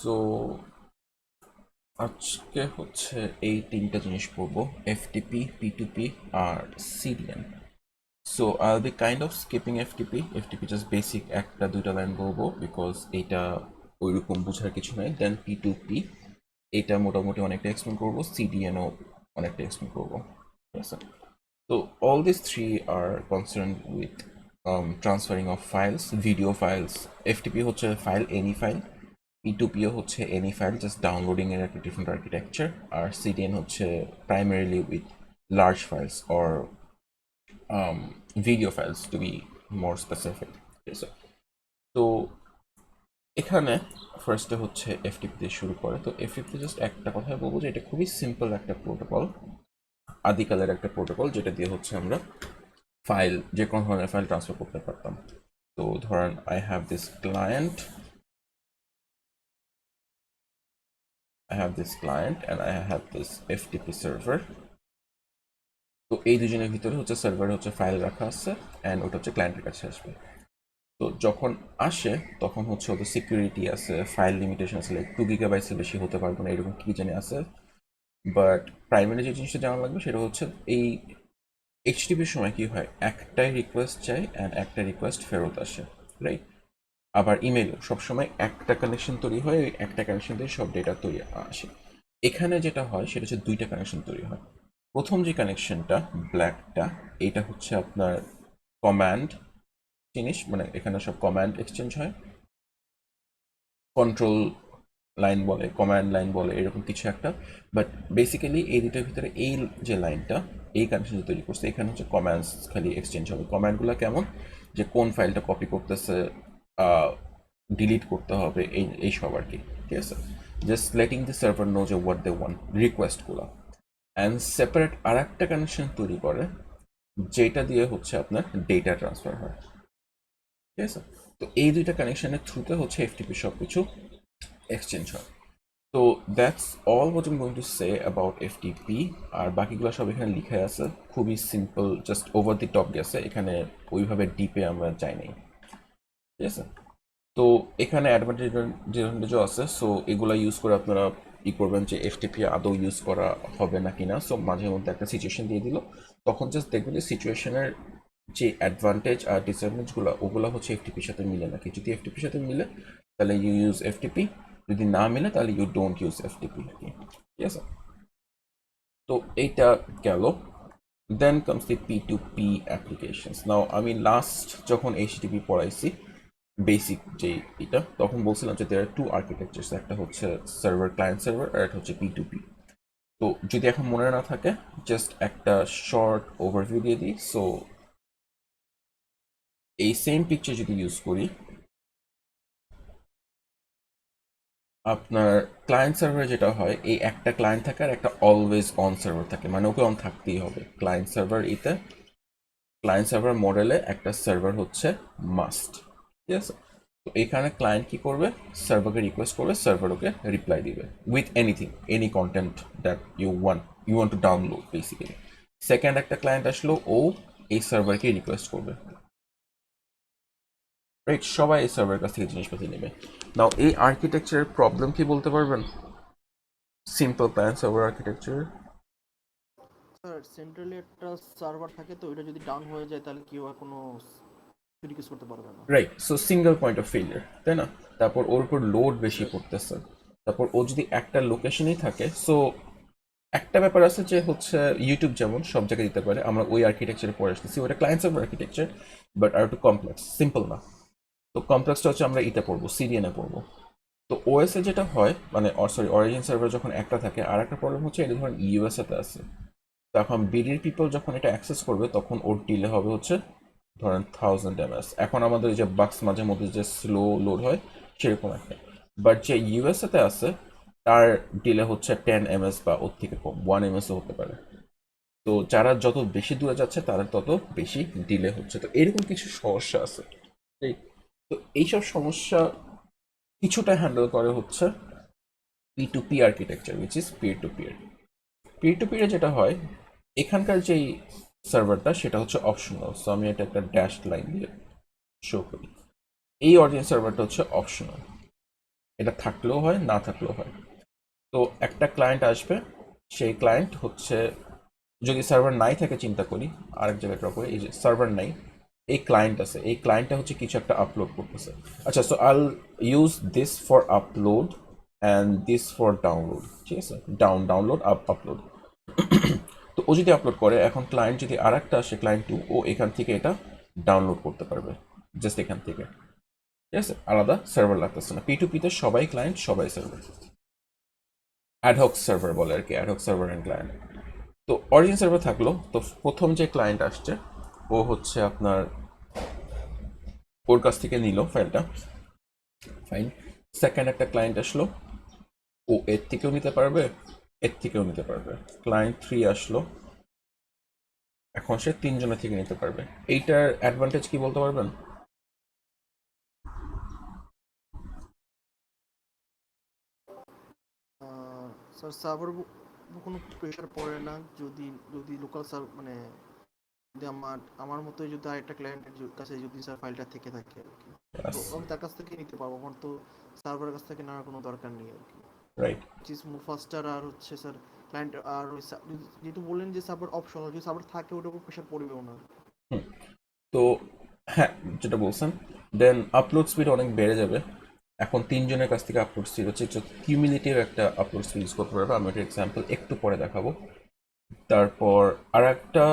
So আজকে হচ্ছে এই তিনটা জিনিস পড়বো, এফটিপি, পি2পি আর CDN. So I be kind of skipping FTP just basic একটা দুইটা লাইন বলবো বিকজ এইটা ওইরকম বোঝার কিছু নাই। দেন পি2পি এটা মোটামুটি অনেকটা এক্সপ্লেন করবো, সিডিএনও অনেকটা এক্সপ্লেন করবো, ঠিক আছে? So all these three are concerned with transferring of files, video files. FTP হচ্ছে file, any file. P2P হচ্ছে any file, just downloading এর একটা different architecture. আর CDN হচ্ছে primarily with large files or video files to be more specific. Okay, তো এখানে ফার্স্টে হচ্ছে FTP দিয়ে শুরু করে। তো এফটিপি জাস্ট একটা কথাই বলবো যে এটা খুবই সিম্পল একটা প্রোটোকল, আদিকালের একটা প্রোটোকল যেটা দিয়ে হচ্ছে আমরা ফাইল, যে কোনো ধরনের ফাইল ট্রান্সফার করতে পারতাম। তো ধরেন I have this client and I have this FTP server. তো এই দুজনের ভিতরে হচ্ছে সার্ভারে হচ্ছে ফাইল রাখা আছে অ্যান্ড ওটা হচ্ছে ক্লায়েন্টের কাছে আসবে। তো যখন আসে তখন হচ্ছে ওদের সিকিউরিটি আছে, ফাইল লিমিটেশন আছে, লাইক 2 GB বেশি হতে পারবে না, এরকম কি জানি আছে। বাট প্রাইমারি যে জিনিসটা জানা লাগবে সেটা হচ্ছে এই এইচটিপির সময় কি হয়, একটাই রিকোয়েস্ট চাই অ্যান্ড একটা রিকোয়েস্ট ফেরত আসে, রাইট? আবার ইমেলও সবসময় একটা কানেকশন তৈরি হয়, ওই একটা কানেকশন দিয়ে সব ডেটা তৈরি আসে। এখানে যেটা হয় সেটা হচ্ছে দুইটা কানেকশন তৈরি হয়। প্রথম যে কানেকশনটা ব্ল্যাকটা, এটা হচ্ছে আপনার কমান্ড জিনিস, মানে এখানে সব কমান্ড এক্সচেঞ্জ হয়, কন্ট্রোল লাইন বলে, কমান্ড লাইন বলে, এরকম কিছু একটা। বাট বেসিক্যালি এই দুটোর ভিতরে এই যে লাইনটা, এই কানেকশন তৈরি করছে, এখানে হচ্ছে কমান্ডস খালি এক্সচেঞ্জ হবে। কমান্ডগুলো কেমন, যে কোন ফাইলটা কপি করতেছে, ডিলিট করতে হবে, এই সব আর কি, ঠিক আছে? Just letting the server know যে হোয়াট দে ওয়ান্ট, রিকোয়েস্টগুলো। অ্যান্ড সেপারেট আর একটা কানেকশন তৈরি করে যেটা দিয়ে হচ্ছে আপনার ডেটা ট্রান্সফার হয়, ঠিক আছে? তো এই দুইটা কানেকশনের থ্রুতে হচ্ছে এফটিপি সব কিছু এক্সচেঞ্জ হয়। তো that's all what I am going to say about FTP. আর বাকিগুলো সব এখানে লিখে আছে, খুবই simple, just over the top গেছে, এখানে ওইভাবে ডিপে আমরা যাই নাই, ঠিক আছে? তো এখানে অ্যাডভান্টেজও আছে। সো এগুলা ইউজ করে আপনারা করবেন যে এফটিপি আদৌ ইউজ করা হবে না কিনা। সো মাঝে মধ্যে একটা সিচুয়েশন দিয়ে দিল, তখন জাস্ট দেখবেন যে সিচুয়েশনের যে অ্যাডভান্টেজ আর ডিসঅ্যাডভান্টেজগুলো ওগুলো হচ্ছে এফটিপির সাথে মিলে নাকি। যদি এফটিপির সাথে মিলে তাহলে ইউ ইউজ এফটিপি, যদি না মিলে তাহলে ইউ ডোন্ট ইউজ এফটিপি, ঠিক আছে? তো এইটা গেল। দেন কামস দি পি2পি অ্যাপ্লিকেশনস। নাও আমি লাস্ট যখন এইচটিপি পড়াইছি বেসিক যে এটা, তখন বলছিলাম যে দেয়ার টু আর্কিটেকচার্স, একটা হচ্ছে সার্ভার, ক্লায়েন্ট সার্ভার, আর একটা হচ্ছে পি2পি। তো যদি এখন মনে না থাকে জাস্ট একটা শর্ট ওভারভিউ দিয়ে দিই। সো এই সেম পিকচার যদি ইউজ করি, আপনার ক্লায়েন্ট সার্ভারে যেটা হয়, এই একটা ক্লায়েন্ট থাকে আর একটা অলওয়েজ অন সার্ভার থাকে, মানে ওকে অন থাকতেই হবে। ক্লায়েন্ট সার্ভার এতে, ক্লায়েন্ট সার্ভার মডেলে একটা সার্ভার হচ্ছে মাস্ট, ঠিক আছে? তো এখানে ক্লায়েন্ট কি করবে, সার্ভারকে রিকোয়েস্ট করবে, সার্ভার ওকে রিপ্লাই দিবে with anything, any content that you want to download basically. Second একটা ক্লায়েন্ট আসলো, ও এই সার্ভারকে রিকোয়েস্ট করবে, রাইট? সবাই এই সার্ভারের কাছ থেকে জিনিসপাতি নেবে। নাও এই আর্কিটেকচারের প্রবলেম কি বলতে পারবেন? Simple client server architecture. Sir centrally একটা সার্ভার থাকে, তো ওইটা যদি ডাউন হয়ে যায় তাহলে কেউ আর কোনো রিকোয়েস্ট করতে পারবে না। Right, so single point of failure, তাই না? তারপর ওর উপর লোড বেশি রাইট। পড়তেছে। তারপর ও যদি একটা লোকেশনেই থাকে, সো একটা ব্যাপার আছে যে হচ্ছে ইউটিউব যেমন সব জায়গায় দিতে পারে, আমরা ওই আর্কিটেকচারে পড়ে আসতেছি, ওটা ক্লায়েন্ট সার্ভার আর্কিটেকচার, বাট আর একটু কমপ্লেক্স, সিম্পল না। তো কমপ্লেক্সটা হচ্ছে আমরা ইতে পড়বো, সিডিএনে পড়বো। তো ওএস এ যেটা হয়, মানে সরি, অরিজিন সার্ভার যখন একটা থাকে, আর একটা প্রবলেম হচ্ছে এটা ধরেন ইউএসএ তে আছে, তখন বিডির পিপল যখন এটা অ্যাক্সেস করবে তখন ওর ডিলে হবে হচ্ছে ধরেন 1000 ms। এখন আমাদের যে বাক্স মাঝে মধ্যে যে স্লো লোড হয় সেরকম একটা। বাট যে ইউএসএ তে আছে তার ডিলে হচ্ছে 10 ms বা ওর থেকে কম, 1 ms ও হতে পারে। তো যারা যত বেশি দূরে যাচ্ছে তারা তত বেশি ডিলে হচ্ছে। তো এরকম কিছু সমস্যা আছে, ঠিক? তো এইসব সমস্যা কিছুটা হ্যান্ডেল করে হচ্ছে P2P architecture, which is peer to peer. Peer to peer যেটা হয়, এখানকার যেই সার্ভারটা সেটা হচ্ছে অপশনাল। সো আমি এটা একটা ড্যাশ লাইন দিয়ে শো করি, এই অডিয়েন্স সার্ভারটা হচ্ছে অপশনাল। এটা থাকলেও হয়, না থাকলেও হয়। তো একটা ক্লায়েন্ট আসবে, সেই ক্লায়েন্ট হচ্ছে, যদি সার্ভার নাই থাকে চিন্তা করি, আরেক জায়গায় ড্র করে, এই যে সার্ভার নাই, এই ক্লায়েন্ট আছে, এই ক্লায়েন্টটা হচ্ছে কিছু একটা আপলোড করতেছে। আচ্ছা, so Al use this for upload and this for download, ঠিক আছে, ডাউনলোড আপলোড। তো ও যদি আপলোড করে, এখন ক্লায়েন্ট যদি আর একটা আসে, ক্লায়েন্ট টু, ও এখান থেকে এটা ডাউনলোড করতে পারবে, জাস্ট এখান থেকে, ঠিক আছে, আলাদা সার্ভার লাগতেছে না। P2P তে সবাই ক্লায়েন্ট, সবাই সার্ভার, অ্যাডহক সার্ভার বলে আর কি, অ্যাডহক সার্ভার অ্যান্ড ক্লায়েন্ট। তো অরিজিন সার্ভার থাকলো, তো প্রথম যে ক্লায়েন্ট আসছে ও হচ্ছে আপনার ওর কাছ থেকে নিল ফাইলটা, ফাইন। সেকেন্ড একটা ক্লায়েন্ট আসলো, ও এর থেকেও নিতে পারবে, এর থেকেও নিতে পারবে। ক্লায়েন্ট থ্রি আসলো, এখন সে তিনজনের থেকে নিতে পারবে। এইটার অ্যাডভান্টেজ কি বলতে পারবেন? স্যার সার্ভার কোনো প্রেশার পড়ে না, যদি যদি লোকাল সার্ভ মানে যদি আমার মতোই যদি আরেকটা ক্লায়েন্টের কাছে যদি স্যার ফাইলটা থেকে থাকে আর কি, তো আমি তার কাছ থেকে নিতে পারবো, আমার তো সার্ভারের কাছ থেকে নেওয়ার কোনো দরকার নেই আর কি। রাইট। চিজ মুভ ফাস্টার। আর হচ্ছে স্যার ক্লায়েন্ট আর ওই যেহেতু বললেন যে সার্ভার অপশনাল, যদি সার্ভার থাকে ওটার উপর প্রেশার পড়বেও না। তো হ্যাঁ, যেটা বলছেন, দেন আপলোড স্পিড অনেক বেড়ে যাবে। এখন তিনজনের কাছ থেকে আপলোড স্পিড হচ্ছে কিউমিলেটিভ একটা আপলোড স্পিড ইউজ করতে পারবে। আমি একটা এক্সাম্পল একটু পরে দেখাবো। তারপর আর একটা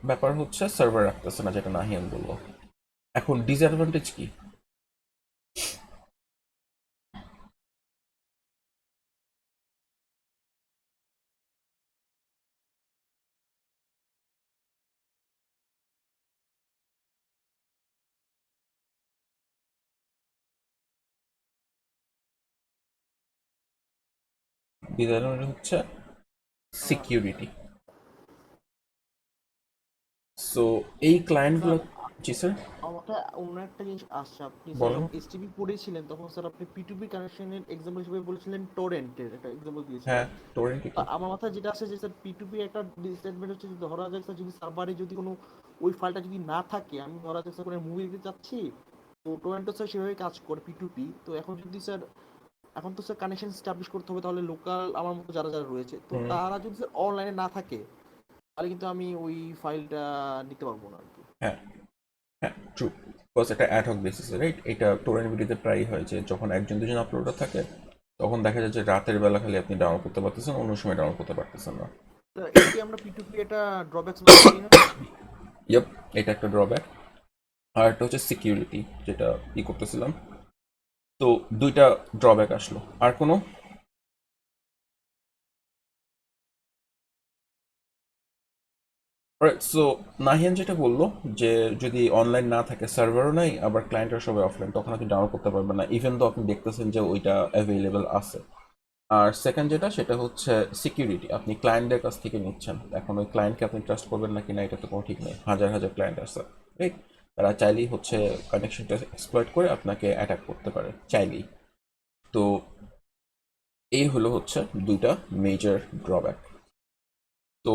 ব্যাপার হচ্ছে সার্ভার রাখতেছে না, যেটা নাহিয়ান বললো। এখন ডিসঅ্যাডভান্টেজ কি? ডিসঅ্যাডভান্টেজ হচ্ছে আহ, সিকিউরিটি। সো এই ক্লায়েন্টগুলো, স্যার জি স্যার আমাকে অন্য একটা জিনিস আসছে, আপনি স্যার বলেন। যখন এসটিপি পড়েছিলেন তখন স্যার আপনি পিটুপি কানেকশনের এক্সাম্পল হিসেবে বলেছিলেন, টোরেন্টের একটা এক্সাম্পল হ্যাঁ, দিয়েছিলেন। টোরেন্ট কি? আমার মাথায় যেটা আসে যে স্যার পিটুপি একটা ডিসঅ্যাডভান্টেজ হচ্ছে যে ধরা যাক স্যার যদি সার্ভারে যদি কোনো ওই ফাইলটা যদি না থাকে, আমি ধরা যাক স্যার কোনো মুভি দেখতে চাচ্ছি, তো টোরেন্টো স্যার সেভাবে কাজ করে পিটুপি। তো এখন যদি স্যার এখন তো স্যার কানেকশন স্টাবলিশ করতে হবে, তাহলে লোকাল আমার মতো যারা যারা রয়েছে তো হুম, তারা যদি স্যার অনলাইনে না থাকে, তাহলে কিন্তু আমি ওই ফাইলটা নিতে পারবো না আর কি। হ্যাঁ, হ্যাঁ, ট্রু। বিকজ এটা অ্যাডহক বেসিসে, রাইট? এটা টোরেন্ট ভিডিওতে প্রায়ই হয় যে যখন একজন দুজন আপলোডার থাকে, তখন দেখা যায় যে রাতের বেলা খালি আপনি ডাউনলোড করতে পারতেছেন, অন্য সময় ডাউনলোড করতে পারতেছেন না। তো এটা কি আমরা পিটুপি এটা ড্রব্যাকস মনে করি না? ইয়েপ, এটা একটা ড্রব্যাক। আর একটা হচ্ছে সিকিউরিটি, যেটা ই করতেছিলাম। তো দুইটা ড্রব্যাক আসলো, আর কোনো? সো নাহিয়ান যেটা বললো, যে যদি অনলাইন না থাকে, সার্ভারও নাই, আবার ক্লায়েন্টরা সবাই অফলাইন, তখন আপনি ডাউনলোড করতে পারবেন না, ইভেন তো আপনি দেখতেছেন যে ওইটা অ্যাভেলেবেল আছে। আর সেকেন্ড যেটা, সেটা হচ্ছে সিকিউরিটি। আপনি ক্লায়েন্টদের কাছ থেকে নিচ্ছেন, এখন ওই ক্লায়েন্টকে আপনি ট্রাস্ট করবেন নাকি না, এটা তো কোনো ঠিক নেই। হাজার হাজার ক্লায়েন্ট আছে, রাইট? তারা চাইলেই হচ্ছে কানেকশনটা এক্সপ্লয়েট করে আপনাকে অ্যাটাক করতে পারে, চাইলেই। তো এই হলো হচ্ছে দুইটা মেজর ড্রব্যাক। তো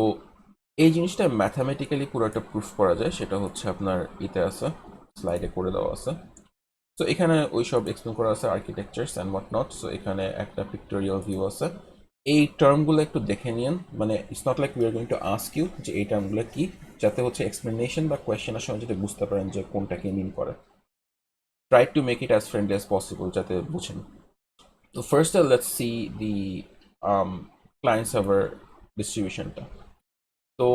এই জিনিসটা ম্যাথামেটিক্যালি পুরো একটা প্রুফ করা যায়, সেটা হচ্ছে আপনার ইতে আছে, স্লাইডে করে দেওয়া আছে। সো এখানে ওই সব এক্সপ্লেন করা আছে, আর্কিটেকচার্স অ্যান্ড হোয়াট নট। সো এখানে একটা পিক্টোরিয়াল ভিউ আছে। এই টার্মগুলো একটু দেখে নিন, মানে it's not like we are going to ask you যে এই টার্মগুলো কি, যাতে হচ্ছে এক্সপ্লেনেশন বা কোয়েশ্চেনের সময় যাতে বুঝতে পারেন যে কোনটাকে মিন করে। Try to make it as friendly as possible, যাতে বুঝেন। তো first let's see the client server ডিস্ট্রিবিউশনটা। তো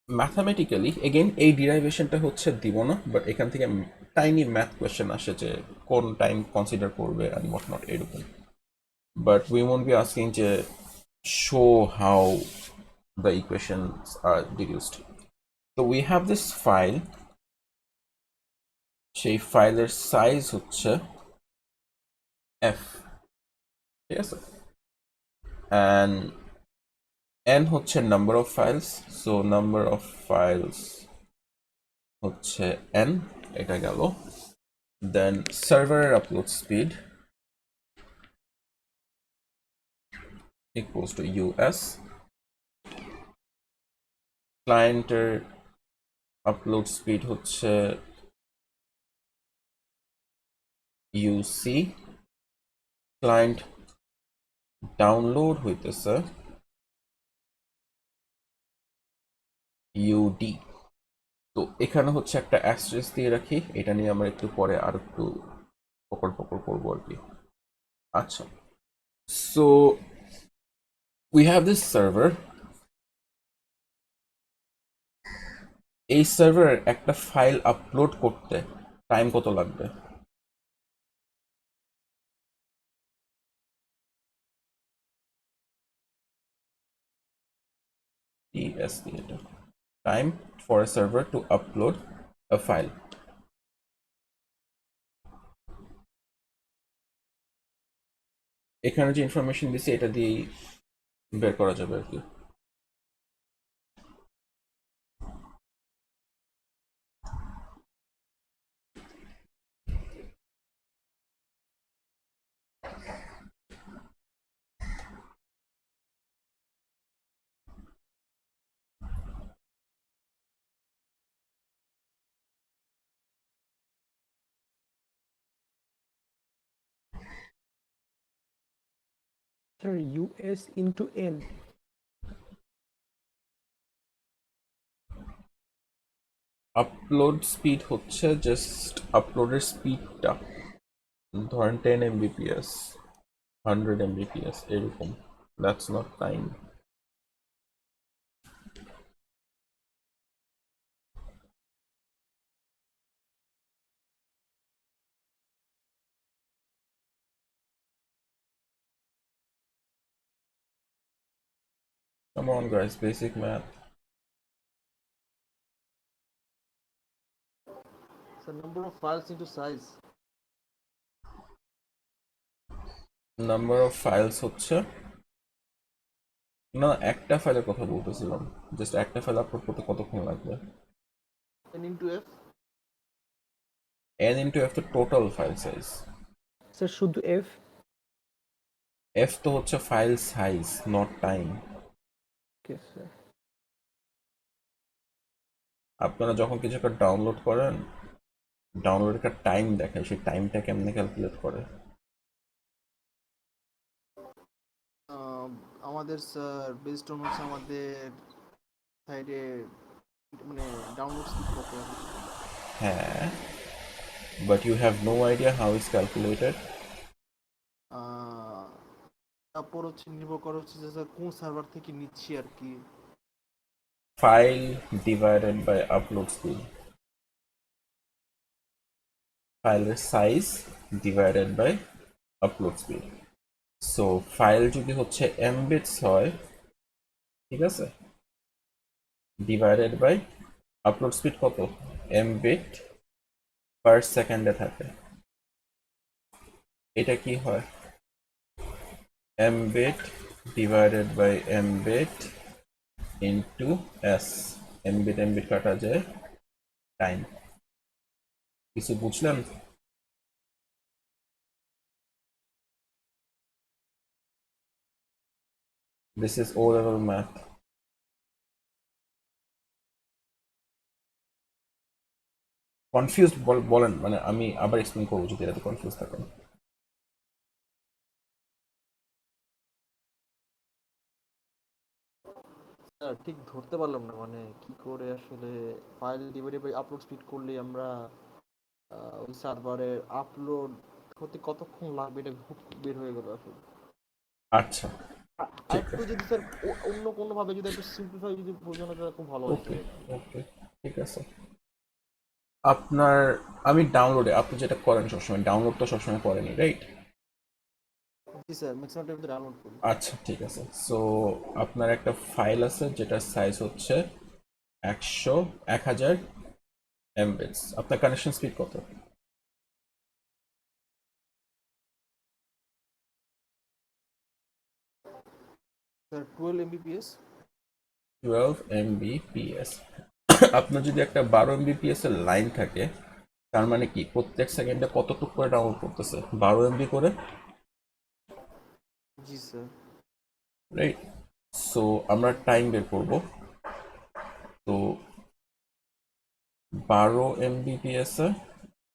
ম্যাথামেটিক্যালি এগেইন এই ডিরাইভেশনটা হচ্ছে দিব না, বাট এখান থেকে টাইনি ম্যাথ কোয়েশ্চেন আসে যে কোন টাইম কনসিডার করবে অ্যান্ড হোয়াট নট, এরকম। But we won't be asking যে শো হাউ দ্য ইকুয়েশনস আর ডিডিউসড। তো উই হ্যাভ দিস ফাইল, সেই ফাইলের সাইজ হচ্ছে এফ, ঠিক আছে, অ্যান্ড এন হচ্ছে number of files. So number of files হচ্ছে এন, এটা গেল। দেন সার্ভারের upload speed equals to US, ক্লায়েন্টের আপলোড স্পিড হচ্ছে ইউসি ক্লায়েন্ট ডাউনলোড হইতেছে ইউডি। তো এখানে হচ্ছে একটা অ্যাস্টেরিস্ক দিয়ে রাখি, এটা নিয়ে আমরা একটু পরে আর একটু পকড় পকড় করবো আর কি। আচ্ছা, so we have this server. এই সার্ভারের একটা ফাইল আপলোড করতে টাইম কত লাগবে? TSP এটা time for a server to upload a file. এখানে যে ইনফরমেশন দিছি এটা দিয়েই বের করা যাবে আর কি। Sir, US into N. Upload speed হচ্ছে জাস্ট আপলোডের স্পিডটা, ধরেন 10 Mbps 100 Mbps এরকম, that's not time. Come on guys, basic math. So number of files into size. Number of files হচ্ছে, না একটা ফাইলের কথা বলতেছিলাম, জাস্ট একটা ফাইল আপলোড করতে কতক্ষণ লাগবে? N into F. n into f তো টোটাল ফাইল সাইজ, Sir, শুধু F. f তো হচ্ছে file size not time. Okay, sir. আপনারা যখন কিছু একটা ডাউনলোড করেন, ডাউনলোডের একটা টাইম দেখায়, সেই টাইমটা কেমনে ক্যালকুলেট করে? আমাদের স্যার বেসড অন হচ্ছে আমাদের সাইডে মানে ডাউনলোড স্পিড কত আছে। হ্যাঁ, but you have no idea how is calculated. তারপর হচ্ছে নির্ভর করে হচ্ছে যে স্যার কোন সার্ভার থেকে নিচ্ছি আর কি। File divided by upload speed, ফাইলের size divided by upload speed. So file যদি হচ্ছে এমবিটস হয়, ঠিক আছে, ডিভাইডেড বাই আপলোড স্পিড কত, এমবিট পার সেকেন্ডে থাকে, এটা কি হয়, Mbit divided by Mbit into S. Mbit Mbit কাটা যায়, টাইম। কিছু বুঝলেন? This is O level math. Confused বলেন, মানে আমি আবার এক্সপ্লেন করবো যদি এটাতে কনফিউজ থাকেন। স্যার ঠিক ধরতে পারলাম না মানে কি করে আসলে file divided by upload speed করলে আমরা ওই সার্ভারের আপলোড হতে কতক্ষণ লাগবে এটা খুব বের হয়ে গেল আসলে। আচ্ছা, আর ঠিক একটু আছে, যদি স্যার অন্য কোনো ভাবে যদি একটু সিম্পলিফাই যদি বোঝানো যায় খুব ভালো হতো। ওকে ওকে, ঠিক আছে। আপনার, আমি ডাউনলোডে, আপনি যেটা করেন সবসময়, ডাউনলোড তো সবসময় করেনি, রাইট? জি স্যার ম্যাক্সিমাম টাইম ডাউনলোড করি। আচ্ছা ঠিক আছে, সো আপনার একটা ফাইল আছে যেটার সাইজ হচ্ছে 1000 এমবিটস। আপনার কানেকশন স্পিড কত? Sir 12 Mbps. 12 Mbps। আপনার যদি একটা 12 Mbps এর লাইন থাকে, তার মানে কি প্রত্যেক সেকেন্ডে কতটুকু করে ডাউনলোড করতেছে, 12 MB করে, জি স্যার। রাইট? সো আমরা টাইম বের করব। তো 12 Mbps এ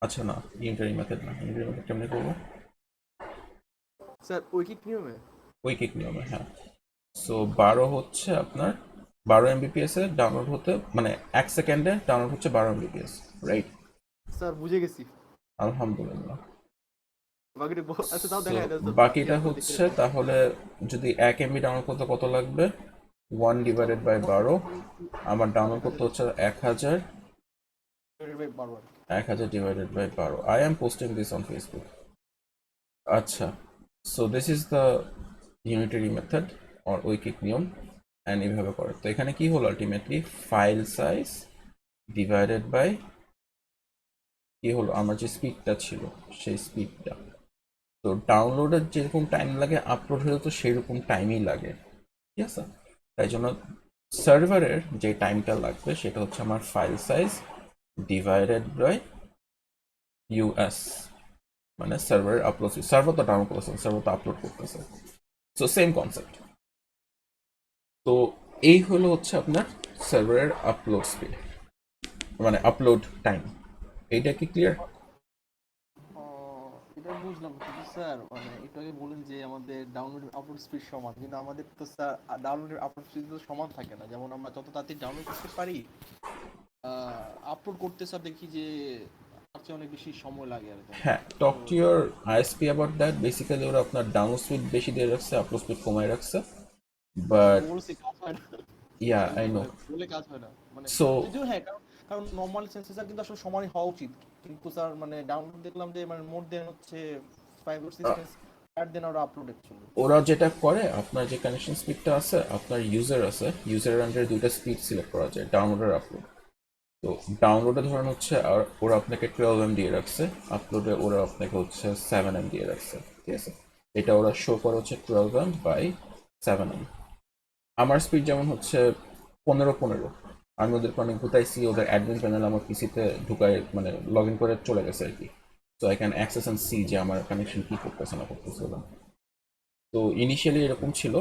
আচ্ছা না, ইউনিটারি মেথড না, ইউনিটারি মেথড কেমনে করবো? স্যার ঐকিক নিয়মে উইকিক নিয়মে, হ্যাঁ। সো 12 হচ্ছে আপনার 12 MBPS এ ডাউনলোড হতে, মানে 1 সেকেন্ডে ডাউনলোড হচ্ছে 12 MBPS, রাইট? স্যার বুঝে গেছি। আলহামদুলিল্লাহ। বাকিটা আচ্ছা তাও সো দেখা যায় স্যার, বাকিটা খেয়াল করে দেখে হচ্ছে তাহলে যদি 1 MB ডাউনলোড করতে কত লাগবে, 1/12, আমার ডাউনলোড করতে হচ্ছে 1000, বারবার। 1000/12। I am posting this on Facebook. আচ্ছা, so this is the unitary method or ঐকিক নিয়ম, অ্যান্ড এইভাবে করে। তো এখানে কি হলো ultimately, file size divided by কি হলো, আমার যে স্পিডটা ছিল সেই স্পিডটা। তো ডাউনলোডের যেরকম টাইম লাগে আপলোড হলে তো সেরকম টাইমই লাগে, ঠিক আছে? তাই জন্য সার্ভারের যে টাইমটা লাগবে সেটা হচ্ছে আমার file size divided by US, মানে সার্ভারের আপলোড, সার্ভার তো ডাউনলোড করতেছে, সার্ভার তো আপলোড করতেছে। So same concept. তো এই হলো হচ্ছে আপনার সার্ভারের আপলোড স্পিড, মানে আপলোড টাইম। এইটা কি ক্লিয়ার? ও, এটা বুঝলাম, কিন্তু স্যার মানে একটু আগে বলেন যে আমাদের ডাউনলোড আপলোড স্পিড সমান, কিন্তু আমাদের তো স্যার ডাউনলোড আপলোড স্পিড তো সমান থাকে না। যেমন আমরা যত তাড়াতাড়ি ডাউনলোড করতে পারি, আপলোড করতে স্যার দেখি যে তার চেয়ে অনেক বেশি সময় লাগে আর কি। হ্যাঁ, talk to your ISP about that. Basically ওরা আপনার ডাউনলোড স্পিড বেশি দিয়ে রাখছে, আপলোড স্পিড কমায় রাখছে, বাট বলছি কাজ হয় না। ইয়া আই বলছি নো। ভাই, বলে কাজ হয় না মানে। সো যদিও হ্যাঁ, কারণ কারণ নর্মাল সেন্সেসর কিন্তু আসলে সমানই হওয়া উচিত, কিন্তু স্যার মানে ডাউনলোড দেখলাম যে মানে মোর দেন হচ্ছে 5 or 6 times আর দেন ওরা আপলোড অ্যাকচুয়ালি। ওরা যেটা করে, আপনার যে কানেকশন স্পিডটা আছে, আপনার ইউজার আছে, ইউজারের আন্ডারে দুইটা স্পিড সিলেক্ট করা যায়, ডাউনলোড আর আপলোড। তো ডাউনলোডে ধরেন হচ্ছে আর ওরা আপনাকে 12M দিয়ে রাখছে, আপলোডে ওরা আপনাকে হচ্ছে 7M দিয়ে রাখছে, ঠিক আছে? এটা ওরা শো করে হচ্ছে 12M/7M। আমার স্পিড যেমন হচ্ছে 15 আমি ওদেরকে অনেক ঘুতাইছি, ওদের অ্যাডমিন প্যানেল আমার পিসিতে ঢুকায় মানে লগ ইন করে চলে গেছে আর কি। So I can access and see যে আমার কানেকশন কি করতেছে না করতেছে ওরা। তো ইনিশিয়ালি এরকম ছিল,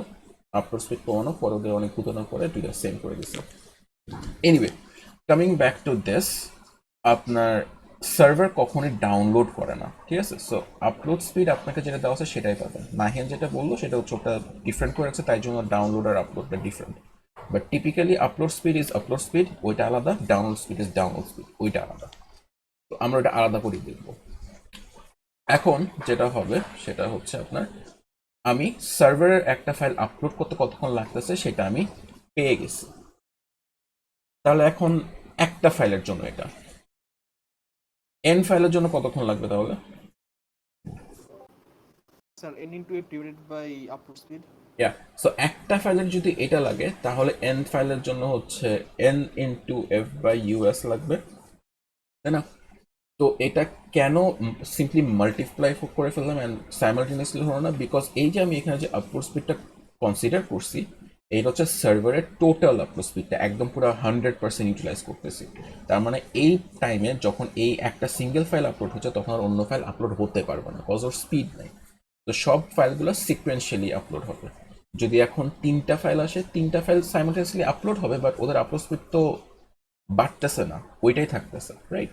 আপলোড স্পিড কমানো, পরে ওদের অনেক ঘুতানোর পরে দুইটা সেম করে দিচ্ছে। Anyway, coming back to this, আপনার সার্ভার কখনোই ডাউনলোড করে না, ঠিক আছে? সো আপলোড স্পিড আপনাকে যেটা দেওয়া আছে সেটাই পাবেন। নাহিয়ান যেটা বললো সেটা হচ্ছে ওটা ডিফারেন্ট করে রাখছে, তাই জন্য ডাউনলোড আর আপলোডটা different. But typically upload speed is upload speed, ওইটা আলাদা, download speed is download speed, ওইটা আলাদা। তো আমরা ওটা আলাদা করে দেখবো। এখন যেটা হবে সেটা হচ্ছে আপনার, আমি সার্ভারের একটা ফাইল আপলোড করতে কতক্ষণ লাগতেছে সেটা আমি পেয়ে গেছি। তাহলে এখন একটা ফাইলের জন্য এটা, এন ফাইলের জন্য কতক্ষণ লাগবে তাহলে? Sir n into f divided by upload speed। Yeah, so একটা ফাইলের যদি এটা লাগে তাহলে এন ফাইলের জন্য হচ্ছে n/f/us লাগবে, তাই না? তো এটা কেন সিম্পলি মাল্টিপ্লাই করে ফেললাম অ্যান্ড সাইমালটেনিয়াসলি হলো না? বিকজ এই যে আমি এখানে যে আপলোড স্পিডটা কনসিডার করছি, এইটা হচ্ছে সার্ভারের টোটাল আপলোড স্পিডটা, একদম পুরো 100% ইউটিলাইজ করতেছি। তার মানে এই টাইমে যখন এই একটা সিঙ্গেল ফাইল আপলোড হচ্ছে তখন আর অন্য ফাইল আপলোড হতে পারবে না, কজ ওর স্পিড নাই। তো সব ফাইলগুলো সিকোয়েন্সিয়ালি আপলোড হবে। যদি এখন 3টা ফাইল আসে, 3টা ফাইল সাইমালটেনিয়াসলি আপলোড হবে, বাট ওদের আপলোড স্পিড তো বাড়তেছে না, ওইটাই থাকতেছে, রাইট?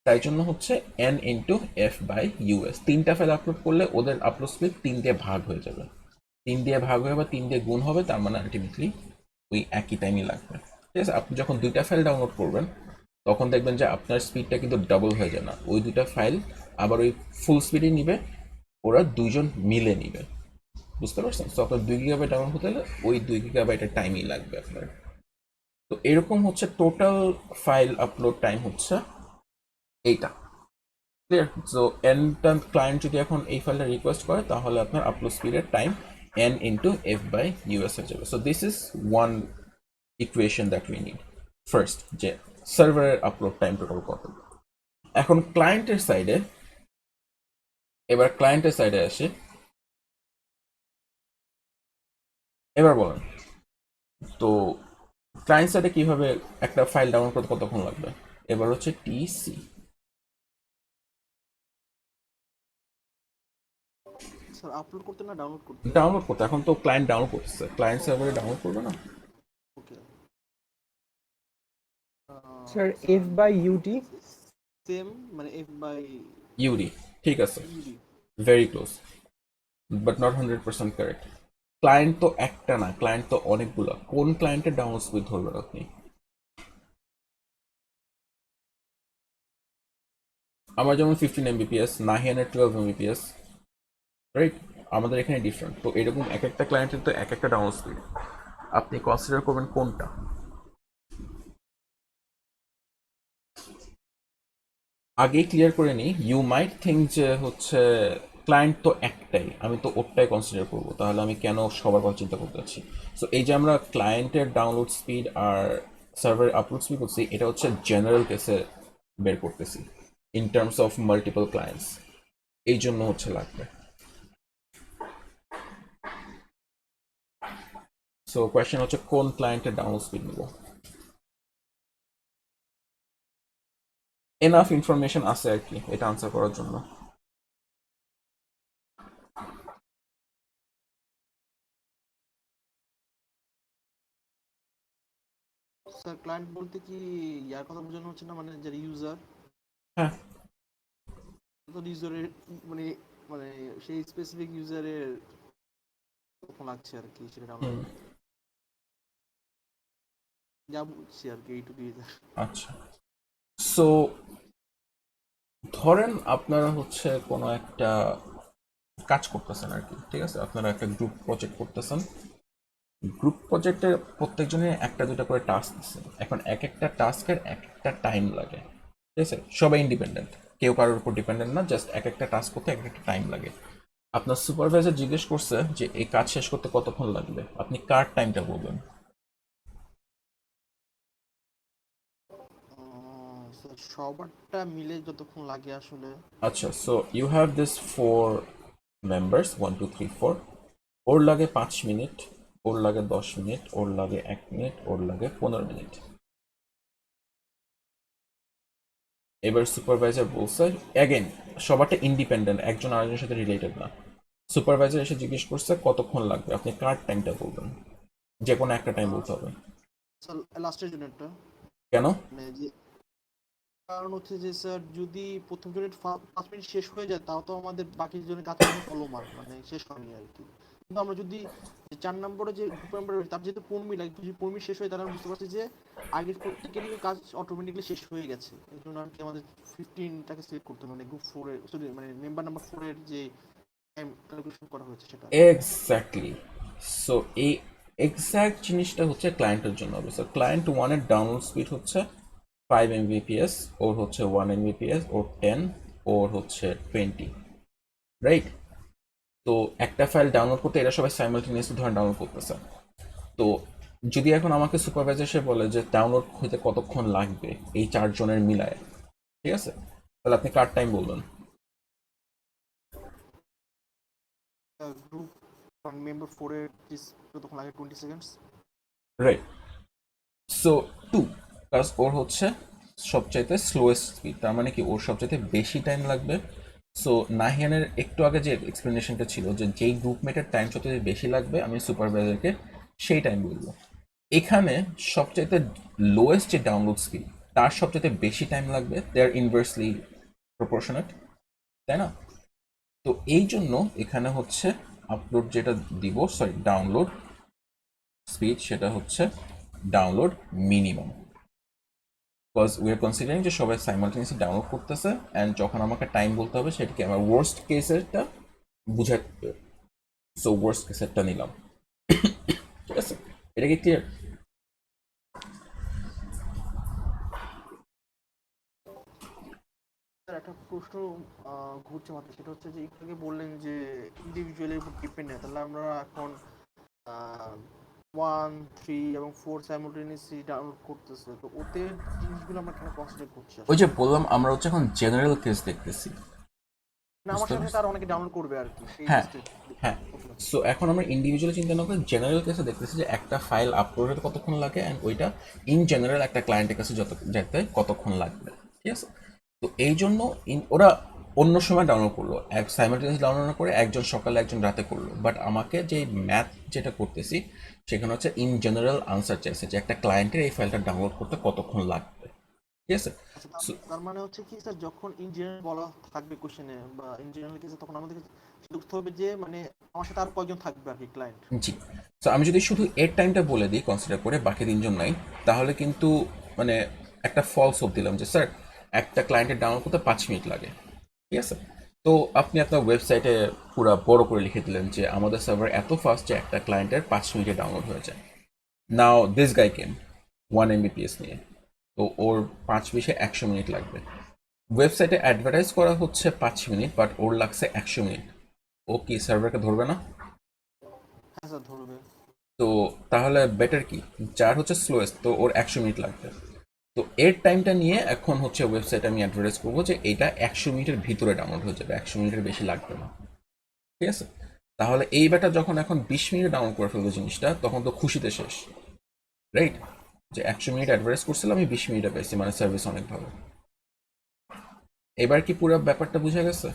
তাই জন্য হচ্ছে n/f/us, 3টা ফাইল আপলোড করলে ওদের আপলোড স্পিড 3 দিয়ে ভাগ হয়ে যাবে, 3 দিয়ে ভাগ হয়ে বা 3 দিয়ে গুণ হবে, তার মানে আলটিমেটলি ওই একই টাইমই লাগবে, ঠিক আছে? আপনি যখন 2টা ফাইল ডাউনলোড করবেন তখন দেখবেন যে আপনার স্পিডটা কিন্তু ডাবল হয়ে যায় না, ওই 2টা ফাইল আবার ওই ফুল স্পিডে নিবে, ওরা দুইজন মিলে নিবে, বুঝতে পারছেন? তো আপনার 2 GB ডাউনলোড হতে হলে ওই 2 GB টাইমই লাগবে আপনার। তো এরকম হচ্ছে টোটাল ফাইল আপলোড টাইম হচ্ছে এইটা, ক্লিয়ার? সো এনটা ক্লায়েন্ট যদি এখন এই ফাইলটা রিকোয়েস্ট করে তাহলে আপনার আপলোড স্পিডের টাইম n/f/us হয়ে যাবে। So this is one equation that we need. First, যে সার্ভারের আপলোড টাইম টোটাল কত। এখন ক্লায়েন্টের সাইডে, এবার ক্লায়েন্টের সাইডে আসে, এবার বলেন তো ক্লায়েন্ট সাইডে কিভাবে একটা ফাইল ডাউনলোড করতে কতক্ষণ লাগবে? এবার হচ্ছে টিসি স্যার আপলোড করতে না ডাউনলোড করতে? ডাউনলোড করতে। এখন তো ক্লায়েন্ট ডাউনলোড করতেছে, ক্লায়েন্ট সার্ভারে ডাউনলোড করবে না? ওকে। স্যার স্যার f/ut সেম মানে এফ বাই ইউডি, ঠিক আছে, UD. Very close but not 100% correct. Client তো একটা না, ক্লায়েন্ট তো অনেকগুলো। কোন ক্লায়েন্টের ডাউনলোড স্পিড ধরবেন আপনি? আমার যেমন 15 Mbps, নাহিয়ানের 12 Mbps, রাইট? আমাদের এখানে ডিফারেন্ট। তো এরকম এক একটা ক্লায়েন্টের তো এক একটা ডাউনলোড স্পিড, আপনি কনসিডার করবেন কোনটা। আগেই ক্লিয়ার করে নিই, ইউ মাইট থিঙ্ক যে হচ্ছে ক্লায়েন্ট তো একটাই, আমি তো ওরটাই কনসিডার করবো, তাহলে আমি কেন সবার কথা চিন্তা করতে যাচ্ছি? সো এই যে আমরা ক্লায়েন্টের ডাউনলোড স্পিড আর সার্ভারের আপলোড স্পিড করছি, এটা হচ্ছে জেনারেল কেসে বের করতেছি in terms of multiple clients, এই জন্য হচ্ছে লাগবে। সো কোয়েশ্চেন হচ্ছে কোন ক্লায়েন্টের ডাউনলোড স্পিড নিব। এনাফ ইনফরমেশন আছে আর কি এটা আনসার করার জন্য। স্যার ক্লায়েন্ট বলতে কি ইয়ার কথা বোঝানো হচ্ছে না, মানে যারা ইউজার, হ্যাঁ, তো ইউজারের মানে মানে সেই স্পেসিফিক ইউজারের কখন লাগছে আর কি সেটা ডাউনলোড করতে, যা বুঝছি আর কি এইটুকুই। আচ্ছা। সো ধরেন আপনারা হচ্ছে কোনো একটা কাজ করতেছেন আর কি, ঠিক আছে, আপনারা একটা গ্রুপ প্রজেক্ট করতেছেন। গ্রুপ প্রজেক্টে প্রত্যেকজনের একটা দুটা করে টাস্ক দিচ্ছে। এখন এক একটা টাস্কের এক একটা টাইম লাগে, ঠিক আছে, সবাই ইন্ডিপেন্ডেন্ট, কেউ কারোর উপর ডিপেন্ডেন্ট না, জাস্ট এক একটা টাস্ক করতে এক একটা টাইম লাগে। আপনার সুপারভাইজার জিজ্ঞেস করছে যে এই কাজ শেষ করতে কতক্ষণ লাগবে, আপনি কার টাইমটা বলবেন? স্যার সবারটা মিলে যতক্ষণ লাগে আসলে। আচ্ছা, so you have this 4 members, 1 2 3 4। ওর লাগে 5 মিনিট, ওর লাগে 10 মিনিট, ওর লাগে 1 মিনিট, ওর লাগে 15 মিনিট। এবার সুপারভাইজার বলছে, অ্যাগেন সবারটা ইন্ডিপেন্ডেন্ট, একজন আরেকজনের সাথে রিলেটেড না। সুপারভাইজার এসে জিজ্ঞেস করছে কতক্ষণ লাগবে, আপনি কার টাইমটা বলবেন? যে কোনো একটা টাইম বলতে হবে। স্যার লাস্টের জনেরটা, কেন? মানে যে কারণ হচ্ছে যে স্যার যদি প্রথম জনের 5 মিনিট শেষ হয়ে যায় তাও তো আমাদের বাকি জনের কাজ কিন্তু ফলো মার মানে শেষ হয়নি আর কি। কিন্তু আমরা যদি 4 নম্বরে যে গ্রুপ মেম্বার রয়েছে তার যেহেতু 15 মিনিট লাগে, যদি 15 মিনিট শেষ হয় তাহলে আমরা বুঝতে পারছি যে আগের প্রত্যেকেরই কাজ অটোমেটিকলি শেষ হয়ে গেছে। এই জন্য আর কি আমাদের 15টাকে সিলেক্ট করতে হবে, মানে গ্রুপ 4 এর সরি মানে মেম্বার নাম্বার 4 এর যে টাইম ক্যালকুলেশন করা হয়েছে সেটা। এক্স্যাক্টলি। সো এই এক্স্যাক্ট জিনিসটা হচ্ছে ক্লায়েন্টের জন্য হবে। সো ক্লায়েন্ট ওয়ানের ডাউনলোড স্পিড হচ্ছে 5 Mbps, ওর হচ্ছে 1 Mbps, ওর 10, ওর হচ্ছে 20, রাইট? তো একটা ফাইল ডাউনলোড করতে এরা সবাই সাইমালটেনিয়াসলি ধরেন ডাউনলোড করতেছে। তো যদি এখন আমাকে সুপারভাইজার সে বলে যে ডাউনলোড হইতে কতক্ষণ লাগবে এই 4 জনের মিলায়, ঠিক আছে, তাহলে আপনি কার টাইম বলবেন? গ্রুপ মেম্বার 4 এর তখন লাগে 20 সেকেন্ডস। রাইট। সো 2, প্লাস ওর হচ্ছে সবচাইতে স্লোয়েস্ট স্পিড, তার মানে কি ওর সবচাইতে বেশি টাইম লাগবে। সো নাহিয়ানের একটু আগে যে এক্সপ্লেনেশনটা ছিল যে যেই গ্রুপমেটের টাইম সবচেয়ে বেশি লাগবে আমি সুপারভাইজারকে সেই টাইম বলবো। এখানে সবচাইতে লোয়েস্ট যে ডাউনলোড স্পিড তার সবচাইতে বেশি টাইম লাগবে, দে আর ইনভার্সলি প্রপোর্শনেট, তাই না? তো এই জন্য এখানে হচ্ছে আপলোড যেটা দিব, সরি ডাউনলোড স্পিড, সেটা হচ্ছে download minimum, because we are considering যে সবাই সাইমালটেনিয়াসলি ডাউনলোড করতেছে অ্যান্ড যখন আমাকে টাইম বলতে হবে সেটাকে আমার ওয়ার্স্ট কেসেরটা বুঝাতে, সো ওয়ার্স্ট কেসেরটা নিলাম। ঠিক আছে, এটা কি ক্লিয়ার? স্যার একটা প্রশ্ন ঘুরছে মাথায়, সেটা হচ্ছে যে একটু আগে বললেন যে ইন্ডিভিজুয়ালের উপর ডিপেন্ড নেই, তাহলে আমরা এখন 1 3 এবং 4 সাইমultaneously ডাউনলোড করতেছে, তো ওতে জিনিসগুলো আমরা কেন কনসিডার করছি ওই যে আসলে? বললাম আমরা হচ্ছে এখন জেনারেল কেস দেখতেছি, না আমার বুঝতে সাথে পারছি। তার অনেকে ডাউনলোড করবে আর কি সেই হ্যাঁ, কেসটা। হ্যাঁ। সো এখন আমরা ইন্ডিভিজুয়ালি চিন্তা না করে জেনারেল কেসে দেখতেছি যে একটা ফাইল আপলোড হতে কতক্ষণ লাগে অ্যান্ড ওইটা ইন জেনারেল একটা ক্লায়েন্টের কাছে যত যেতে কতক্ষণ লাগবে, ঠিক আছে। তো এই জন্য ওরা অন্য সময় ডাউনলোড করলো, এক সাইমালটেনিয়াস ডাউনলোড না করে একজন সকালে একজন রাতে করলো, বাট আমাকে যে ম্যাথ যেটা করতেছি সেখানে হচ্ছে ইন জেনারেল আনসার চাইছে যে একটা ক্লায়েন্টের এই ফাইলটা ডাউনলোড করতে কতক্ষণ লাগবে। ঠিক আছে। আচ্ছা, So, তার মানে হচ্ছে কি স্যার, যখন ইন জেনারেল বলা থাকবে কোশ্চেনে বা ইন জেনারেল কেসে, তখন আমাদেরকে লিখতে হবে যে মানে আমার সাথে আর কয়জন থাকবে আর কি ক্লায়েন্ট। জি। তো আমি যদি শুধু এর টাইমটা বলে দিই কনসিডার করে বাকি তিনজন নাই, তাহলে কিন্তু মানে একটা ফলস হোপ দিলাম যে স্যার একটা ক্লায়েন্টের ডাউনলোড করতে 5 মিনিট লাগে। ঠিক আছে। তো আপনি আপনার ওয়েবসাইটে পুরো বড় করে লিখে দিলেন যে আমাদের সার্ভার এত ফাস্ট যে একটা ক্লায়েন্টের 5 মিনিটে ডাউনলোড হয়ে যায়। নাও দিস গাই কেম 1 Mbps নিয়ে, তো ওর 5 20 100 মিনিট লাগবে। ওয়েবসাইটে অ্যাডভার্টাইজ করা হচ্ছে 5 মিনিট, বাট ওর লাগছে 100 মিনিট। ও কি সার্ভারকে ধরবে না? হ্যাঁ স্যার, ধরবে। তো তাহলে বেটার কি, যার হচ্ছে স্লোয়েস্ট, তো ওর 100 মিনিট লাগবে। তো এর টাইমটা নিয়ে এখন হচ্ছে ওয়েবসাইটে আমি অ্যাডভার্টাইজ করবো যে এটা 100 মিনিটের ভিতরে ডাউনলোড হয়ে যাবে, 100 মিনিটের বেশি লাগবে না। ঠিক আছে। তাহলে এই বেটা যখন এখন 20 মিনিটে ডাউনলোড করে ফেলবে জিনিসটা, তখন তো খুশিতে শেষ, রাইট? যে 100 মিনিট অ্যাডভার্টাইজ করছিলাম, আমি 20 মিনিটে পেয়েছি, মানে সার্ভিস অনেক ভালো। এবার কি পুরো ব্যাপারটা বুঝা গেছে?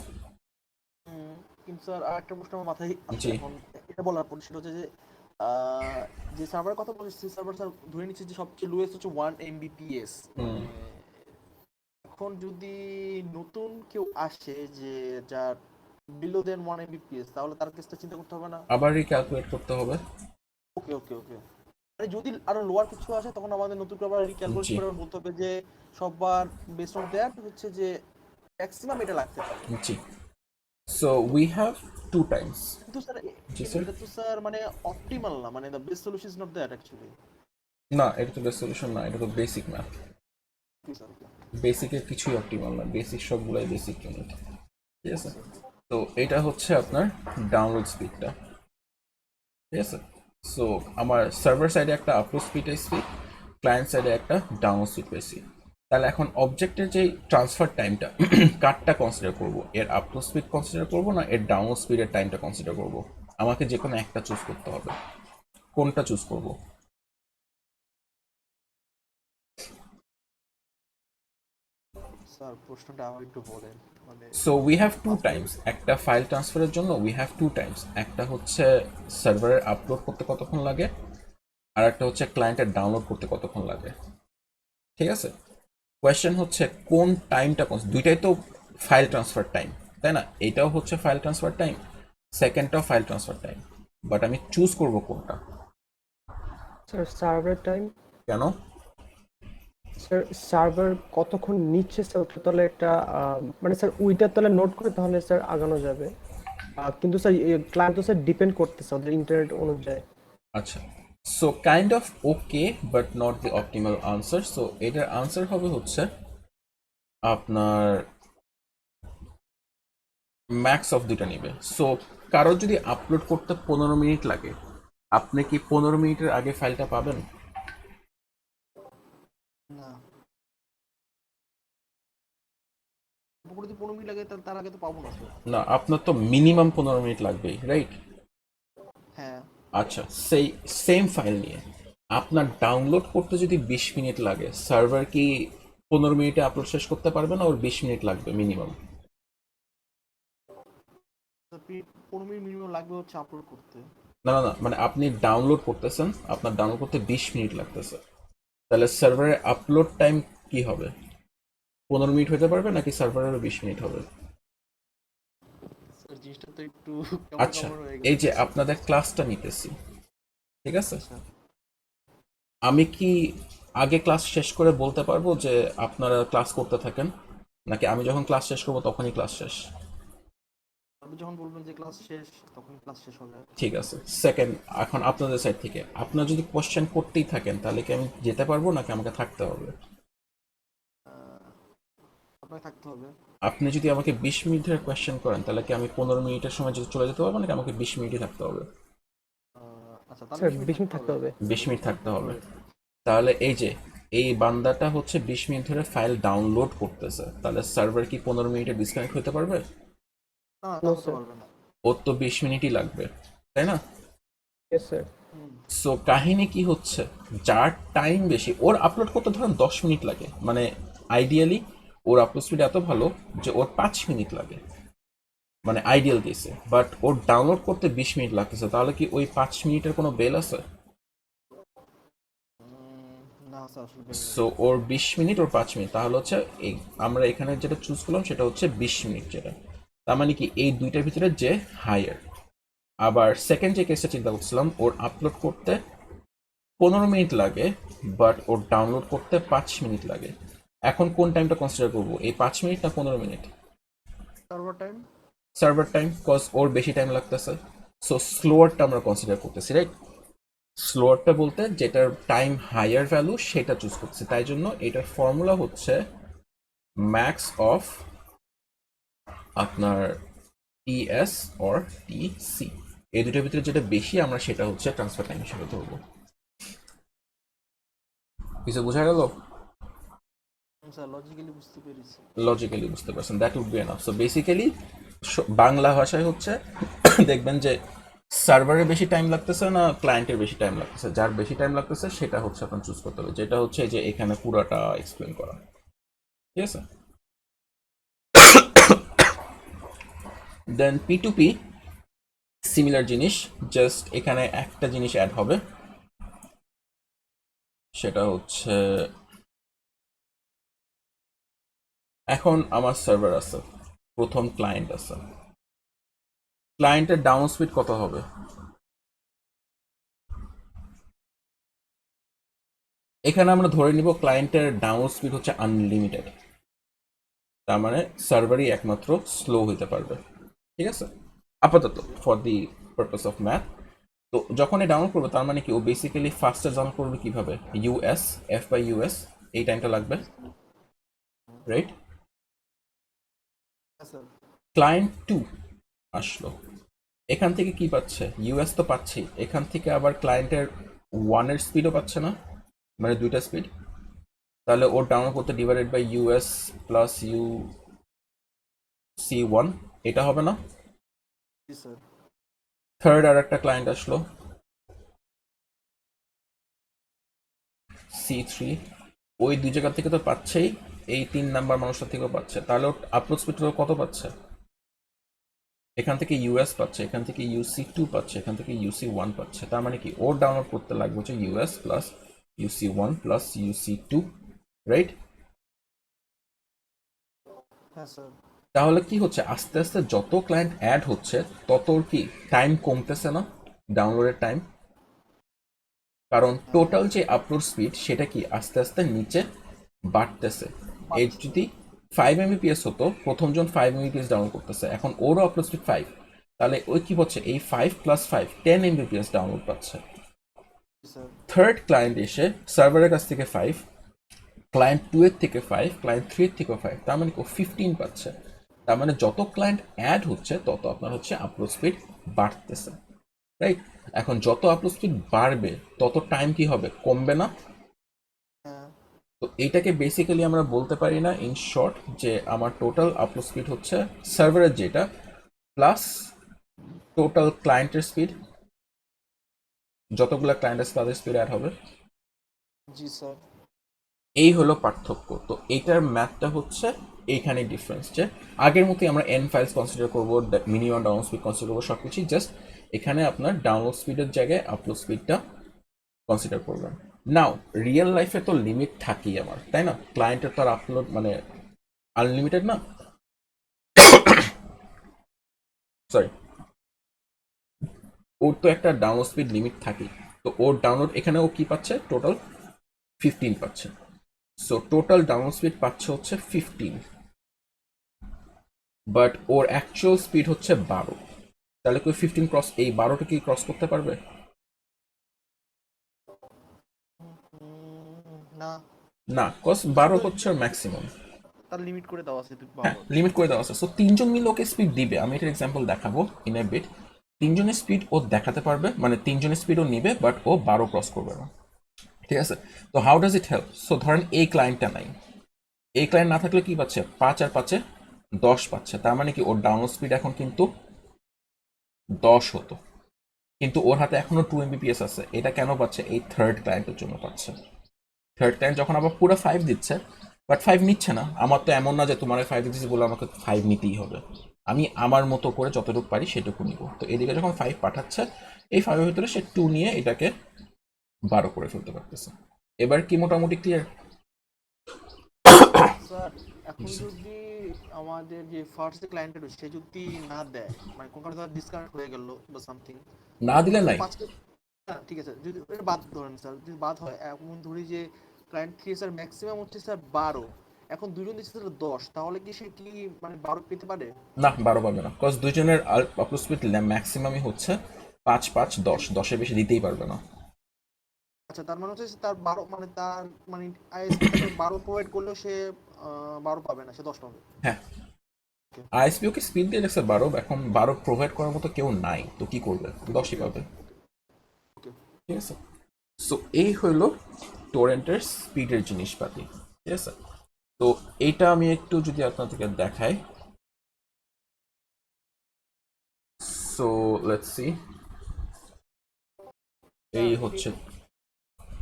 হুম, কিন্তু স্যার আর একটা প্রশ্ন আমার মাথায় আছে জি। এখন এটা বলার পর, সেটা হচ্ছে যে যে সার্ভারের কথা বলছি, সেই সার্ভার স্যার ধরে নিচ্ছে যে সবচেয়ে লোয়েস্ট হচ্ছে 1 Mbps। হুম। মানে এখন যদি নতুন কেউ আসে যে যার বিলো দেন 1 Mbps, তাহলে তার কেসটা চিন্তা করতে হবে না? আবার রিক্যালকুলেট করতে হবে। ওকে ওকে ওকে। মানে যদি আরো লোয়ার কিছু আসে, তখন আমাদের নতুন করে আবার রিক্যালকুলেট জি। করে আবার বলতে হবে যে সববার বেসড অন দ্যাট হচ্ছে যে ম্যাক্সিমাম এটা লাগতে পারে। জি। So we have two times. কিন্তু স্যার জি স্যার। এটা তো স্যার মানে অপটিমাল না, মানে the best solution is not that actually. না, এটা তো বেস্ট সলিউশন না, এটা তো বেসিক ম্যাথ। কি স্যার? বেসিকের কিছুই অপটিমাল না, বেসিক সবগুলাই বেসিক ইউনিট। ঠিক আছে। আচ্ছা। তো এটা হচ্ছে আপনার ডাউনলোড স্পিডটা। ঠিক আছে। সো আমার সার্ভার সাইডে একটা আপলোড স্পিড পেয়েছি, ক্লায়েন্ট সাইডে একটা ডাউনলোড স্পিড পেয়েছি। তাহলে এখন অবজেক্টের যে ট্রান্সফার টাইমটা কারটা কনসিডার করব, এর আপলোড স্পিড কনসিডার করব না এর ডাউনলোড স্পিডের টাইমটা কনসিডার করব? আমাকে যে কোনো একটা চুজ করতে হবে। কোনটা চুজ করব? স্যার প্রশ্নটা আবার একটু বলেন, মানে সো উই হ্যাভ টু মাথায়। টাইমস, একটা ফাইল ট্রান্সফারের জন্য উই হ্যাভ টু টাইমস। একটা হচ্ছে সার্ভারে আপলোড করতে কতক্ষণ লাগে, আর একটা হচ্ছে ক্লায়েন্টের ডাউনলোড করতে কতক্ষণ লাগে। ঠিক আছে। কোয়েশ্চেন হচ্ছে কোন টাইমটা, দুইটাই তো ফাইল ট্রান্সফার টাইম, তাই না? এটাও হচ্ছে ফাইল ট্রান্সফার টাইম, সেকেন্ডটাও ফাইল ট্রান্সফার টাইম, বাট আমি চুজ করব কোনটা। Sir server time. কেন? স্যার সার্ভার কতক্ষণ নিচ্ছে স্যার, ওটা তাহলে একটা মানে স্যার ওইটা তাহলে নোট করে তাহলে স্যার আগানো যাবে। কিন্তু স্যার ক্লায়েন্ট তো স্যার ডিপেন্ড করতেছে ওদের ইন্টারনেট অনুযায়ী। আচ্ছা। So kind of okay, but not the optimal answer. So এটার আনসার হবে হচ্ছে আপনার ম্যাক্স অফ দুইটা নিবে। সো কারো যদি আপলোড করতে 15 মিনিট লাগে, আপনি কি 15 মিনিটের আগে ফাইলটা পাবেন? না, পুরো যদি 15 মিনিট লাগে, তাহলে তার আগে তো পাবো না স্যার। না, আপনার তো মিনিমাম 15 মিনিট লাগবেই, রাইট? হ্যাঁ। আচ্ছা, সেই সেম ফাইল নিয়ে আপনার ডাউনলোড করতে যদি 20 মিনিট লাগে, সার্ভার কি 15 মিনিটে আপলোড শেষ করতে পারবে না? ওর 20 মিনিট লাগবে মিনিমাম। 15 মিনিট মিনিমাম লাগবে হচ্ছে আপলোড করতে। না না না, মানে আপনি ডাউনলোড করতেছেন, আপনার ডাউনলোড করতে 20 মিনিট লাগতেছে, তাহলে সার্ভারের আপলোড টাইম কি হবে? 15 মিনিট হতে পারবে নাকি সার্ভারেরও 20 মিনিট হবে? স্যার জিনিসটা তো একটু কেমন আচ্ছা, কেমন হয়ে এই যে গেছে। আপনাদের ক্লাসটা নিতেছি, ঠিক আছে? আচ্ছা। আমি কি আগে ক্লাস শেষ করে বলতে পারবো যে আপনারা ক্লাস করতে থাকেন, নাকি আমি যখন ক্লাস শেষ করবো তখনই ক্লাস শেষ? আপনি যখন বলবেন যে ক্লাস শেষ, তখন ক্লাস শেষ হবে। ঠিক আছে। সেকেন্ড, এখন আপনাদের সাইড থেকে আপনারা যদি কোশ্চেন করতেই থাকেন, তাহলে কি আমি যেতে পারবো নাকি আমাকে থাকতে হবে? আপনাকে থাকতে হবে। আপনি যদি আমাকে 20 মিনিট ধরে কোয়েশ্চেন করেন, তাহলে কি আমি 15 মিনিটের সময় যদি চলে যেতে পারবো নাকি আমাকে 20 মিনিটই থাকতে হবে? আচ্ছা, তাহলে স্যার 20 মিনিট 20 মিনিট থাকতে থাকতে হবে। হবে। 20 মিনিট থাকতে হবে। তাহলে এই যে এই বান্দাটা হচ্ছে 20 মিনিট ধরে ফাইল ডাউনলোড করতেছে, তাহলে সার্ভার কি 15 মিনিটে ডিসকানেক্ট হতে পারবে? না, তা নো হতে স্যার। পারবে না। ওর তো 20 মিনিটই লাগবে, তাই না? Yes sir. সো কাহিনী কি হচ্ছে, যার টাইম বেশি, ওর আপলোড করতে ধরেন 10 মিনিট লাগে, মানে আইডিয়ালি ওর আপলোড স্পিড এত ভালো যে ওর 5 মিনিট লাগে, মানে আইডিয়াল কেসে, বাট ওর ডাউনলোড করতে 20 মিনিট লাগতেছে, তাহলে কি ওই 5 মিনিটের কোনো বেল আছে? না লাগতেছে আসলে বেঙ্গল। সো ওর 20 মিনিট ওর 5 মিনিট, তাহলে হচ্ছে এই আমরা এখানে যেটা চুজ করলাম সেটা হচ্ছে 20 মিনিট, যেটা তার মানে কি এই দুইটার ভিতরে যে হায়ার। আবার সেকেন্ড যে কেসটা চিন্তা করছিলাম, ওর আপলোড করতে 15 মিনিট লাগে বাট ওর ডাউনলোড করতে 5 মিনিট লাগে। এখন কোন টাইমটা কনসিডার করবো, এই 5 মিনিট না 15 minute? Server time. Server time, cause ওর বেশি টাইম লাগতেছে। সো স্লোয়ারটা আমরা কনসিডার করতেছি, রাইট? স্লোয়ারটা বলতে যেটার টাইম হায়ার ভ্যালু সেটা চুজ করছি, তাই জন্য এটার ফর্মুলা হচ্ছে ম্যাক্স অফ আপনার টিএস অর টিসি, এই দুটোর ভিতরে যেটা বেশি আমরা সেটা হচ্ছে ট্রান্সফার টাইম হিসেবে ধরবো। কিছু বোঝা গেল? স্যার লজিক্যালি বুঝতে পেরেছি। লজিক্যালি বুঝতে পারছেন, that would be enough. So basically Bangla ভাষায় হচ্ছে দেখবেন যে সার্ভারের বেশি টাইম লাগতেছে না ক্লায়েন্টের বেশি টাইম লাগতেছে, যার বেশি টাইম লাগতেছে সেটা হচ্ছে আপনার চুজ করতে হবে, যেটা হচ্ছে যে এখানে পুরাটা এক্সপ্লেন করা, ঠিক আছে? দেন P2P সিমিলার জিনিস, জাস্ট এখানে একটা জিনিস অ্যাড হবে, সেটা হচ্ছে এখন আমার সার্ভার আছে, প্রথম ক্লায়েন্ট আছে, ক্লায়েন্টের ডাউন স্পিড কত হবে? এখানে আমরা ধরে নিব ক্লায়েন্টের ডাউন স্পিড হচ্ছে আনলিমিটেড, তার মানে সার্ভারই একমাত্র স্লো হইতে পারবে, ঠিক আছে আপাতত for the purpose of math. তো যখন এই ডাউনলোড করবে তার মানে কি ও বেসিক্যালি ফাস্টার ডাউনলোড করবে কিভাবে, ইউএস এফ বাই ইউএস, এই টাইমটা লাগবে, রাইট? হ্যাঁ স্যার। ক্লায়েন্ট 2 আসলো, এখান থেকে কি পাচ্ছে, ইউএস তো পাচ্ছি, এখান থেকে আবার ক্লায়েন্টের 1-এর স্পিডও পাচ্ছে না, মানে দুইটা স্পিড, তাহলে ওর ডাউনলোড করতে divided by US plus U C1, এটা হবে না? জি স্যার। থার্ড আর একটা ক্লায়েন্ট আসলো C3, ওই দুই জায়গা থেকে তো পাচ্ছেই, এই 3 নাম্বার মানুষটার থেকেও পাচ্ছে, তাহলে ওর আপলোড স্পিড কত পাচ্ছে, এখান থেকে ইউএস পাচ্ছে, এখান থেকে UC2 পাচ্ছে, এখান থেকে UC1 পাচ্ছে, তার মানে কি ওর ডাউনলোড করতে লাগবে হচ্ছে US plus UC1 plus UC2, right? হ্যাঁ স্যার। তাহলে কি হচ্ছে, আস্তে আস্তে যত ক্লায়েন্ট অ্যাড হচ্ছে তত ওর কি টাইম কমতেছে না, ডাউনলোডের টাইম? কারণ টোটাল যে আপলোড স্পিড সেটা কি আস্তে আস্তে নিচে বাড়তেছে। এর যদি 5 Mbps হতো, প্রথম জন 5 Mbps ডাউনলোড করতেছে, এখন ওরও আপলোড স্পিড 5, তাহলে ওই কি হচ্ছে এই 5 + 5 10 Mbps ডাউনলোড পাচ্ছে। জি স্যার। থার্ড ক্লায়েন্ট এসে সার্ভারের কাছ থেকে 5, ক্লায়েন্ট 2 এর থেকে 5, ক্লায়েন্ট 3 এর থেকেও 5, তার মানে ও 15 পাচ্ছে। তার মানে যত ক্লায়েন্ট অ্যাড হচ্ছে তত আপনার হচ্ছে আপলোড স্পিড বাড়তেছে, রাইট? এখন যত আপলোড স্পিড বাড়বে তত টাইম কি হবে, কমবে না? হ্যাঁ। তো এইটাকে বেসিক্যালি আমরা বলতে পারি না ইন শর্ট যে আমার টোটাল আপলোড স্পিড হচ্ছে সার্ভারের যেটা প্লাস টোটাল ক্লায়েন্টের স্পিড, যতগুলো ক্লায়েন্ট আছে তাদের স্পিড অ্যাড হবে। জি স্যার। এই হলো পার্থক্য। তো এইটার ম্যাথটা হচ্ছে এইখানে ডিফারেন্স, যে আগের মতোই আমরা এন ফাইলস কনসিডার করবো, মিনিমাম ডাউনলোড স্পিড কনসিডার করবো, সব কিছুই জাস্ট এখানে আপনার ডাউনলোড স্পিডের জায়গায় আপলোড স্পিডটা কনসিডার করবেন। নাও রিয়েল লাইফে তো লিমিট থাকেই আমার, তাই না? ক্লায়েন্টের তো আর আপলোড মানে আনলিমিটেড না, সরি, ওর তো একটা ডাউনলোড স্পিড লিমিট থাকেই। তো ওর ডাউনলোড এখানে ও কি পাচ্ছে, টোটাল 15 পাচ্ছে। সো টোটাল ডাউনলোড স্পিড পাচ্ছে হচ্ছে 15, বাট ওর অ্যাকচুয়াল স্পিড হচ্ছে 12, তাহলে কি 15 ক্রস, এই 12টা কি ক্রস করতে পারবে? না। না, কজ 12 হচ্ছে ওর ম্যাক্সিমাম। তার লিমিট করে দেওয়া আছে হ্যাঁ, 12। লিমিট করে দেওয়া আছে। সো তিনজন মিলে ওকে স্পিড দিবে, আমি এটার এক্সাম্পল দেখাবো ইন এ বিট। তিনজনের স্পিড ও দেখাতে পারবে, মানে তিনজনের স্পিড ও নিবে, বাট ও 12 ক্রস করবে না, ঠিক আছে? তো how does it help? So ধরেন এই ক্লায়েন্টটা নাই, এই ক্লায়েন্ট না থাকলে কি পাচ্ছে, 5 আর 5-এ 10 পাচ্ছে, তার মানে কি ওর ডাউনলোড স্পিড এখন কিন্তু 10 হতো, কিন্তু ওর হাতে এখনো 2 Mbps আছে। এটা কেন পাচ্ছে, এই থার্ড ক্লায়েন্টের জন্য পাচ্ছে। থার্ড ক্লায়েন্ট যখন আবার পুরো 5 দিচ্ছে, বাট 5 নিচ্ছে না, আমার তো এমন না যে তোমার 5 দিতেছি বলে আমাকে 5 নিতেই হবে, আমি আমার মতো করে যতটুকু পারি সেটুকু নিব। তো এদিকে যখন 5 পাঠাচ্ছে, এই 5-এর ভিতরে সে 2 নিয়ে এটাকে 12 করে ফেলতে পারতেছে। এবার কি মোটামুটি ক্লিয়ার? স্যার এখন যদি আমাদের যে ফার্স্ট ক্লায়েন্টের সে যদি না দেয়, মানে কোনো কারণে ডিসকানেক্ট হয়ে গেল বা সামথিং, না দিলে তো নাই। পাঁচটা, হ্যাঁ ঠিক আছে, যদি এটা বাদ ধরেন স্যার, যদি বাদ হয়, এখন ধরি যে ক্লায়েন্ট থেকে স্যার ম্যাক্সিমাম হচ্ছে স্যার 12, এখন দুজন দিচ্ছে স্যার 10, তাহলে কি সে কি মানে 12 পেতে পারে? না, 12 পাবে না, কজ দুজনের আপলোড স্পিড ম্যাক্সিমামই হচ্ছে 5 5 10, 10-এর বেশি দিতেই পারবে না। আচ্ছা, তার মানে হচ্ছে তার 12, মানে তার মানে আইএসপি তাকে 12 প্রোভাইড করলেও সে 12 পাবে না, সে 10 পাবে। হ্যাঁ, ওকে আইএসপি ওকে স্পিড দিয়ে লেগেছে 12, এখন 12 প্রোভাইড করার মতো কেউ নাই, তো কি করবে? 10ই ওকে পাবে। ওকে ওকে। ঠিক আছে, সো এই হইল টোরেন্টের স্পিডের জিনিসপাতি। ঠিক আছে, তো এইটা আমি একটু যদি আপনাদেরকে দেখাই, সো লেটস সি, এই স্যার হচ্ছে,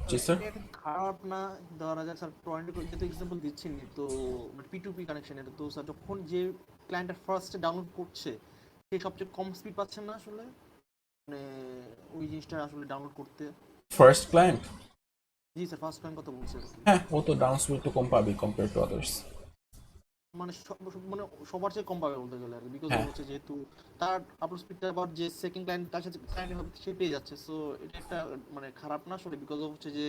জি স্যার। এটা একটা খারাপ না, ধরা যায় স্যার পয়েন্ট যেহেতু এক্সাম্পল দিচ্ছেন, তো মানে পি কানেকশন, এটা তো স্যার যখন যে ক্লায়েন্টটা ফার্স্টে ডাউনলোড করছে সে সবচেয়ে কম স্পিড পাচ্ছে না আসলে, মানে ওই জিনিসটা আসলে ডাউনলোড করতে। ফার্স্ট ক্লায়েন্ট, জি স্যার, ফার্স্ট ক্লায়েন্ট কথা বলছি আর কি। হ্যাঁ ও তো ডাউন স্পিড একটু কম পাবে কম্পেয়ার টু আদার্স। মানে মানে সবার চেয়ে কম পাবে বলতে গেলে আর কি, বিকজ হ্যাঁ, হচ্ছে যেহেতু তার আপলোড স্পিডটা আবার যে সেকেন্ড ক্লায়েন্ট তার সাথে ক্লায়েন্ট সে পেয়ে যাচ্ছে, সো এটা একটা মানে খারাপ না আসলে, বিকজ হচ্ছে যে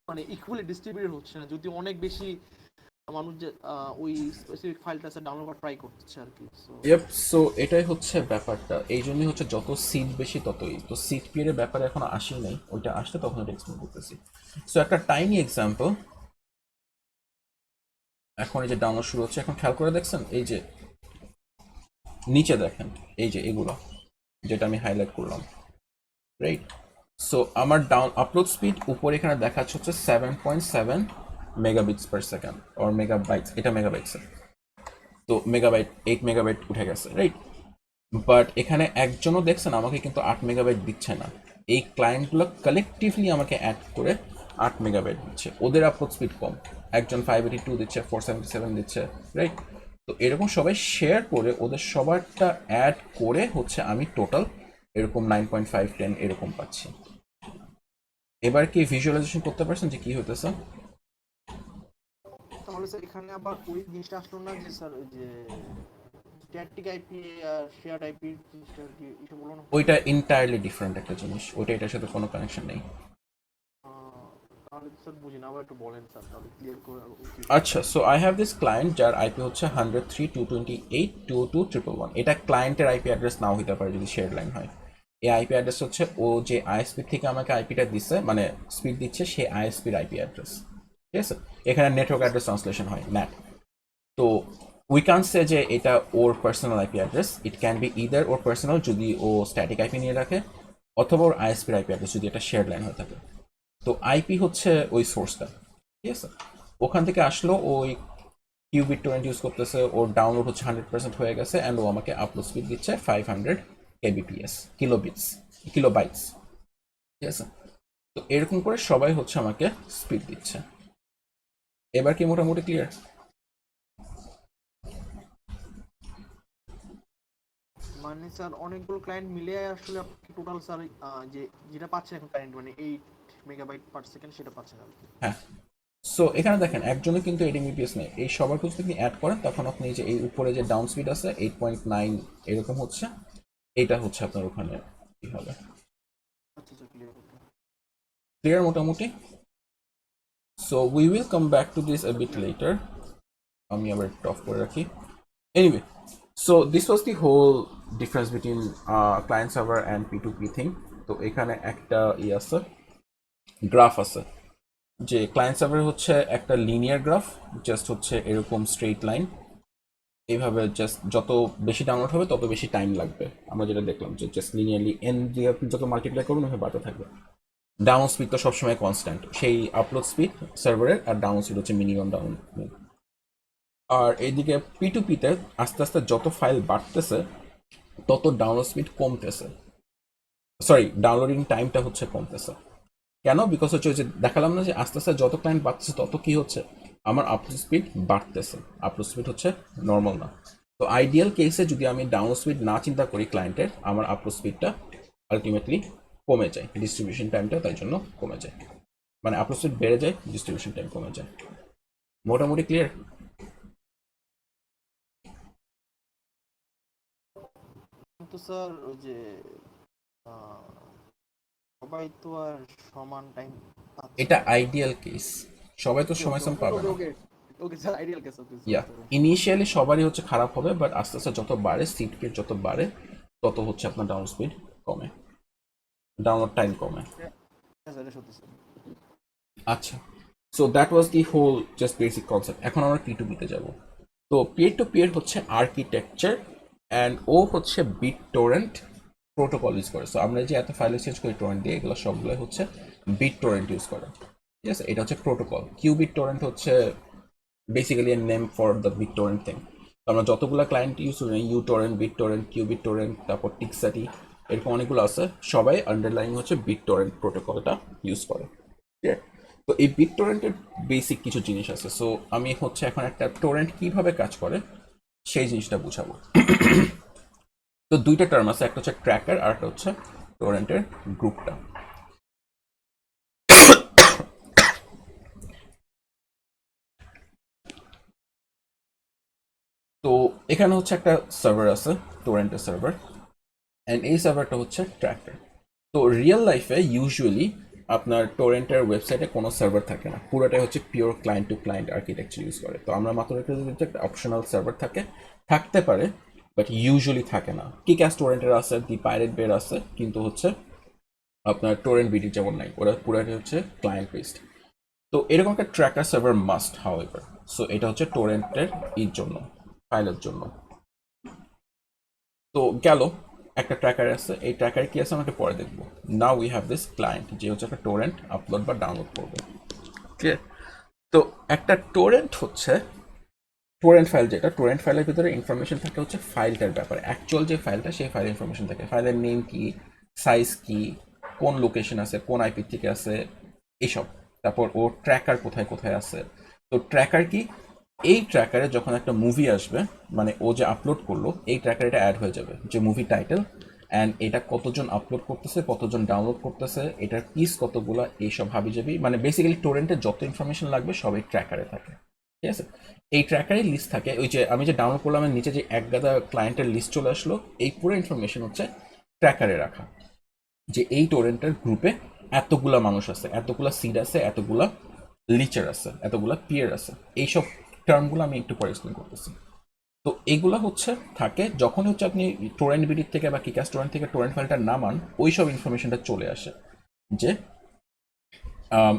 মানে ইকুয়ালি ডিস্ট্রিবিউটেড হচ্ছে না, যদি অনেক বেশি মানুষ যে ওই স্পেসিফিক ফাইলটা ডাউনলোড করা ট্রাই করতেছে আর কি, সো ইয়েপ, সো এটাই হচ্ছে ব্যাপারটা, এই জন্যই হচ্ছে যত সিট বেশি ততই, তো সিট পিরিয়ডের ব্যাপারে এখনো আসি নাই, ওইটা আসলে তখন এটা এক্সপ্লেন করতেছি। সো একটা টাইনি এক্সাম্পল, এখন এই যে ডাউনলোড শুরু হচ্ছে, এখন খেয়াল করে দেখছেন এই যে নিচে দেখেন, এই যে এগুলো যেটা আমি হাইলাইট করলাম, রাইট? সো আমার ডাউন আপলোড স্পিড উপরে এখানে দেখাচ্ছে হচ্ছে 7.7 মেগাবিটস পার সেকেন্ড অর মেগাবাইটস, এটা মেগাবাইটস, তো মেগাবাইট 8 মেগাবাইট উঠে গেছে, রাইট? বাট এখানে একজনও দেখছেন আমাকে কিন্তু 8 মেগাবাইট দিচ্ছে না, এই ক্লায়েন্টগুলো কালেকটিভলি আমাকে অ্যাড করে 8 মেগাবাইট দিচ্ছে, ওদের আপলোড স্পিড কম, একজন 582 দিচ্ছে, 477 দিচ্ছে, রাইট? তো এরকম সবাই শেয়ার করে ওদের সবারটা অ্যাড করে হচ্ছে আমি টোটাল এরকম 9.5 10 এরকম পাচ্ছি। এবার কি ভিজুয়ালাইজেশন করতে পারছেন যে কি হইতেছে? তাহলে স্যার এখানে আবার ওই জিনিসটা আসলো না যে স্যার ওই যে স্ট্যাটিক আইপি আর শেয়ার্ড আইপি জিনিসটা আর কি, এটা বলো না হচ্ছে। ওইটা এন্টায়ারলি ডিফারেন্ট একটা জিনিস, ওইটা এটার সাথে কোনো কানেকশন নেই। তাহলে স্যার বুঝি না, আবার একটু বলেন স্যার, তাহলে ক্লিয়ার করে উচিত। আচ্ছা, so I have this client যার আইপি হচ্ছে 103.228.22111, এটা ক্লায়েন্টের আইপি অ্যাড্রেস নাও হতে পারে যদি শেয়ার লাইন হয়। এই আইপি অ্যাড্রেস হচ্ছে ও যে আইএসপি থেকে আমাকে আইপিটা দিচ্ছে, মানে স্পিড দিচ্ছে, সেই আইএসপির আইপি অ্যাড্রেস। ঠিক আছে, এখানে নেটওয়ার্ক অ্যাড্রেস ট্রান্সলেশন হয় ন্যাট। তো উই ক্যান সে যে এটা ওর personal IP address, it can be either ওর পার্সোনাল যদি ও স্ট্যাটিক আইপি নিয়ে রাখে, অথবা ওর আইএসপির আইপি অ্যাড্রেস যদি এটা শেয়ার লাইন হয়ে থাকে। তো আইপি হচ্ছে ওই সোর্সটা, ঠিক আছে? ওখান থেকে আসলো, ওই কিউবিট টোরেন্ট ইউজ করতেছে, ওর ডাউনলোড হচ্ছে 100% হয়ে গেছে, অ্যান্ড ও আমাকে আপলোড স্পিড দিচ্ছে 500 কেবিপিএস, কিলোবিটস, কিলোবাইটস। ঠিক আছে, তো এরকম করে সবাই হচ্ছে আমাকে স্পিড দিচ্ছে। এবার কি মোটামুটি ক্লিয়ার? মানে স্যার অনেকগুলো ক্লায়েন্ট মিলে আসলে আপনি টোটাল স্যার যে যেটা পাচ্ছেন এখন ক্লায়েন্ট মানে 8 মেগাবাইট পার সেকেন্ড সেটা পাচ্ছেন আর কি। হ্যাঁ, সো এখানে দেখেন একজনে কিন্তু 80 এমবিপিএস নেই, এই সবার কিছু যদি অ্যাড করেন তখন আপনি যে এই উপরে যে ডাউন স্পিড আছে 8.9 এরকম হচ্ছে, এটা হচ্ছে আপনার ওখানে কি হবে, আচ্ছা আচ্ছা, ক্লিয়ার। ক্লিয়ার মোটামুটি? So we will come back to this a bit later, আমি আবার টপ করে রাখি। Anyway, so this was the whole difference between client server and P2P thing. তো এখানে একটা আছে, গ্রাফ আছে, যে ক্লায়েন্ট সার্ভার হচ্ছে একটা লিনিয়ার গ্রাফ, জাস্ট হচ্ছে এরকম স্ট্রেট লাইন, এইভাবে জাস্ট যত বেশি ডাউনলোড হবে তত বেশি টাইম লাগবে, আমরা যেটা দেখলাম যে জাস্ট লিনিয়ারলি এন দিয়ে আপনি যত মাল্টিপ্লাই করবেন ওইভাবে বাড়তে থাকবে। ডাউন স্পিড তো সবসময় কনস্ট্যান্ট, সেই আপলোড স্পিড সার্ভারের, আর ডাউন স্পিড হচ্ছে মিনিমাম ডাউন। আর এইদিকে পি2পিতে আস্তে আস্তে যত ফাইল বাড়তেছে তত ডাউনলোড স্পিড কমতেছে, সরি ডাউনলোডিং টাইমটা হচ্ছে কমতেছে। কেন? বিকজ হচ্ছে ওই যে দেখালাম না যে আস্তে আস্তে যত ক্লায়েন্ট বাড়তেছে তত কি হচ্ছে, আমার আপলোড স্পিড বাড়তেছে, আপলোড স্পিড হচ্ছে নর্মাল না। তো আইডিয়াল কেসে যদি আমি ডাউন স্পিড না চিন্তা করি ক্লায়েন্টের, আমার আপলোড স্পিডটা আলটিমেটলি কমে যায়, ডিস্ট্রিবিউশন টাইমটা তাই জন্য কমে যায়। মানে আপলোড স্পিড বেড়ে যায়, ডিস্ট্রিবিউশন টাইম কমে যায়। মোটামুটি ক্লিয়ার? তো স্যার ওই যে আহ, সবাই তো আর সমান টাইম পাচ্ছে এটা না। আইডিয়াল কেস, সবাই তো ওকে সময় ওকে সম ওকে পাবে ওকে না। ওকে ওকে স্যার, আইডিয়াল কেস, ওকে ইয়া, সরি। ইনিশিয়ালি সবারই হচ্ছে খারাপ হবে, বাট আস্তে আস্তে যত বাড়ে সিট পেট যত বাড়ে তত হচ্ছে আপনার ডাউন স্পিড কমে, ডাউনলোড টাইম কমে। হ্যাঁ স্যার, এটা সত্যি স্যার। আচ্ছা, so that was the whole just basic concept. এখন আমরা পি টু পিতে যাব। তো পিয়ার টু পিয়ার হচ্ছে আর্কিটেকচার, অ্যান্ড ও হচ্ছে বিট টোরেন্ট প্রোটোকল ইউজ করে। সো আমরা যে এত ফাইল এক্সচেঞ্জ করি টোরেন্ট দিয়ে, এগুলো সবগুলো হচ্ছে বিট টোরেন্ট ইউজ করে। ঠিক আছে, এটা হচ্ছে প্রোটোকল। কিউবিট টোরেন্ট হচ্ছে basically a name for the BitTorrent thing. তো আমরা যতগুলো ক্লায়েন্ট ইউজ করি, uTorrent, BitTorrent, qBittorrent, তারপর টিক্সাটি, এরকম অনেকগুলো আছে, সবাই আন্ডারলাইন হচ্ছে বিট টোরেন্ট প্রোটোকলটা ইউজ করে। ঠিক আছে? তো এই বিট টোরেন্টের বেসিক কিছু জিনিস আছে। সো আমি হচ্ছে এখন একটা টোরেন্ট কিভাবে কাজ করে সেই জিনিসটা বুঝাবো। তো দুইটা টার্ম আছে, একটা হচ্ছে ট্র্যাকার আর একটা হচ্ছে টোরেন্টের গ্রুপটা। তো এখানে হচ্ছে একটা সার্ভার আছে, টোরেন্টের সার্ভার, অ্যান্ড এই সার্ভারটা হচ্ছে ট্র্যাকার। তো রিয়েল লাইফে ইউজুয়ালি আপনার টোরেন্টের ওয়েবসাইটে কোনো সার্ভার থাকে না, পুরোটাই হচ্ছে pure client to client architecture use করে। তো আমরা মাত্র একটা অপশনাল সার্ভার থাকে, থাকতে পারে, বাট ইউজুয়ালি থাকে না। কিক্যাশ টোরেন্টের আছে, দি পাইরেট বের আছে, কিন্তু হচ্ছে আপনার টোরেন্ট বিডি যেমন নাই, ওরা পুরোটাই হচ্ছে ক্লায়েন্ট বেসড। তো এরকম একটা tracker server must however. So এটা হচ্ছে টোরেন্টের এর জন্য, ফাইলের জন্য। তো গেল, একটা ট্র্যাকার আছে, এই ট্র্যাকার কি আছে আমরা একটু পরে দেখবো। Now we have this client যে হচ্ছে একটা টোরেন্ট আপলোড বা ডাউনলোড করবে। ক্লিয়ার? তো একটা টোরেন্ট হচ্ছে টোরেন্ট ফাইল, যেটা টোরেন্ট ফাইলের ভিতরে ইনফরমেশন থাকে হচ্ছে ফাইলটার ব্যাপারে, অ্যাকচুয়াল যে ফাইলটা সেই ফাইলের ইনফরমেশন থাকে, ফাইলের নেম কি, সাইজ কি, কোন লোকেশন আছে, কোন আইপি থেকে আছে, এসব। তারপর ও ট্র্যাকার কোথায় কোথায় আছে। তো ট্র্যাকার কি, এই ট্র্যাকারে যখন একটা মুভি আসবে, মানে ও যে আপলোড করলো এই ট্র্যাকারে এটা অ্যাড হয়ে যাবে, যে মুভি টাইটেল, অ্যান্ড এটা কতজন আপলোড করতেছে, কতজন ডাউনলোড করতেছে, এটার পিস কতগুলো, এইসব হাবিজাবি, মানে বেসিক্যালি টোরেন্টের যত ইনফরমেশন লাগবে সব এই ট্র্যাকারে থাকে। ঠিক আছে, এই ট্র্যাকারে লিস্ট থাকে, ওই যে আমি যে ডাউনলোড করলাম এর নিচে যে এক গাদা ক্লায়েন্টের লিস্ট চলে আসলো, এই পুরো ইনফরমেশন হচ্ছে ট্র্যাকারে রাখা, যে এই টোরেন্টের গ্রুপে এতগুলা মানুষ আছে, এতগুলা সিড আছে, এতগুলা লিচার আছে, এতগুলা পিয়ার আছে। এইসব টার্মগুলো আমি একটু পরে এক্সপ্লেন করতেছি। তো এগুলা হচ্ছে থাকে যখন হচ্ছে আপনি টোরেন্ট বিডির থেকে বা কিকাস টোরেন্ট থেকে টোরেন্ট ফাইলটা নামান, ওই সব ইনফরমেশনটা চলে আসে, যে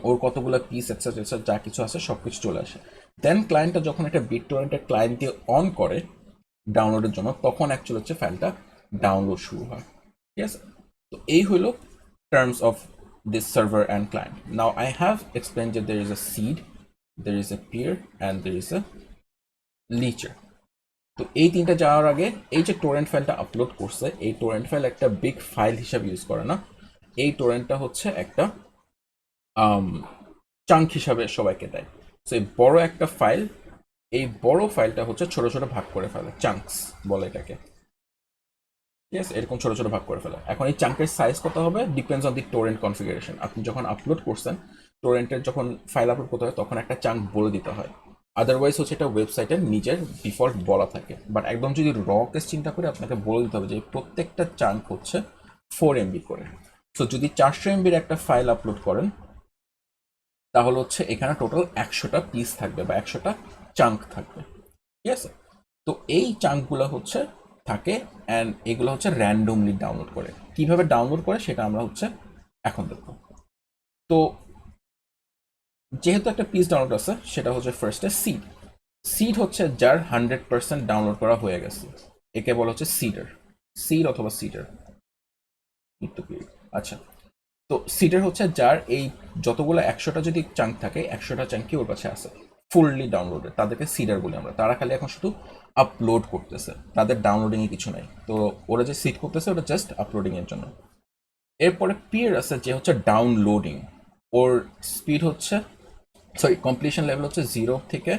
ওর কতগুলো পিস এটসেট্রা যা কিছু আছে সব কিছু চলে আসে। দেন ক্লায়েন্টটা যখন একটা বিট টোরেন্টের ক্লায়েন্ট দিয়ে অন করে ডাউনলোডের জন্য, তখন অ্যাকচুয়ালি হচ্ছে ফাইলটা ডাউনলোড শুরু হয়। ঠিক আছে, তো এই হলো terms of this server and client. Now I have explained that there is a seed, there is a peer, and there is a leecher. তো এই তিনটা যাওয়ার আগে এই যে টোরেন্ট ফাইলটা আপলোড করছে, এই টোরেন্ট ফাইল একটা বিগ ফাইল হিসাবে ইউজ করে না, এই টোরেন্টটা হচ্ছে একটা চাঙ্ক হিসাবে সবাইকে দেয়। সো এই বড় একটা ফাইল, এই বড় ফাইলটা হচ্ছে ছোট ছোট ভাগ করে ফেলে, চাঙ্কস বলে এটাকে। ঠিক আছে, এরকম ছোট ছোট ভাগ করে ফেলে। এখন এই চাঙ্কের সাইজ কত হবে depends on the Torrent configuration. আপনি যখন আপলোড করছেন, টোরেন্টের যখন ফাইল আপলোড করতে হয় তখন একটা চাঙ্ক বলে দিতে হয়, আদারওয়াইজ হচ্ছে এটা ওয়েবসাইটের নিজের ডিফল্ট বলা থাকে। বাট একদম যদি র কেস চিন্তা করে আপনাকে বলে দিতে হবে যে প্রত্যেকটা চাঙ্ক হচ্ছে 4 MB করে। সো যদি 400 MBর একটা ফাইল আপলোড করেন, তাহলে হচ্ছে এখানে টোটাল 100টা পিস থাকবে বা 100টা চাঙ্ক থাকবে। ঠিক আছে, তো এই চাঙ্কগুলো হচ্ছে থাকে, অ্যান্ড এগুলো হচ্ছে র্যান্ডমলি ডাউনলোড করে। কিভাবে ডাউনলোড করে সেটা আমরা হচ্ছে এখন দেখব। তো যেহেতু একটা পিস ডাউনলোড আছে, সেটা হচ্ছে ফার্স্টে সিড। সিড হচ্ছে যার 100% ডাউনলোড করা হয়ে গেছে, একে বলা হচ্ছে সিডার, সিড অথবা সিডার। আচ্ছা, তো সিডার হচ্ছে যার এই যতগুলো 100টা যদি চাঙ্ক থাকে, 100টা চাঙ্কই ওর কাছে আছে ফুললি ডাউনলোডেড, তাদেরকে সিডার বলি আমরা। তারা খালি এখন শুধু আপলোড করতেছে, তাদের ডাউনলোডিং এ কিছু নাই। তো ওরা যে সিড করতেছে ওটা জাস্ট আপলোডিং এর জন্য। এরপরে পিয়ার আছে যে হচ্ছে ডাউনলোডিং, ওর স্পিড হচ্ছে, সরি, কমপ্লিশন লেভেল হচ্ছে 0 থেকে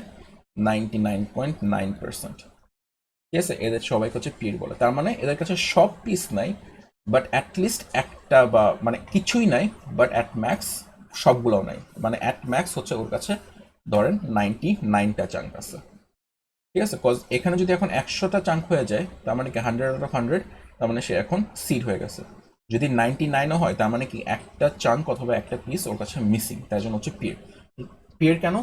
99.9%। ঠিক আছে, এদের সবাইকে হচ্ছে পিয়ার বলে। তার মানে এদের কাছে সব পিস নাই, বাট অ্যাটলিস্ট একটা বা মানে কিছুই নাই, বাট অ্যাট ম্যাক্স সবগুলোও নাই, মানে অ্যাট ম্যাক্স হচ্ছে ওর কাছে ধরেন 99টা চাঙ্ক আছে, ঠিক আছে। কজ এখানে যদি এখন 100টা চাঙ্ক হয়ে যায় তার মানে কি 100 out of 100, তার মানে সে এখন সিড হয়ে গেছে। যদি 99ও হয় তার মানে কি একটা চাঙ্ক অথবা একটা পিস ওর কাছে মিসিং, তার জন্য হচ্ছে পিয়ার। পিয়ার কেন?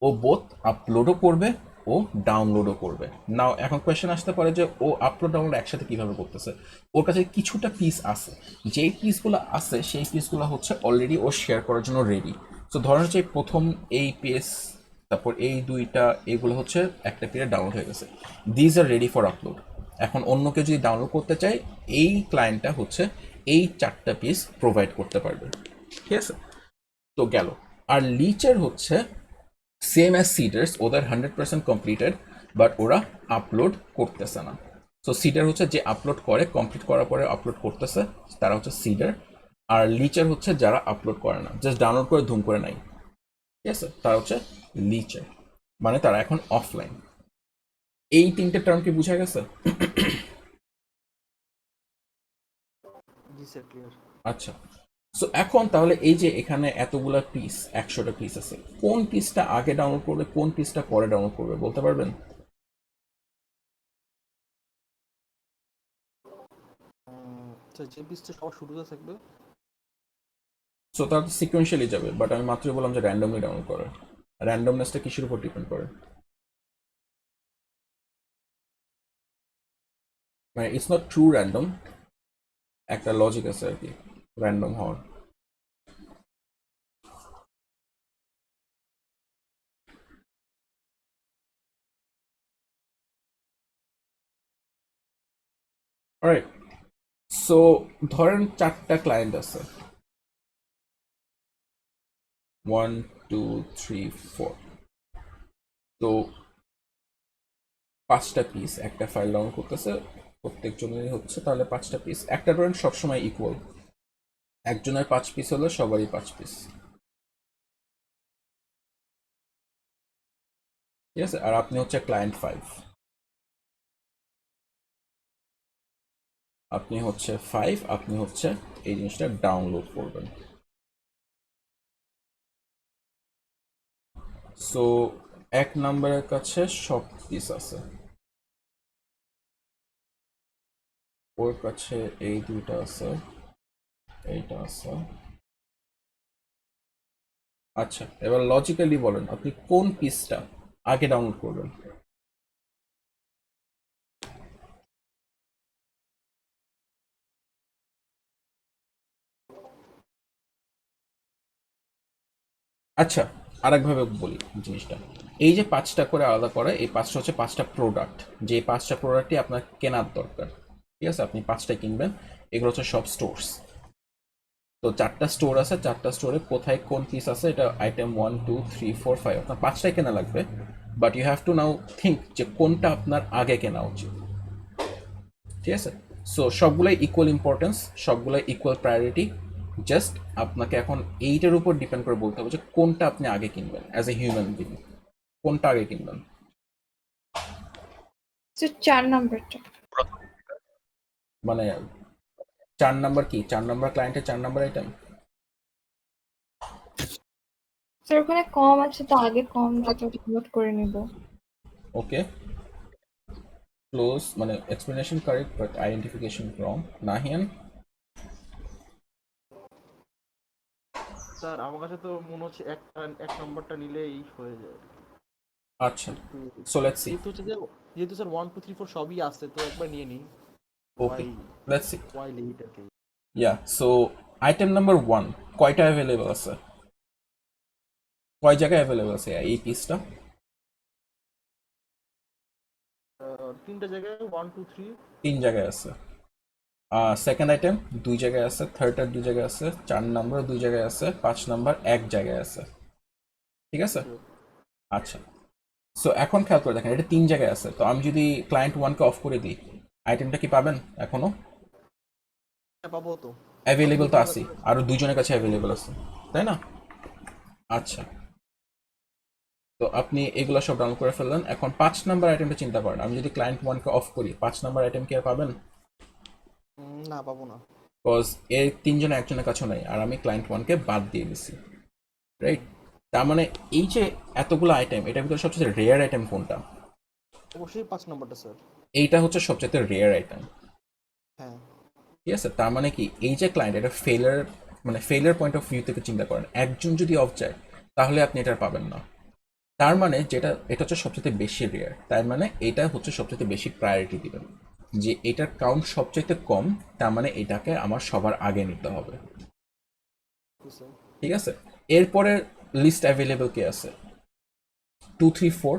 ও বোথ আপলোডও করবে ও ডাউনলোডও করবে। নাও এখন কোয়েশ্চেন আসতে পারে যে ও আপলোড ডাউনলোড একসাথে কিভাবে করতেছে। ওর কাছে কিছুটা পিস আছে, যেই পিসগুলো আছে সেই পিসগুলো হচ্ছে অলরেডি ও শেয়ার করার জন্য রেডি। সো ধরেন হচ্ছে প্রথম এই পিস, তারপর এই দুইটা, এগুলো হচ্ছে একটা পিরিয়ড ডাউনলোড হয়ে গেছে, these are ready for upload. এখন অন্য কেউ যদি ডাউনলোড করতে চায় এই ক্লায়েন্টটা হচ্ছে এই 4টা পিস প্রোভাইড করতে পারবে, ঠিক আছে। তো গেল। আর লিচের হচ্ছে সেম অ্যাজ সিডার্স, ওদের 100% কমপ্লিটেড বাট ওরা আপলোড করতেছে না। সো সিডার হচ্ছে যে আপলোড করে, কমপ্লিট করার পরে আপলোড করতেছে, তারা হচ্ছে সিডার। আর লিচার হচ্ছে যারা আপলোড করে না, জাস্ট ডাউনলোড করে ধুম করে নাই, ঠিক আছে, তারা হচ্ছে লিচার, মানে তারা এখন অফলাইন। এই 3টে টার্ম কি বুঝা গেছে? জি স্যার, ক্লিয়ার। আচ্ছা, সো এখন তাহলে এই যে এখানে এতগুলা পিস, 100টা পিস আছে, কোন পিসটা আগে ডাউনলোড করবে কোন পিসটা পরে ডাউনলোড করবে বলতে পারবেন? স্যার যে পিসটা সবার শুরুতে থাকবে। সো তারা তো সিকোয়েন্সিয়ালি যাবে, বাট আমি মাত্রই বললাম যে র্যান্ডমলি ডাউনলোড করে। র্যান্ডমনেসটা কিসের উপর ডিপেন্ড করে? মানে ইটস নট ট্রু র্যান্ডম, একটা লজিক আছে আর কি র্যান্ডম হওয়ার। অলরাইট, সো ধরেন 4টা ক্লায়েন্ট আছে, 1 2 3 4, তো 5টা পিস একটা ফাইল ডাউনলোড করতেছে প্রত্যেকজনেরই হচ্ছে, তাহলে 5টা পিস, একটা ধরেন সবসময় ইকুয়াল, একজনের 5 পিস হলে সবারই 5 পিস, ঠিক আছে। আর আপনি হচ্ছে ক্লায়েন্ট 5, আপনি হচ্ছে 5, আপনি হচ্ছে এই জিনিসটা ডাউনলোড করবেন। সো 1 নম্বরের কাছে সব পিস আছে, ওর কাছে এই দুইটা আছে, এইটা আছে। আচ্ছা, এবার লজিক্যালি বলেন আপনি কোন পিসটা আগে ডাউনলোড করবেন? আচ্ছা, আরেকভাবে বলি জিনিসটা, এই যে 5টা করে আলাদা করে, এই 5টা হচ্ছে 5টা প্রোডাক্ট, যে 5টা প্রোডাক্টই আপনার কেনার দরকার, ঠিক আছে, আপনি 5টা কিনবেন, এগুলো হচ্ছে সব স্টোরস। তো 4টা স্টোর আছে, 4টা স্টোরে কোথায় কোন পিস আছে, এটা আইটেম 1 2 3 4 5, আপনার 5টাই কেনা লাগবে, but you have to now think যে কোনটা আপনার আগে কেনা উচিত, ঠিক আছে। সো সবগুলাই ইকুয়াল ইম্পর্টেন্স, সবগুলাই ইকুয়াল প্রায়োরিটি, জাস্ট আপনাকে এখন এইটার উপর ডিপেন্ড করে বলতে হবে যে কোনটা আপনি আগে কিনবেন অ্যাজ এ হিউম্যান বিং, কোনটা আগে কিনবেন। স্যার 4 নাম্বারটা। মানে 4 নাম্বার কি, 4 নাম্বার ক্লায়েন্টের 4 নাম্বার আইটেম? স্যার ওখানে কম আছে তো আগে কম যেটা ডাউনলোড করে নিব। ওকে, ক্লোজ, মানে explanation correct but identification wrong. Nahian? Sir আমার কাছে তো মনে হচ্ছে এক নম্বরটা নিলেই হয়ে যায়। আচ্ছা, সো লেটস সি। যেহেতু স্যার 1 2 3 4 সবই আছে, তো একবার নিয়ে নিই। ওকে, লেটস সি। ওয়াই লেট আর কি। ইয়া, সো আইটেম নাম্বার 1 কয়টা অ্যাভেলেবল আছে, কয় জায়গায় অ্যাভেলেবল আছে এই পিসটা? 3টা জায়গায় 1 2 3। 3 জায়গায় আছে। সেকেন্ড আইটেম 2 জায়গায় আছে, থার্ডটা 2 জায়গায় আছে, 4 নাম্বার 2 জায়গায় আছে, 5 নাম্বার 1 জায়গায় আছে, ঠিক আছে। আচ্ছা, সো এখন খেয়াল করে দেখেন এটা 3 জায়গায় আছে, তো আমি যদি ক্লায়েন্ট 1কে অফ করে দিই আইটেমটা কি পাবেন এখনো? পাবো তো। অ্যাভেলেবল তো আছে, আরো 2জনের কাছে অ্যাভেলেবল আছে, তাই না? আচ্ছা, তো আপনি এগুলো সব ডাউনলোড করে ফেললেন, এখন 5 নাম্বার আইটেমটা চিন্তা করেন, আমি যদি ক্লায়েন্ট 1কে অফ করি 5 নাম্বার আইটেম কি আর পাবেন? না, পাবো না। বিকজ এর 3জনে একজনের কাছেও নাই, আর আমি ক্লায়েন্ট 1কে বাদ দিয়ে দিছি, রাইট? তার মানে এই যে এতগুলো আইটেম, এটার ভিতরে সবচেয়ে রেয়ার আইটেম কোনটা? অবশ্যই 5 নম্বরটা স্যার। এইটা হচ্ছে সবচেয়ে রেয়ার আইটেম। হ্যাঁ ঠিক আছে, তার মানে কি এই যে ক্লায়েন্ট, এটা ফেলার, মানে ফেলার পয়েন্ট অফ ভিউ থেকে চিন্তা করেন, একজন যদি অফ যায় তাহলে আপনি এটা পাবেন না। তার মানে যেটা, এটা হচ্ছে সবচেয়ে বেশি রেয়ার, তার মানে এটা হচ্ছে সবচেয়ে বেশি প্রায়োরিটি দিবেন। যে এটার কাউন্ট সবচেয়ে কম, তার মানে এটাকে আমার সবার আগে নিতে হবে। স্যার। ঠিক আছে, এরপরে লিস্ট অ্যাভেলেবল কে আছে? 2 3 4,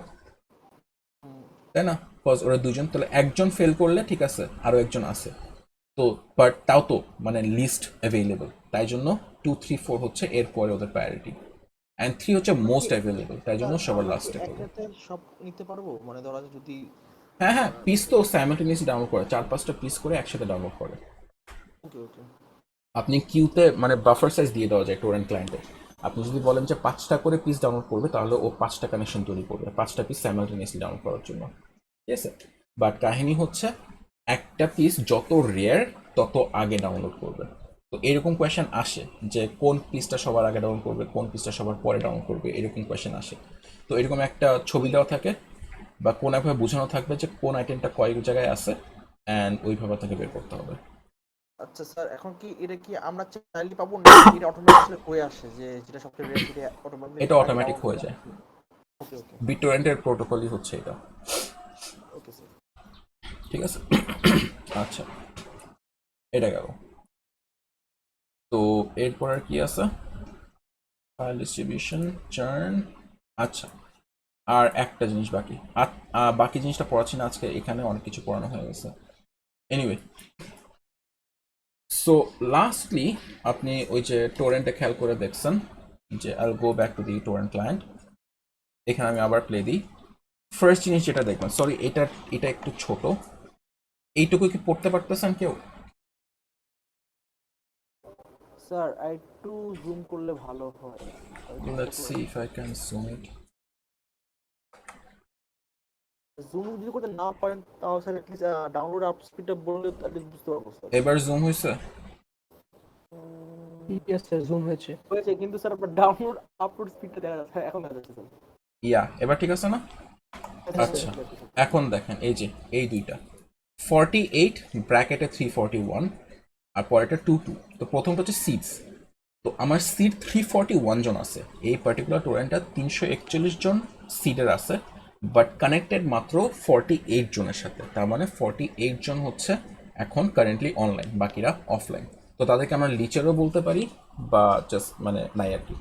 তাই না? কজ ওরা দুজন, তাহলে একজন ফেল করলে ঠিক আছে, আরো একজন আছে। তো বাট তাও তো মানে লিস্ট অ্যাভেলেবল, তাই জন্য 2 3 4 হচ্ছে এরপরে ওদের প্রায়োরিটি, অ্যান্ড 3 হচ্ছে আমরা কি মোস্ট অ্যাভেলেবল, তাই জন্য স্যার সবার আমরা কি লাস্টে করবে। একসাথে সব নিতে পারবো, মানে ধরা যায় যদি হ্যাঁ হ্যাঁ, পিস তো সাইমালটেনিয়াসলি ডাউনলোড করে, 4 5টা পিস করে একসাথে ডাউনলোড করে। ওকে ওকে আপনি কিউতে মানে বাফার সাইজ দিয়ে দেওয়া যায় টোরেন্ট ক্লায়েন্টে। আপনি যদি বলেন যে 5টা করে পিস ডাউনলোড করবে, তাহলে ও 5টা কানেকশন তৈরি করবে, 5টা পিস সাইমালটেনিয়াসলি ডাউনলোড করার জন্য। ঠিক আছে, বাট কাহিনী হচ্ছে একটা পিস যত রেয়ার তত আগে ডাউনলোড করবে। তো এরকম কোয়েশ্চেন আসে যে কোন পিসটা সবার আগে ডাউনলোড করবে, কোন পিসটা সবার পরে ডাউনলোড করবে, এরকম কোয়েশ্চেন আসে। তো এরকম একটা ছবি দেওয়া থাকে বা কোন একভাবে বোঝানো থাকবে যে কোন আইটেমটা কয়েক জায়গায় আছে, অ্যান্ড ওইভাবে তাকে বের করতে হবে। আচ্ছা স্যার, এখন কি এটা কি আমরা চাইলে পাবো না এটা অটোমেটিক্যালি হয়ে আসে যে যেটা সবচেয়ে রেয়ার সেটা অটোমেটিক্যালি এটা আগে অটোমেটিক ডাউন? হয়ে যায়। ওকে ওকে বিটরেন্টের প্রোটোকলই হচ্ছে এটা। Okay sir. ঠিক আছে, আচ্ছা, এটা গেল। তো এরপর আর কি আছে? File distribution, চার্ন। আচ্ছা, আর একটা জিনিস বাকি, বাকি জিনিসটা পড়াচ্ছি না আজকে, এখানে অনেক কিছু পড়ানো হয়ে গেছে। এনিওয়ে, সো লাস্টলি আপনি ওই যে টোরেন্টে খেয়াল করে দেখছেন যে I go back to the Torrent client. এখানে আমি আবার প্লে দিই। ফার্স্ট জিনিস যেটা দেখবেন, সরি এটা একটু ছোট, এইটুকু কি পড়তে পারতেছেন কেউ? স্যার একটু জুম করলে ভালো হয়। Let's see if I can zoom it. Zoom যদি করতে না পারেন তাহলে স্যার অ্যাটলিস্ট ডাউনলোড আপ স্পিডটা বললে তাহলে বুঝতে পারবো স্যার। এবার জুম হয়েছে? ইয়েস স্যার, জুম হয়েছে। হয়েছে কিন্তু স্যার আপনার ডাউনলোড আপলোড স্পিডটা দেখা যাচ্ছে, এখন দেখা যাচ্ছে স্যার। ইয়া, এবার ঠিক আছে না? আচ্ছা, এখন দেখেন এই যে এই দুইটা 48 ব্র্যাকেটে 341 আর পরেরটা 22। তো প্রথমটা হচ্ছে সিটস। তো আমার সিট 341 জন আছে, এই পার্টিকুলার টোরেন্টটা 341 জন সিটের আছে, বাট কানেক্টেড মাত্র 48 জনের সাথে। তার মানে 48 জন হচ্ছে এখন কারেন্টলি অনলাইন, বাকিরা অফলাইন। তো তাদেরকে আমরা লিচারও বলতে পারি বা জাস্ট মানে নাই আর কি।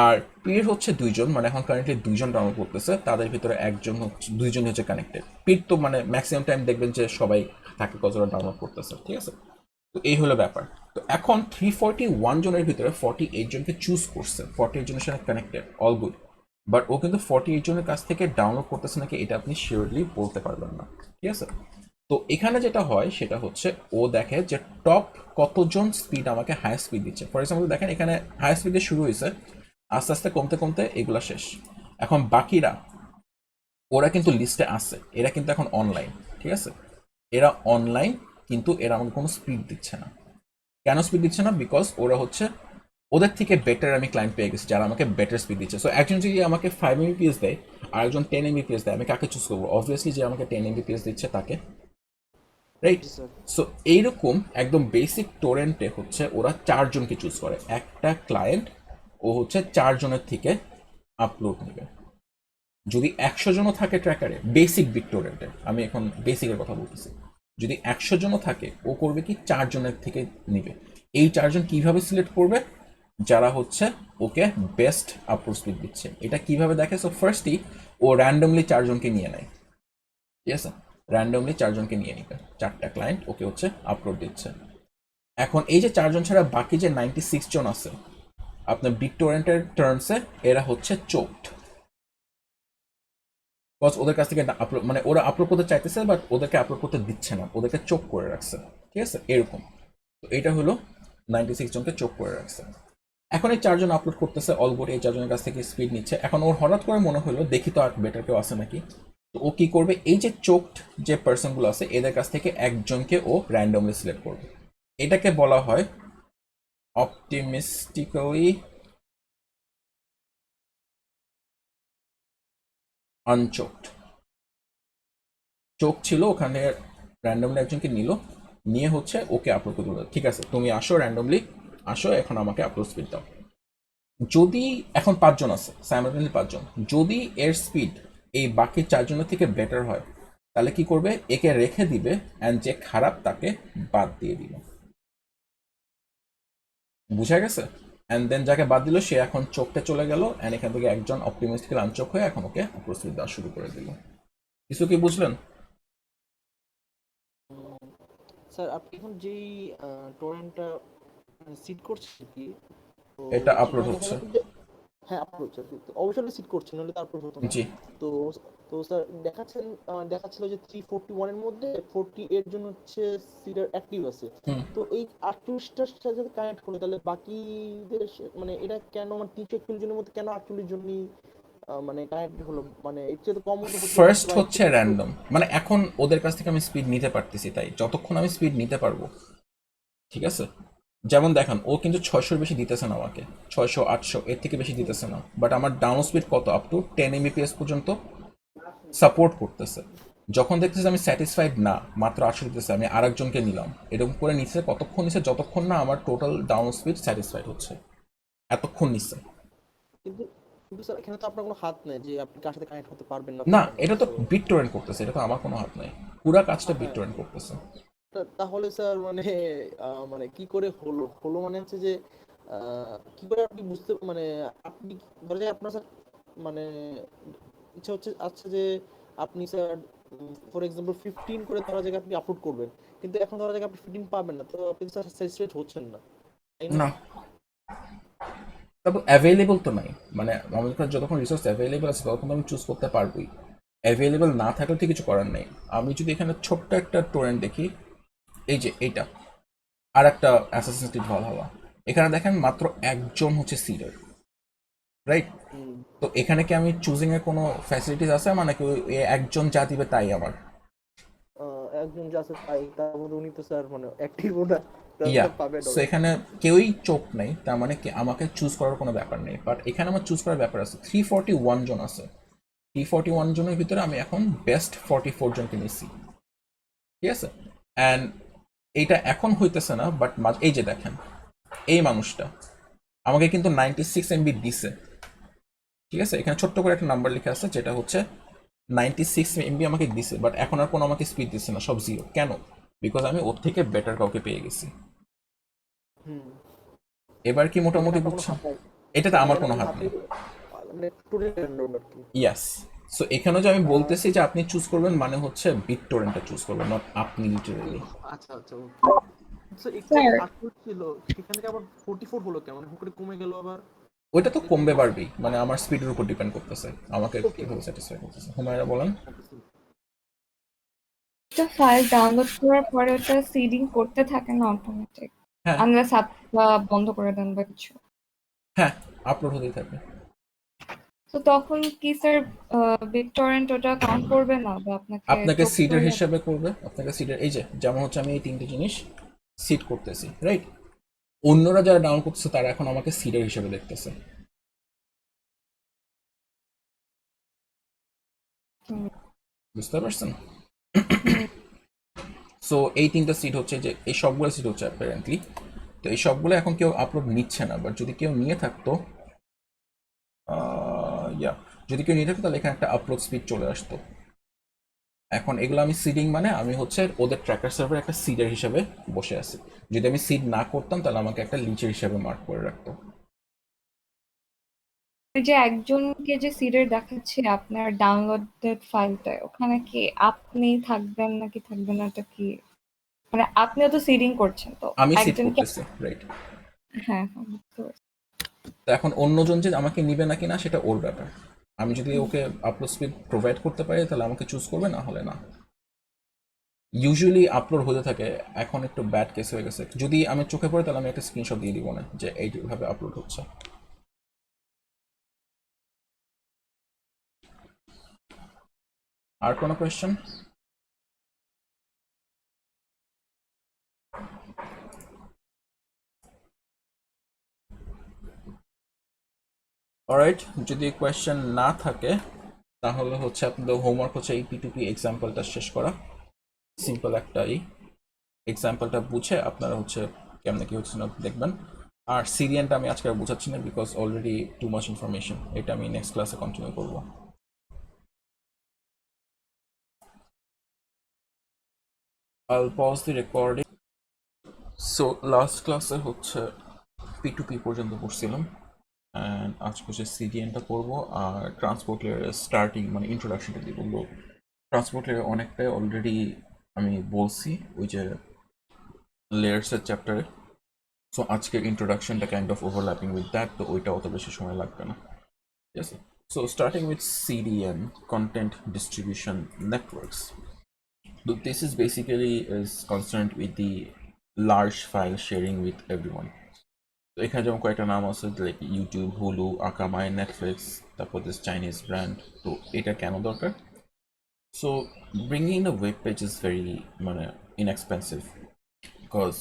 আর পির হচ্ছে 2 জন, মানে এখন কারেন্টলি 2 জন ডাউনলোড করতেছে, তাদের ভিতরে একজন হচ্ছে, 2 জন হচ্ছে কানেক্টেড। পির তো মানে ম্যাক্সিমাম টাইম দেখবেন যে সবাই থাকে, কতটা ডাউনলোড করতেছে। ঠিক আছে, তো এই হলো ব্যাপার। তো এখন 341 জনের ভিতরে 48 জনকে চুজ করছে, 48 জনের সাথে কানেক্টেড, অল গুড। বাট ও কিন্তু 48 জনের কাছ থেকে ডাউনলোড করতেছে নাকি এটা আপনি শিওরলি বলতে পারবেন না। ঠিক আছে, তো এখানে যেটা হয় সেটা হচ্ছে ও দেখে যে টপ কতজন স্পিড আমাকে হাই স্পিড দিচ্ছে। ফর এক্সাম্পল দেখেন এখানে হাই স্পিডে শুরু হয়েছে, আস্তে আস্তে কমতে কমতে এগুলা শেষ। এখন বাকিরা, ওরা কিন্তু লিস্টে আছে, এরা কিন্তু এখন অনলাইন। ঠিক আছে, এরা অনলাইন, কিন্তু এরা আমাকে কোনো স্পিড দিচ্ছে না। কেন স্পিড দিচ্ছে না? বিকজ ওরা হচ্ছে, ওদের থেকে বেটার আমি ক্লায়েন্ট পেয়ে গেছি যারা আমাকে বেটার স্পিড দিচ্ছে। সো একজন যদি আমাকে 5 Mbps দেয় আর একজন 10 Mbps দেয়, আমি কাকে চুজ করবো? অবভিয়াসলি যে আমাকে 10 Mbps দিচ্ছে তাকে, রাইট? জি স্যার। সো এইরকম একদম বেসিক টোরেন্টে হচ্ছে ওরা 4 জনকে চুজ করে, একটা ক্লায়েন্ট ও হচ্ছে 4 জনের থেকে আপলোড নেবে। যদি 100 জনও থাকে ট্র্যাকারে, বেসিক বিট টোরেন্টে, আমি এখন বেসিকের কথা বলতেছি, যদি 100 জনও থাকে, ও করবে কি 4 জনের থেকে নিবে। এই 4 জন কিভাবে সিলেক্ট করবে? যারা হচ্ছে ওকে বেস্ট আপলোড স্পিড দিচ্ছে। এটা কিভাবে দেখে? সো ফার্স্টই ও র্যান্ডমলি 4 জনকে নিয়ে নেয়। ঠিক আছে, র্যান্ডমলি 4 জনকে নিয়ে নিবে, 4টা ক্লায়েন্ট ওকে হচ্ছে আপলোড দিচ্ছে। এখন এই যে 4 জন ছাড়া বাকি যে 96 জন আছে আপনার বিট টোরেন্টের টার্মসে, এরা হচ্ছে চোকড। বিকজ ওদের কাছ থেকে আপলোড, মানে ওরা আপলোড করতে চাইতেছে বাট ওদেরকে আপলোড করতে দিচ্ছে না, ওদেরকে চোখ করে রাখছে। ঠিক আছে, এরকম। তো এটা হলো 96 জনকে চোখ করে রাখছে। এখন এই 4 জন আপলোড করতেছে, অল গুড, এই 4 জনের কাছ থেকে স্পিড নিচ্ছে। এখন ওর হঠাৎ করে মনে হলো দেখি তো আর বেটার কেউ আছে নাকি। তো ও কি করবে? এই যে চোকড যে পার্সনগুলো আছে এদের কাছ থেকে একজনকে ও র্যান্ডমলি সিলেক্ট করবে। এটাকে বলা হয় অপটিমিস্টিক্যালি আনচোকড। চোখ ছিল ওখানে, র্যান্ডমলি একজনকে নিল, নিয়ে হচ্ছে ওকে আপলোড করে দিল, ঠিক আছে তুমি আসো র্যান্ডমলি, আসো এখন আমাকে আপলোড স্পিড দাও। যদি এখন 5 জন আছে সাইমালটেনিয়াসলি 5 জন, যদি এর স্পিড এই বাকি 4 জনের থেকে বেটার হয় তাহলে কি করবে, একে রেখে দিবে অ্যান্ড যে খারাপ তাকে বাদ দিয়ে দিবে। বুঝা গেছে? অ্যান্ড দেন যাকে বাদ দিল সে এখন চোখটা চলে গেল অ্যান্ড এখান থেকে একজন অপটিমিস্টিক্যাল আনচোক হয়ে এখন ওকে আপলোড স্পিড দেওয়া শুরু করে দিল। কিছু কি বুঝলেন? স্যার আপনি এখন যেই টোরেন্টটা সিট করছেন কি, তো এটা আপলোড সেখানে দেখা হচ্ছে। যাচ্ছে যে হ্যাঁ আপলোড হচ্ছে, তো অবশ্যই সিট করছেন নাহলে তো আপলোড হতো না। জি। তো তো স্যার দেখাচ্ছিল যে 341 এর মধ্যে 48 জন হচ্ছে সিটার অ্যাক্টিভ আছে। হুম। তো এই 48টার সাথে যদি কানেক্ট করে তাহলে বাকিদের মানে এটা কেন মানে 341 জনের মধ্যে কেন 48 জনই মানে কানেক্ট হলো, মানে এর চেয়ে তো কম হতে হতো ফার্স্ট বা হচ্ছে র্যান্ডম, মানে এখন ওদের কাছ থেকে আমি স্পিড নিতে পারতেছি, তাই যতক্ষণ আমি স্পিড নিতে পারবো, ঠিক আছে। যেমন দেখেন ও কিন্তু 600-র বেশি দিতেছে না আমাকে, 600 800 এর থেকে বেশি দিতেছে না, বাট আমার ডাউন স্পিড কত, আপ টু 10 Mbps পর্যন্ত সাপোর্ট করতেছে। যখন দেখতেছে আমি স্যাটিসফাইড না, মাত্র 800 দিতেছে, আমি আরেকজনকে নিলাম, এরকম করে নিচ্ছে কতক্ষণ নিচ্ছে, যতক্ষণ না আমার টোটাল ডাউন স্পিড স্যাটিসফাইড হচ্ছে, এতক্ষণ নিচ্ছে। কিন্তু কিন্তু স্যার এখানে তো আপনার কোনো হাত নেই যে আপনি কার সাথে কানেক্ট হতে পারবেন না না, পারবেন না, এটা তো সো বিট টরেন্ট করতেছে, এটা তো আমার কোনো হাত নাই, পুরা কাজটা বিট হ্যাঁ। টরেন্ট করতেছে। তাহলে স্যার মানে মানে কি করে হলো হলো মানে হচ্ছে যে কি করে আপনি বুঝতে মানে আপনি ধরে যায় আপনার স্যার মানে ইচ্ছা হচ্ছে আচ্ছা যে আপনি স্যার ফর এক্সাম্পল 15 করে ধরা যায় আপনি আপলোড করবেন, কিন্তু এখন ধরা যায় আপনি 15 পাবেন না, তো আপনি স্যার স্যাটিসফাইড হচ্ছেন না, তাই না? না, তারপর অ্যাভেলেবল তো নাই, মানে আমাদের কাছে যতক্ষণ রিসোর্স অ্যাভেলেবল আছে ততক্ষণ তো আমি চুজ করতে পারবোই, অ্যাভেলেবল না থাকলে তো কিছু করার নেই। আমি যদি এখানে ছোট্ট একটা টোরেন্ট দেখি, এই যে এইটা, আর একটা অ্যাসাসিনস ক্রিড ভালহালা, এখানে দেখেন মাত্র একজন হচ্ছে সিডার, রাইট? হুম। তো এখানে কি আমি চুজিং এর কোনো ফ্যাসিলিটিস আছে, মানে কি এ একজন যা দিবে তাই আমার? একজন যে আছে তাই তার মধ্যে উনি তো স্যার মানে অ্যাক্টিভও না, তাহলে ইয়া, স্যার পাবেন সো এখানে কেউই চোখ নেই, তার মানে কি আমাকে চুজ করার কোনো ব্যাপার নেই, বাট এখানে আমার চুজ করার ব্যাপার আছে। 341 জন আছে, 341 জনের ভিতরে আমি এখন বেস্ট 44 জনকে নিচ্ছি, ঠিক আছে। অ্যান্ড এইটা এখন হইতেছে না, বাট এই যে দেখেন এই মানুষটা আমাকে কিন্তু 96 MB দিছে, ঠিক আছে, এখানে ছোট্ট করে একটা নাম্বার লেখা আছে যেটা হচ্ছে 96 MB আমাকে দিছে, বাট এখন আর কোনো আমাকে স্পিড দিচ্ছে না, সব জিরো। কেন? বিকজ আমি ওর থেকে বেটার কাউকে পেয়ে গেছি। হুম। এবার কি মানে মোটামুটি এখানে আপনার কোনো বুঝছেন? হাত নাই, এটাতে মানে আমার এখানে কোনো আপনার হাত হাতে নেই। মানে টোটাল র্যান্ডম আর কি। ইয়াস। সো এখানে যে আমি বলতেছি যে আপনি চুজ করবেন, মানে হচ্ছে বিট টোরেন্টটা চুজ করবেন, নট আপনি লিটারেলি। আচ্ছা আচ্ছা ওকে। আচ্ছা একটু আগে স্যার 8 ছিল, সেখান থেকে আবার 44 হলো কেন, মানে হুট করে কমে গেল আবার? ওইটা তো এটা কমবে একটু বাড়বেই, মানে আমার স্পিডের উপর ডিপেন্ড করতেছে আমাকে ওকে কিভাবে স্যাটিসফাই করতেছে। হুমায়রা বলেন। একটা ফাইল ডাউনলোড করার পরে ওটা সিডিং করতে থাকে না অটোমেটিক, হ্যাঁ, আনলেস আপনি বন্ধ করে দেন বা কিছু। হ্যাঁ, আপলোড হতেই থাকে। তো তখন কি স্যার বিটটরেন্ট ওটা কাউন্ট করবে না বা আপনাকে আপনাকে চোখ সিডার করে? হিসাবে করবে, আপনাকে সিডার, এই যে যেমন হচ্ছে আমি এই 3টে জিনিস সিড করতেছি, রাইট? অন্যরা যারা ডাউন করতেছে তারা এখন আমাকে সিডার হিসেবে দেখতেছে, হুম, বুঝতে পারছেন? হুম। সো এই 3টা সিট হচ্ছে, যে এই সবগুলো সিট হচ্ছে অ্যাপারেন্টলি, তো এই সবগুলো এখন কেউ আপলোড নিচ্ছে না, বাট যদি কেউ নিয়ে থাকতো, ইয়া, যদি কেউ নিয়ে থাকতো তাহলে এখানে একটা আপলোড স্পিড চলে আসতো। এখন এগুলো আমি সিডিং, মানে আমি হচ্ছে ওদের ট্র্যাকার সার্ভারে একটা সিডার হিসেবে বসে আছি। যদি আমি সিড না করতাম তাহলে আমাকে একটা লিচের হিসেবে মার্ক করে রাখতো। ওই যে একজনকে যে সিডার দেখাচ্ছে আপনার ডাউনলোডেড ফাইলটায়, ওখানে কি আপনি থাকবেন নাকি থাকবেন না, এটা কি মানে আপনিও তো সিডিং করছেন তো আমি সিড একজনকে? করতেছি, রাইট? হ্যাঁ হ্যাঁ বুঝতে পারছি। তো এখন অন্যজন যে আমাকে নিবে নাকি না সেটা ওর ব্যাপার। আমি যদি ওকে আপলোড স্পিড প্রোভাইড করতে পারি তাহলে আমাকে চুজ করবে, না হলে না। ইউজুয়ালি আপলোড হতে থাকে, এখন একটু ব্যাড কেস হয়ে গেছে, যদি আমি চোখে পড়ে তাহলে আমি একটা স্ক্রিনশট দিয়ে দিব না যে এইভাবে আপলোড হচ্ছে। আর কোনো কোয়েশ্চেন? অলরাইট, যদি কোয়েশ্চেন না থাকে তাহলে হচ্ছে আপনাদের হোমওয়ার্ক হচ্ছে এই P2P এক্সাম্পলটা শেষ করা, সিম্পল একটা এই এক্সাম্পলটা বুঝে আপনারা হচ্ছে কেমনে কি হচ্ছে না দেখবেন। আর সিরিয়ানটা আমি আজকে আর বোঝাচ্ছি না, because already too much information, এটা আমি নেক্সট ক্লাসে কন্টিনিউ করবো। I'll pause the recording. So last ক্লাসে হচ্ছে P2P পর্যন্ত পড়ছিলাম, অ্যান্ড আজকে হচ্ছে সিডিএনটা পড়বো আর ট্রান্সপোর্ট লেয়ারের স্টার্টিং মানে ইন্ট্রোডাকশনটা দিয়ে বলবো। ট্রান্সপোর্ট লেয়ার অনেকটাই অলরেডি আমি বলছি ওই যে লেয়ার্সের চ্যাপ্টারে। সো আজকের ইন্ট্রোডাকশনটা kind of overlapping with that, তো ওইটা অত বেশি সময় লাগবে না, ঠিক আছে? So starting with CDN, content distribution networks. So this is basically is concerned with the large file sharing with everyone. তো এখানে যেমন কয়েকটা নাম আছে লাইক ইউটিউব, হুলু, আকামাই, নেটফ্লিক্স, তারপর দিস চাইনিজ ব্র্যান্ড। তো এটা কেন দরকার? So bringing in a web page is very মানে ইনএক্সপেন্সিভ, বিকজ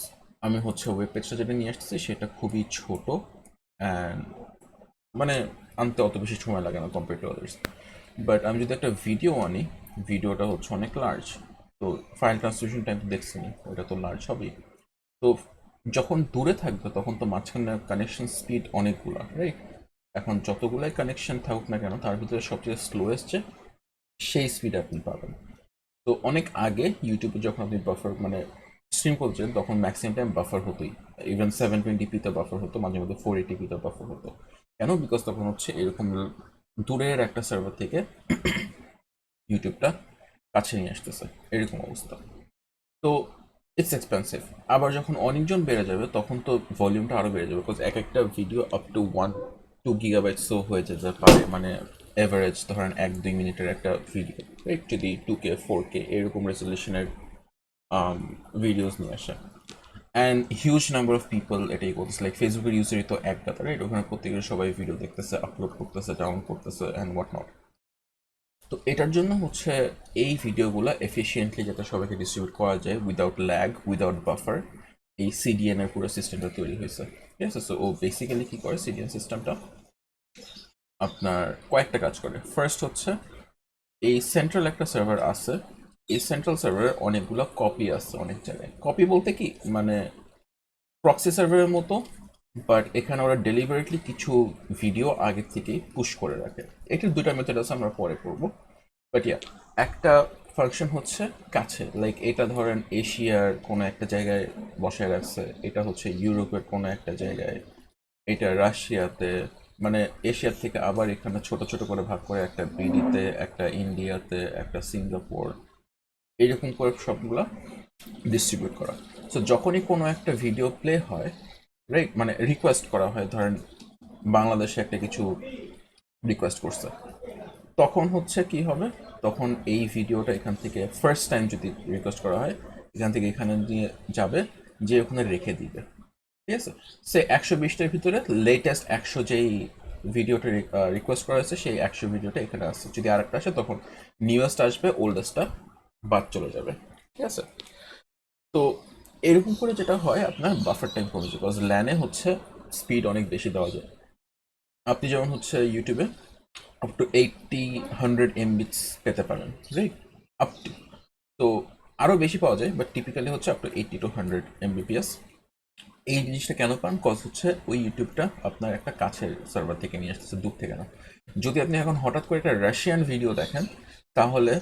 আমি হচ্ছে ওয়েব পেজটা যেটা নিয়ে আসতেছি সেটা খুবই ছোট অ্যান্ড মানে আনতে অত বেশি সময় লাগে না কম্পেয়ার টু আদার্স। বাট আমি যদি একটা ভিডিও আনি, ভিডিওটা হচ্ছে অনেক লার্জ, তো ফাইল ট্রান্সলেশন টাইম তো দেখছিনি, ওটা তো লার্জ হবেই। তো যখন দূরে থাকবে তখন তো মাঝখানে কানেকশন স্পিড অনেকগুলা, রাইট? এখন যতগুলাই কানেকশন থাকুক না কেন তার ভিতরে সবচেয়ে স্লোয়েস্ট যে সেই স্পিড আপনি পাবেন। তো অনেক আগে ইউটিউবে যখন আপনি বাফার মানে স্ট্রিম করছেন তখন ম্যাক্সিমাম টাইম বাফার হতোই, ইভেন 720p-তে বাফার হতো, মাঝে মধ্যে 480p-তে বাফার হতো। কেন? বিকজ তখন হচ্ছে এরকম দূরের একটা সার্ভার থেকে ইউটিউবটা কাছে নিয়ে আসতেছে, এরকম অবস্থা। তো ইটস এক্সপেন্সিভ। আবার যখন অনেকজন বেড়ে যাবে তখন তো ভলিউমটা আরও বেড়ে যাবে, বিকজ এক একটা ভিডিও আপ টু 1-2 গিগাবাইটসও হয়ে যেতে পারে, মানে এভারেজ ধরেন 1-2 মিনিটের একটা ভিডিও, রাইট? যদি 2K 4K এরকম রেজলিউশনের ভিডিওস নিয়ে আসে, and huge number of people এটাই করতেছে। লাইক ফেসবুকের ইউজারই তো এক কথা, রাইট? ওখানে প্রত্যেকের সবাই ভিডিও দেখতেছে, আপলোড করতেছে, ডাউনলোড করতেছে অ্যান্ড হোয়াট নট। তো এটার জন্য হচ্ছে এই ভিডিওগুলো এফিসিয়েন্টলি যাতে সবাইকে ডিস্ট্রিবিউট করা যায় উইদাউট ল্যাগ, উইদাউট বাফার, এই সিডিএন এর পুরো সিস্টেমটা তৈরি হয়েছে, ঠিক আছে? সো ও বেসিক্যালি কি করে সিডিএন সিস্টেমটা আপনার কয়েকটা কাজ করে। ফার্স্ট হচ্ছে এই সেন্ট্রাল একটা সার্ভার আছে, এই সেন্ট্রাল সার্ভারের অনেকগুলো কপি আছে অনেক জায়গায়। কপি বলতে কি মানে প্রক্সি সার্ভারের মতো, বাট এখানে ওরা ডেলিভারেটলি কিছু ভিডিও আগে থেকেই পুশ করে রাখে। এটার দুটা মেথড আছে, আমরা পরে করবো। বাট ইয়া, একটা ফাংশন হচ্ছে কাছে, লাইক এটা ধরেন এশিয়ার কোনো একটা জায়গায় বসায় রাখছে, এটা হচ্ছে ইউরোপের কোনো একটা জায়গায়, এটা রাশিয়াতে, মানে এশিয়ার থেকে আবার এখানে ছোট ছোট করে ভাগ করে একটা বিডিতে, একটা ইন্ডিয়াতে, একটা সিঙ্গাপুর, এইরকম করে সবগুলা ডিস্ট্রিবিউট করা। সো যখনই কোনো একটা ভিডিও প্লে হয়, রাইট, মানে রিকোয়েস্ট করা হয়, ধরেন বাংলাদেশে একটা কিছু রিকোয়েস্ট করছে, তখন হচ্ছে কি হবে, তখন এই ভিডিওটা এখান থেকে ফার্স্ট টাইম যদি রিকোয়েস্ট করা হয় এখান থেকে এখানে নিয়ে যাবে, যে ওখানে রেখে দিবে, ঠিক আছে? সে 120টার ভিতরে লেটেস্ট 100 যেই ভিডিওটা রিকোয়েস্ট করা হয়েছে সেই 100 ভিডিওটা এখানে আসছে। যদি আরেকটা আসে তখন নিউয়েস্ট আসবে, ওল্ডেস্টটা বাদ চলে যাবে, ঠিক আছে? তো এরকম করে যেটা হয় আপনার বাফার টাইম কমে যায়, বিকজ ল্যানে হচ্ছে স্পিড অনেক বেশি দেওয়া যায়। আপনি যেমন হচ্ছে ইউটিউবে আপ টু 80-100 MB পেতে পারেন, রাইট? আপ টু, তো আরও বেশি পাওয়া যায়, বাট টিপিক্যালি হচ্ছে আপ টু 80-100 Mbps। এই জিনিসটা কেন পান? কজ হচ্ছে ওই ইউটিউবটা আপনার একটা কাছের সার্ভার থেকে নিয়ে আসতেছে, দূর থেকে না। যদি আপনি এখন হঠাৎ করে একটা রাশিয়ান ভিডিও দেখেন তাহলে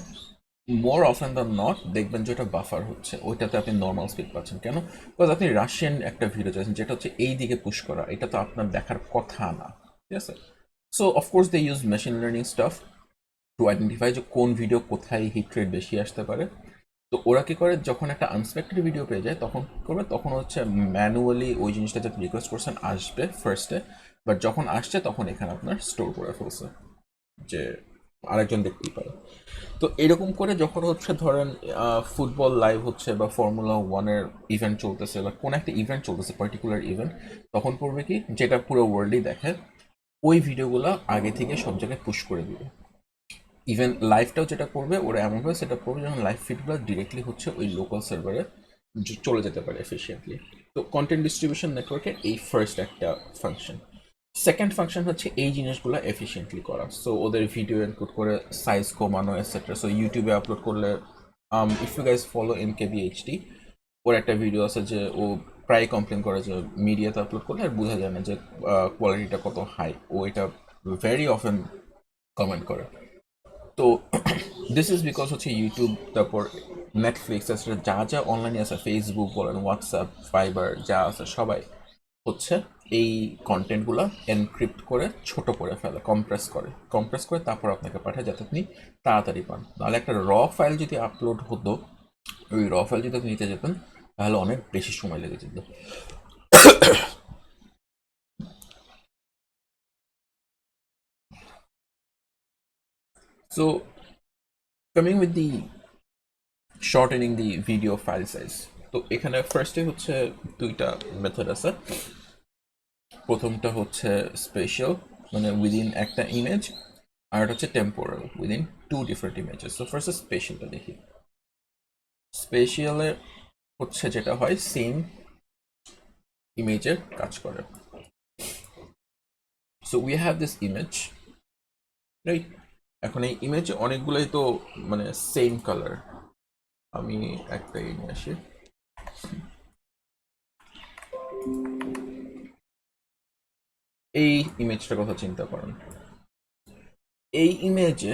মোর অফেন দ্যান নট দেখবেন যে ওটা বাফার হচ্ছে, ওইটাতে আপনি নর্মাল স্পিড পাচ্ছেন। কেন? বিকজ আপনি রাশিয়ান একটা ভিডিও চাইছেন যেটা হচ্ছে এই দিকে পুশ করা, এটা তো আপনার দেখার কথা না, ঠিক আছে? So of course they use machine learning stuff to identify যে কোন ভিডিও কোথায় হিট রেট বেশি আসতে পারে। তো ওরা কি করে, যখন একটা আনএক্সপেক্টেড ভিডিও পেয়ে যায় তখন করবে, তখন হচ্ছে ম্যানুয়ালি ওই জিনিসটা যাতে রিকোয়েস্ট করছেন আসবে ফার্স্টে, বাট যখন আসছে তখন এখানে আপনার স্টোর করে ফেলছে যে আরেকজন দেখতেই পারে। তো এরকম করে যখন হচ্ছে ধরেন ফুটবল লাইভ হচ্ছে বা ফর্মুলা 1-এর ইভেন্ট চলতেছে বা কোনো একটা ইভেন্ট চলতেছে, পার্টিকুলার ইভেন্ট, তখন করবে কি, যেটা পুরো ওয়ার্ল্ডই দেখে, ওই ভিডিওগুলো আগে থেকে সব জায়গায় পুশ করে দিবে। ইভেন লাইভটাও যেটা করবে ওরা এমনভাবে সেট আপ করবে যখন লাইভ ফিডগুলো ডিরেক্টলি হচ্ছে ওই লোকাল সার্ভারে চলে যেতে পারে এফিসিয়েন্টলি। তো কন্টেন্ট ডিস্ট্রিবিউশন নেটওয়ার্কের এই ফার্স্ট একটা ফাংশন। সেকেন্ড ফাংশন হচ্ছে এই জিনিসগুলো এফিশিয়েন্টলি করা, সো ওদের ভিডিও এনকোড করে সাইজ কমানো এটসেট্রা। সো ইউটিউবে আপলোড করলে if you guys follow MKBHD, ওর একটা ভিডিও আছে যে ও প্রায় কমপ্লেন করে যে মিডিয়াতে আপলোড করলে আর বোঝা যায় না যে কোয়ালিটিটা কত হাই। ও এটা ভেরি অফেন কমেন্ট করে। তো দিস ইজ বিকজ হচ্ছে ইউটিউব, তারপর নেটফ্লিক্স, যা যা অনলাইনে আছে, ফেসবুক বলেন, হোয়াটসঅ্যাপ, ফাইবার যা আছে, সবাই হচ্ছে এই কন্টেন্টগুলো এনক্রিপ্ট করে ছোট করে ফেলে, কম্প্রেস করে তারপর আপনাকে পাঠায় যাতে আপনি তাড়াতাড়ি পান। নাহলে একটা র ফাইল যদি আপলোড হতো, ওই র ফাইল যদি আপনি নিতে যেতেন তাহলে অনেক বেশি সময় লেগে যেত। So coming with the shortening the video file size, তো এখানে ফার্স্টে হচ্ছে দুইটা মেথড আছে। প্রথমটা হচ্ছে স্পেশাল, মানে উইদিন একটা ইমেজ, আর এটা হচ্ছে temporal within two different images. So first স্পেশালটা দেখি। স্পেশালে হচ্ছে যেটা হয় সেম ইমেজের কাজ করে। So we have this image, right? এখন এই ইমেজে অনেকগুলোই তো মানে সেম কালার। আমি একটা নিয়ে আসি। এই ইমেজটার কথা চিন্তা করেন। এই ইমেজে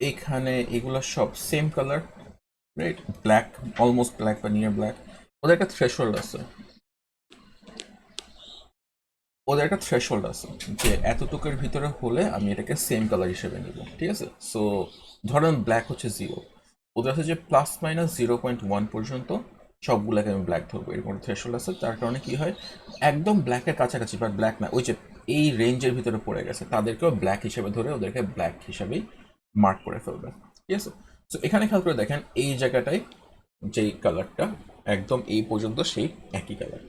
এখানে এগুলো সব same colour, right? Black, almost black বা নিয়ার ব্ল্যাক। ওদের একটা থ্রেশহোল্ড আছে, যে এতটুকুর ভিতরে হলে আমি এটাকে সেম কালার হিসেবে নিব, ঠিক আছে? সো ধরেন ব্ল্যাক হচ্ছে 0, ওদের আছে যে +-0.1 পর্যন্ত সবগুলোকে আমি ব্ল্যাক ধরবো, এরকম থ্রেশহোল্ড আছে। তার কারণে কি হয়, একদম ব্ল্যাকের কাছাকাছি বাট ব্ল্যাক না, ওই যে এই রেঞ্জের ভিতরে পড়ে গেছে তাদেরকেও ব্ল্যাক হিসেবে ধরে ওদেরকে ব্ল্যাক হিসাবেই মার্ক করে ফেলবে, ঠিক আছে? সো এখানে খেয়াল করে দেখেন এই জায়গাটায় যেই কালারটা একদম এই পর্যন্ত সেই একই কালার।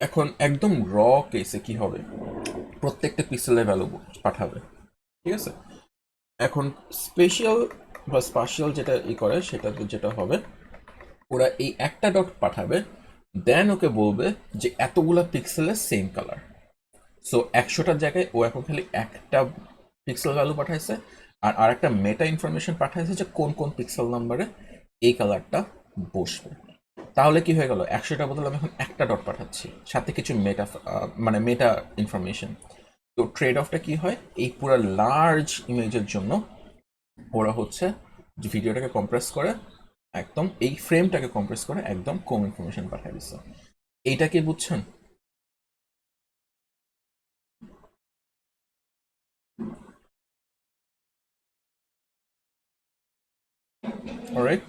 এখন একদম র কেসে কি হবে, প্রত্যেকটা পিক্সেলের ভ্যালু পাঠাবে, ঠিক আছে? এখন স্পেশাল বা স্পাশিয়াল যেটা করে সেটাতে যেটা হবে, ওরা এই একটা ডট পাঠাবে, দেন ওকে বলবে যে এতগুলা পিক্সেলের সেম কালার। সো 100টার জায়গায় ও এখন খালি একটা পিক্সেল ভ্যালু পাঠাইছে, আর আরেকটা মেটা ইনফরমেশন পাঠাইছে যে কোন কোন পিক্সেল নাম্বারে এই কালারটা বসবে। তাহলে কি হয়ে গেল, 100টার বদলে আমি এখন একটা ডট পাঠাচ্ছি, সাথে কিছু মেটা মানে মেটা ইনফরমেশন। তো ট্রেড অফটা কি হয়, এই পুরো লার্জ ইমেজের জন্য ওরা হচ্ছে যে ভিডিওটাকে কম্প্রেস করে, একদম এই ফ্রেমটাকে কম্প্রেস করে একদম কম ইনফরমেশন পাঠিয়ে দিচ্ছে। এইটা কি বুঝছেন? অলরাইট,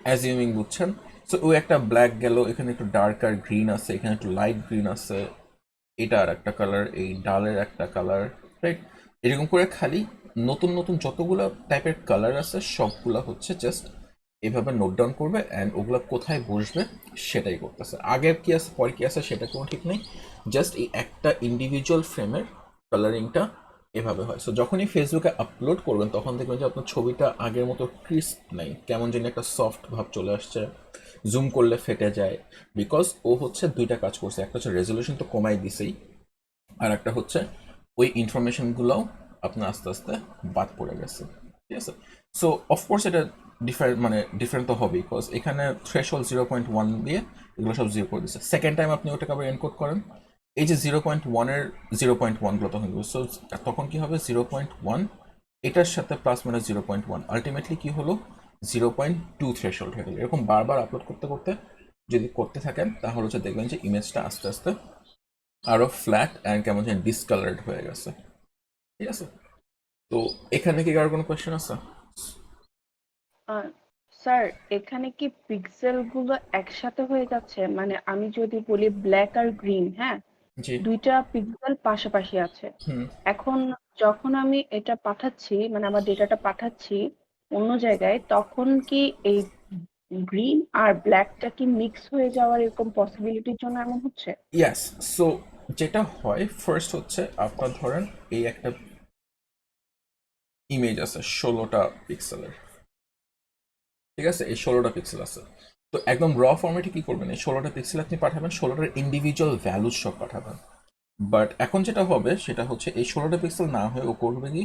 অ্যাজিউমিং বুঝছেন। সো ও একটা ব্ল্যাক গেল, এখানে একটু ডার্কার গ্রিন আছে, এখানে একটু লাইট গ্রিন আছে, এটা আর একটা কালার, এই ডালের একটা কালার, রাইট? এরকম করে খালি নতুন নতুন যতগুলো টাইপের কালার আছে সবগুলা হচ্ছে জাস্ট এভাবে নোট ডাউন করবে, অ্যান্ড ওগুলো কোথায় বসবে সেটাই করতেছে। আগে কি আছে পরে কি আছে সেটা কোনো ঠিক নেই, জাস্ট এই একটা ইন্ডিভিজুয়াল ফ্রেমের কালারিংটা এভাবে হয়। সো যখনই ফেসবুকে আপলোড করবেন তখন দেখবেন যে আপনার ছবিটা আগের মতো ক্রিস্প নাই, কেমন যেন একটা সফট ভাব চলে আসছে, জুম করলে ফেটে যায়। বিকজ ও হচ্ছে দুইটা কাজ করছে, একটা হচ্ছে রেজলিউশন তো কমাই দিছেই, আর একটা হচ্ছে ওই ইনফরমেশনগুলোও আপনার আস্তে আস্তে বাদ পড়ে গেছে, ঠিক আছে? সো অফকোর্স এটা ডিফারেন্ট তো হবে, বিকজ এখানে থ্রেশহোল্ড 0.1 দিয়ে এগুলো সব 0 করে দিচ্ছে। সেকেন্ড টাইম আপনি ওটাকে আবার এনকোড করেন, এই যে 0.1-এর 0.1গুলো তখন, সো তখন কি হবে 0.1 এটার সাথে +-0.1 আলটিমেটলি কি হলো 0.2 থ্রেশহোল্ড হয়ে গেল। এরকম বারবার আপলোড করতে করতে যদি করতে থাকেন তাহলে হচ্ছে দেখবেন যে ইমেজটা আস্তে আস্তে আরো ফ্ল্যাট অ্যান্ড কেমন যেন ডিসকালার্ড হয়ে গেছে, ঠিক আছে? তো এখানে কি আর কোনো কোয়েশ্চেন আছে? আহ, স্যার, এখানে কি পিক্সেল গুলো একসাথে হয়ে যাচ্ছে? মানে আমি যদি বলি ব্ল্যাক আর গ্রিন, হ্যাঁ, জি। দুইটা পিক্সেল পাশাপাশি আছে। হুম। এখন যখন আমি এটা পাঠাচ্ছি, মানে আমার ডেটাটা পাঠাচ্ছি অন্য জায়গায়, তখন কি এই গ্রিন আর ব্ল্যাকটা কি মিক্স হয়ে যাওয়ার এরকম পসিবিলিটির জন্য এমন হচ্ছে? ইয়াস। সো যেটা হয় ফার্স্ট হচ্ছে আপনার ধরেন এই একটা ইমেজ আছে 16টা পিক্সেলের, ঠিক আছে? এই 16টা পিক্সেল আছে, তো একদম র ফর্মেটে কি করবেন, এই 16টা পিক্সেল আপনি পাঠাবেন, 16টার ইন্ডিভিজুয়াল ভ্যালুজ সব পাঠাবেন। বাট এখন যেটা হবে সেটা হচ্ছে এই 16টা পিক্সেল না হয়ে ও করবে কি,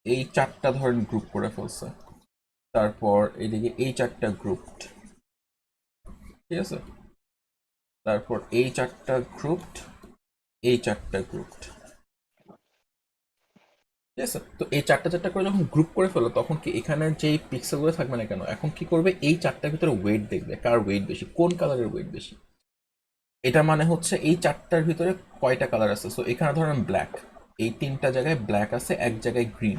এই 4টা ধরেন গ্রুপ করে ফেলছে, তারপর এইদিকে এই 4টা গ্রুপড, ঠিক আছে, তারপর এই 4টা গ্রুপড, এই 4টা গ্রুপড, ঠিক আছে। তো এই 4টা করে যখন গ্রুপ করে ফেলো তখন কি এখানে যেই পিক্সেলগুলো থাকবে না কেন, এখন কি করবে, এই 4টার ভিতরে ওয়েট দেখবে, কার ওয়েট বেশি, কোন কালারের ওয়েট বেশি। এটা মানে হচ্ছে এই 4টার ভিতরে কয়টা কালার আছে। সো এখানে ধরেন ব্ল্যাক, এই 3টা জায়গায় ব্ল্যাক আছে, এক জায়গায় গ্রিন,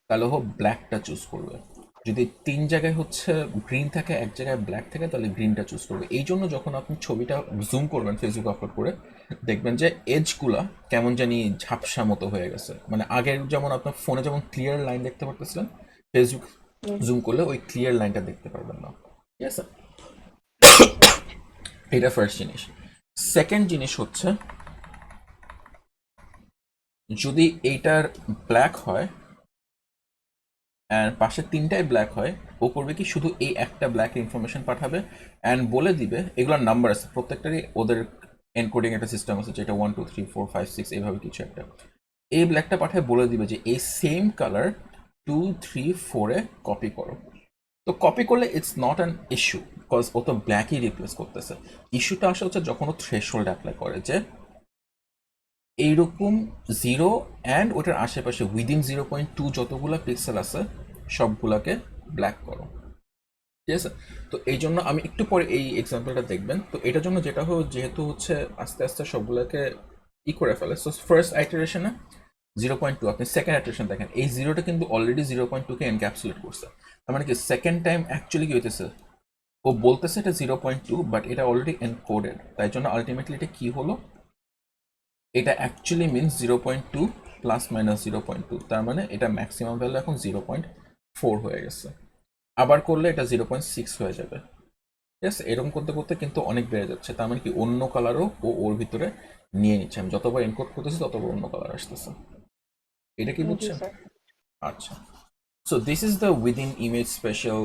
তাহলে ও ব্ল্যাকটা চুজ করবে। যদি 3 জায়গায় হচ্ছে গ্রিন থাকে, এক জায়গায় ব্ল্যাক থাকে, তাহলে গ্রিনটা চুজ করবে। এই জন্য যখন আপনি ছবিটা জুম করবেন ফেসবুক আপলোড করে, দেখবেন যে এজগুলা কেমন জানি ঝাপসা মতো হয়ে গেছে। মানে আগের যেমন আপনার ফোনে যেমন ক্লিয়ার লাইন দেখতে পারতেছিলেন, ফেসবুক জুম করলে ওই ক্লিয়ার লাইনটা দেখতে পারবেন না, ঠিক আছে। জি স্যার। এটা ফার্স্ট জিনিস। সেকেন্ড জিনিস হচ্ছে, যদি এইটার ব্ল্যাক হয় অ্যান্ড পাশে 3টাই ব্ল্যাক হয়, ও করবে কি, শুধু এই একটা ব্ল্যাক ইনফরমেশন পাঠাবে অ্যান্ড বলে দিবে, এগুলোর নাম্বার আছে প্রত্যেকটারই, ওদের এনকোডিং একটা সিস্টেম আছে যেটা 1 2 3 4 5 6 এইভাবে কিছু একটা, এই ব্ল্যাকটা পাঠায় বলে দিবে যে এই সেম কালার 2 3 4-এ কপি করো। তো কপি করলে it's not an issue, because ও তো ব্ল্যাকই রিপ্লেস করতেছে। ইস্যুটা আসে হচ্ছে যখন ও থ্রেশহোল্ড অ্যাপ্লাই করে, যে এইরকম 0 অ্যান্ড ওটার আশেপাশে উইদিন 0.2 যতগুলো পিক্সেল আছে সবগুলাকে ব্ল্যাক করো, ঠিক আছে। তো এই জন্য আমি একটু পরে এই এক্সাম্পলটা দেখবেন। তো এটার জন্য যেটা হোক, যেহেতু হচ্ছে আস্তে আস্তে সবগুলোকে করে ফেলে, সো ফার্স্ট আইটারেশনে 0.2, আপনি সেকেন্ড আইটারেশন দেখেন, এই জিরোটা কিন্তু অলরেডি 0.2-কে এনক্যাপসুলেট করছে। তার মানে কি সেকেন্ড টাইম অ্যাকচুয়ালি কি হইতেছে, ও বলতেছে এটা 0.2, বাট এটা অলরেডি এনকোডেড, তাই জন্য আলটিমেটলি এটা কি হলো, এটা অ্যাকচুয়ালি মিনস 0.2 প্লাস মাইনাস 0.2, তার মানে এটা ম্যাক্সিমাম ভ্যালু এখন 0.4 হয়ে গেছে। আবার করলে এটা 0.6 হয়ে যাবে, ঠিক আছে। এরকম করতে করতে কিন্তু অনেক বেড়ে যাচ্ছে, তার মানে কি অন্য কালারও ও ওর ভিতরে নিয়ে নিচ্ছে। আমি যতবার এনকোড করতেছি ততবার অন্য কালার আসতেছে। এটা কি জি বুঝছেন? স্যার। আচ্ছা, so this is the within image spatial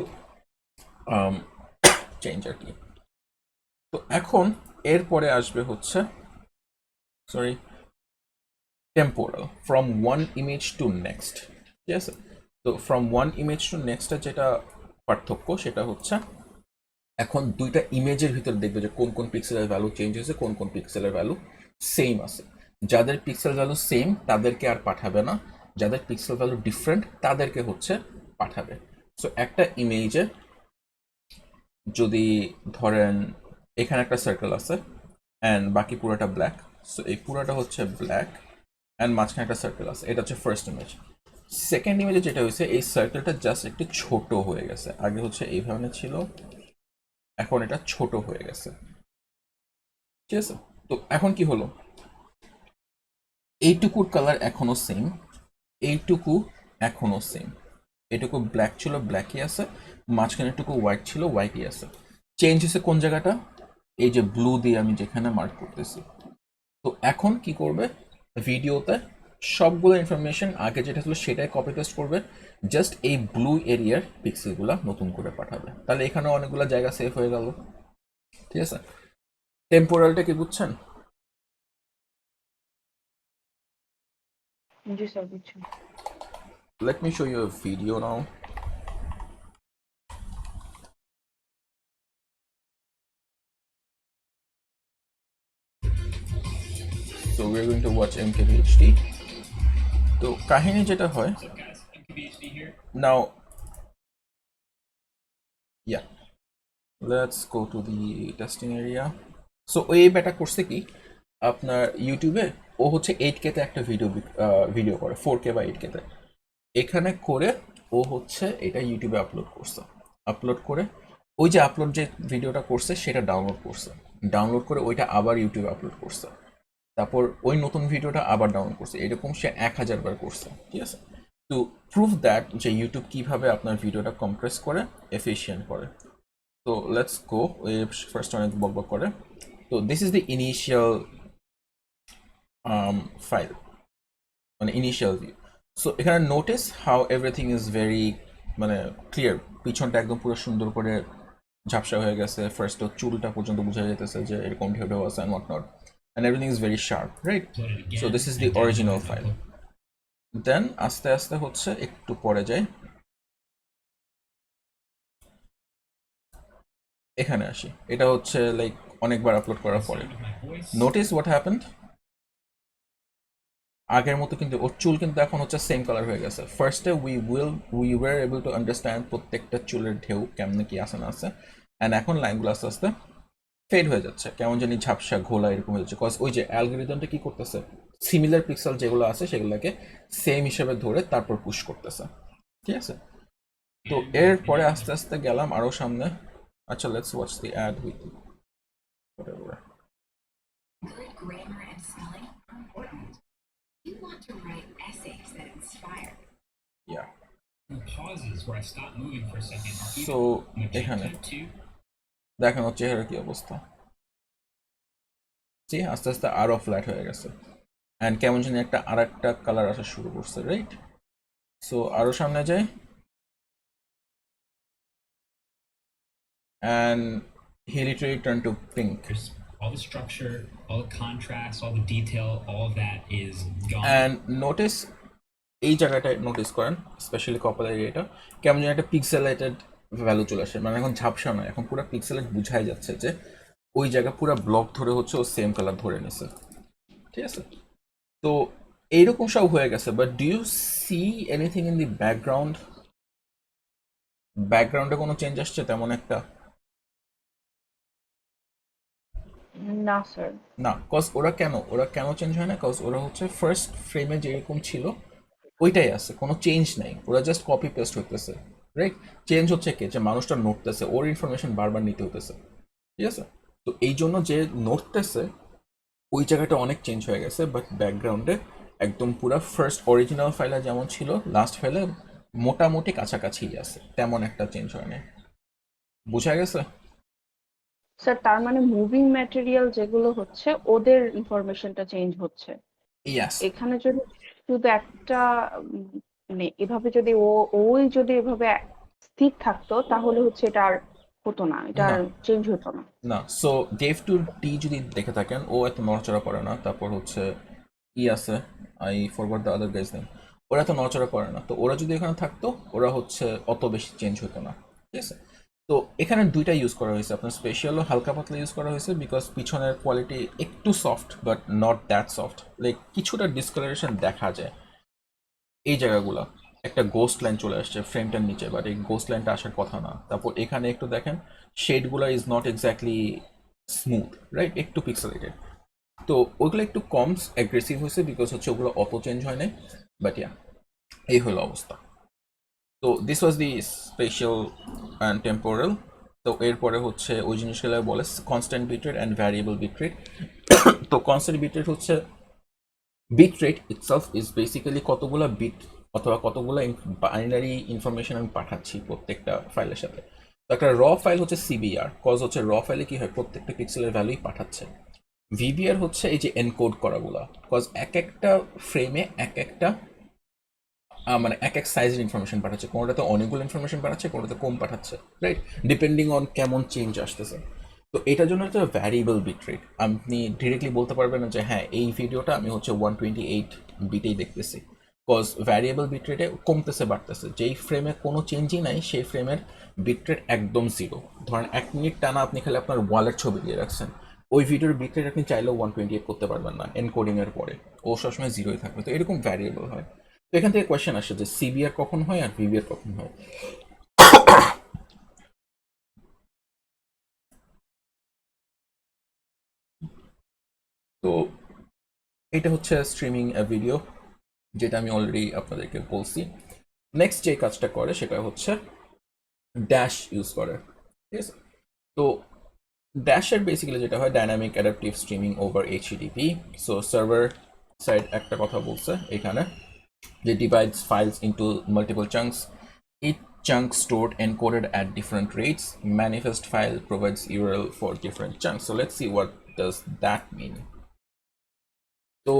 change আর কি। তো এখন এরপরে আসবে হচ্ছে, sorry, temporal, from one image to next, ঠিক আছে। তো ফ্রম ওয়ান ইমেজ টু নেক্সটের যেটা পার্থক্য সেটা হচ্ছে, এখন দুইটা ইমেজের ভিতরে দেখবে যে কোন কোন পিক্সেলের ভ্যালু চেঞ্জ হয়েছে, কোন কোন পিক্সেলের ভ্যালু সেম আছে। যাদের পিক্সেল ভ্যালু সেম তাদেরকে আর পাঠাবে না, যাদের পিক্সেল ভ্যালু ডিফারেন্ট তাদেরকে হচ্ছে পাঠাবে। সো একটা ইমেজে যদি ধরেন এখানে একটা সার্কেল আছে অ্যান্ড বাকি পুরোটা ব্ল্যাক, সো এই পুরোটা হচ্ছে ব্ল্যাক অ্যান্ড মাঝখানে একটা সার্কেল আছে, এটা হচ্ছে ফার্স্ট ইমেজ। সেকেন্ড ইমেজে যেটা হয়েছে, এই সার্কেলটা জাস্ট একটু ছোট হয়ে গেছে, আগে হচ্ছে এই ধরনের ছিল, এখন এটা ছোট হয়ে গেছে, ঠিক আছে। তো এখন কি হলো, এইটুকুর কালার এখনো সেম, এইটুকু এখনো সেম, এটুকু ব্ল্যাক ছিল ব্ল্যাকই আছে, মাঝখানে টুকু হোয়াইট ছিল হোয়াইটই আছে। চেঞ্জ হয়েছে কোন জায়গাটা, এই যে ব্লু দিয়ে আমি যেখানে মার্ক করতেছি। তো এখন কি করবে, ভিডিওতে সবগুলো ইনফরমেশন আগে যেটা ছিল সেটাই কপি পেস্ট করবে, জাস্ট এই ব্লু এরিয়ার পিক্সেলগুলো নতুন করে পাঠাবে, তাহলে এখানে অনেকগুলো জায়গা সেভ হয়ে গেল, ঠিক আছে। টেম্পোরালটা কি বুঝছেন? জি স্যার, বুঝছি। Let me show you a video now. So we're going to watch MKBHD. তো কাহিনী যেটা হয়, now yeah, let's go to the testing area. So ওই বেটা করছে কি, আপনার ইউটিউবে ও হচ্ছে 8K তে একটা ভিডিও করে, 4K বা 8K তে, এখানে করে ও হচ্ছে এটা ইউটিউবে আপলোড করছে। আপলোড করে ওই যে আপলোড যে ভিডিওটা করছে সেটা ডাউনলোড করছে, ডাউনলোড করে ওইটা আবার ইউটিউবে আপলোড করছে, তারপর ওই নতুন ভিডিওটা আবার ডাউনলোড করছে, এরকম সে 1000 বার করছে, ঠিক আছে। টু প্রুভ দ্যাট যে ইউটিউব কিভাবে আপনার ভিডিওটা কম্প্রেস করে এফিশিয়েন্ট করে। তো লেটস গো, ফার্স্ট অনেক বকবক করে। তো this is the initial file, মানে ইনিশিয়াল ভিউ। সো এখানে notice how everything is very মানে ক্লিয়ার, পিছনটা একদম পুরো সুন্দর করে ঝাপসা হয়ে গেছে, ফার্স্ট চুলটা পর্যন্ত বোঝা যেতেছে যে এরকম ঢেউ ঢেউ আছে and what not, and everything is very sharp, right? So this is the original file. Then আস্তে আস্তে হচ্ছে একটু পরে যাই, এখানে আসি, এটা হচ্ছে লাইক অনেকবার আপলোড করার পরে নোটিস হোয়াট হ্যাপেন্ড। আগের মতো কিন্তু ওর চুল কিন্তু এখন হচ্ছে সেম কালার হয়ে গেছে। ফার্স্টে we were able to understand প্রত্যেকটা চুলের ঢেউ কেমনে কি আসে না আছে, অ্যান্ড এখন লাইনগুলো আস্তে আস্তে ফেড হয়ে যাচ্ছে, কেমন জানি ঝাপসা ঘোলা এরকম হয়ে যাচ্ছে, কজ ওই যে অ্যালগরিদমটা কি করতেছে, সিমিলার পিক্সেল যেগুলো আছে সেগুলোকে সেম হিসেবে ধরে তারপর পুশ করতেছে, ঠিক আছে? তো এরপরে আস্তে আস্তে গেলাম আরো সামনে। আচ্ছা, let's watch the ad with whatever. Good grammar and spelling are important. You want to write essays that inspire. Yeah. The pauses where I stop moving for a second are So এখানে two. দেখেন ওর চেহারা কি অবস্থা, জি আস্তে আস্তে আরো flat হয়ে গেছে, অ্যান্ড কেমন জানি একটা আর একটা কালার আসা শুরু করছে, রাইট? সো আরো সামনে যাই, and he literally turned to pink. There's all the structure, all the contrast, all the detail, all of that is gone. And notice এই জায়গাটায় নোটিস করেন, স্পেশালি কপাল এরিয়াটা কেমন যেন একটা পিক্সেলেটেড ভ্যালু চলে আসে, মানে এখন ঝাপসা নয়, এখন পুরো পিক্সেলেট বুঝাই যাচ্ছে যে ওই জায়গা পুরো ব্লক ধরে হচ্ছে ও সেম কালার ধরে নিছে, ঠিক আছে? তো এইরকম সব হয়ে গেছে, but do you see anything in the background? ব্যাকগ্রাউন্ডে কোনো চেঞ্জ আসছে তেমন একটা? না স্যার। না, কজ ওরা কেন চেঞ্জ হয় না, কজ ওরা হচ্ছে ফার্স্ট ফ্রেমে যেরকম ছিল ওইটাই আছে, কোনো চেঞ্জ নাই, ওরা জাস্ট কপি পেস্ট হইতেছে, রাইট? চেঞ্জ হচ্ছে কি, যে মানুষটা নড়তেছে, ওর ইনফরমেশন বারবার নিতে হতেছে, ঠিক আছে? তো এই জন্য যে নড়তেছে ওই জায়গাটা অনেক চেঞ্জ হয়ে গেছে, বাট ব্যাকগ্রাউন্ডে একদম পুরা ফার্স্ট অরিজিনাল ফাইলে যেমন ছিল লাস্ট ফাইলে মোটামুটি কাছাকাছি আছে, তেমন একটা চেঞ্জ হয় না, বোঝা গেছে? স্যার তার মানে মুভিং ম্যাটেরিয়াল যেগুলো হচ্ছে ওদের ইনফরমেশনটা চেঞ্জ হচ্ছে। ইয়াস। এখানে যদি শুধু একটা মানে এভাবে যদি ওই যদি এভাবে স্থির থাকতো তাহলে হচ্ছে এটা আর হতো না, এটা আর চেঞ্জ হতো না। না, সো ডেভ টু টি যদি দেখে থাকেন ও এত নড়াচড়া করে না, তারপর হচ্ছে ই আছে, I forgot the other guys name, ওরা এত নড়াচড়া করে না, তো ওরা যদি এখানে থাকতো ওরা হচ্ছে অত বেশি চেঞ্জ হতো না, ঠিক আছে? তো এখানে দুইটা ইউজ করা হয়েছে, আপনার স্পেশালও হালকা পাতলা ইউজ করা হয়েছে, বিকজ পিছনের কোয়ালিটি একটু soft but not that soft, like কিছুটা ডিসকালারেশন দেখা যায় এই জায়গাগুলো, একটা গোস্ট লাইন চলে আসছে ফ্রেমটার নিচে, বাট এই গোস্ট লাইনটা আসার কথা না। তারপর এখানে একটু দেখেন শেডগুলো is not exactly smooth, right? একটু পিক্সেলেটেড, তো ওইগুলো একটু কম অ্যাগ্রেসিভ হয়েছে বিকজ হচ্ছে ওগুলো অত চেঞ্জ হয় নাই, বাট ইয়া এই হলো অবস্থা। তো this was the special and temporal. তো এরপরে হচ্ছে ওই জিনিসগুলো বলে constant bit rate and variable bit rate. তো কনস্ট্যান্ট বিট রেট হচ্ছে bit rate itself is basically কতগুলো বিট অথবা কতগুলো বাইনারি ইনফরমেশন আমি পাঠাচ্ছি প্রত্যেকটা ফাইলের সাথে। তো একটা র ফাইল হচ্ছে সিবিআর, কজ হচ্ছে র ফাইলে কি হয় প্রত্যেকটা পিক্সেলের ভ্যালুই পাঠাচ্ছে। ভিবিআর হচ্ছে এই যে এনকোড করাগুলা, কজ এক একটা ফ্রেমে এক একটা মানে এক এক সাইজের ইনফরমেশন পাঠাচ্ছে, কোনোটাতে অনেকগুলো ইনফরমেশন পাঠাচ্ছে, কোনোটাতে কম পাঠাচ্ছে, রাইট? ডিপেন্ডিং অন কেমন চেঞ্জ আসতেছে। তো এটার জন্য হচ্ছে ভ্যারিয়েবল বিট রেট, আপনি ডিরেক্টলি বলতে পারবেন না যে হ্যাঁ এই ভিডিওটা আমি হচ্ছে 128 বিটেই দেখতেছি, কজ ভ্যারিয়েবল বিট রেটে কমতেছে বাড়তেছে, যেই ফ্রেমে কোনো চেঞ্জই নাই সেই ফ্রেমের বিট রেট একদম জিরো। ধরেন 1 মিনিট টানা আপনি খালি আপনার ওয়ালের ছবি দিয়ে রাখছেন, ওই ভিডিওর বিট রেট আপনি চাইলেও 128 করতে পারবেন না এনকোডিংয়ের পরে, ও সবসময় জিরোই থাকবে। তো এরকম ভ্যারিয়েবল হয়। তো এখান থেকে কোয়েশ্চেন আসে যে সিবিআর কখন হয় আর ভিবিআর কখন হয়। তো এটা হচ্ছে স্ট্রিমিং ভিডিও, যেটা আমি অলরেডি আপনাদেরকে বলছি। নেক্সট যে কাজটা করে সেটা হচ্ছে ড্যাশ ইউজ করে, ঠিক আছে? তো ড্যাশের বেসিক্যালি যেটা হয় dynamic adaptive streaming over HTTP. So server side একটা কথা বলছে এখানে যে divides files into multiple chunks, each chunk stored encoded at different rates. Manifest file provides URL for different chunks. So let's see what does that mean. So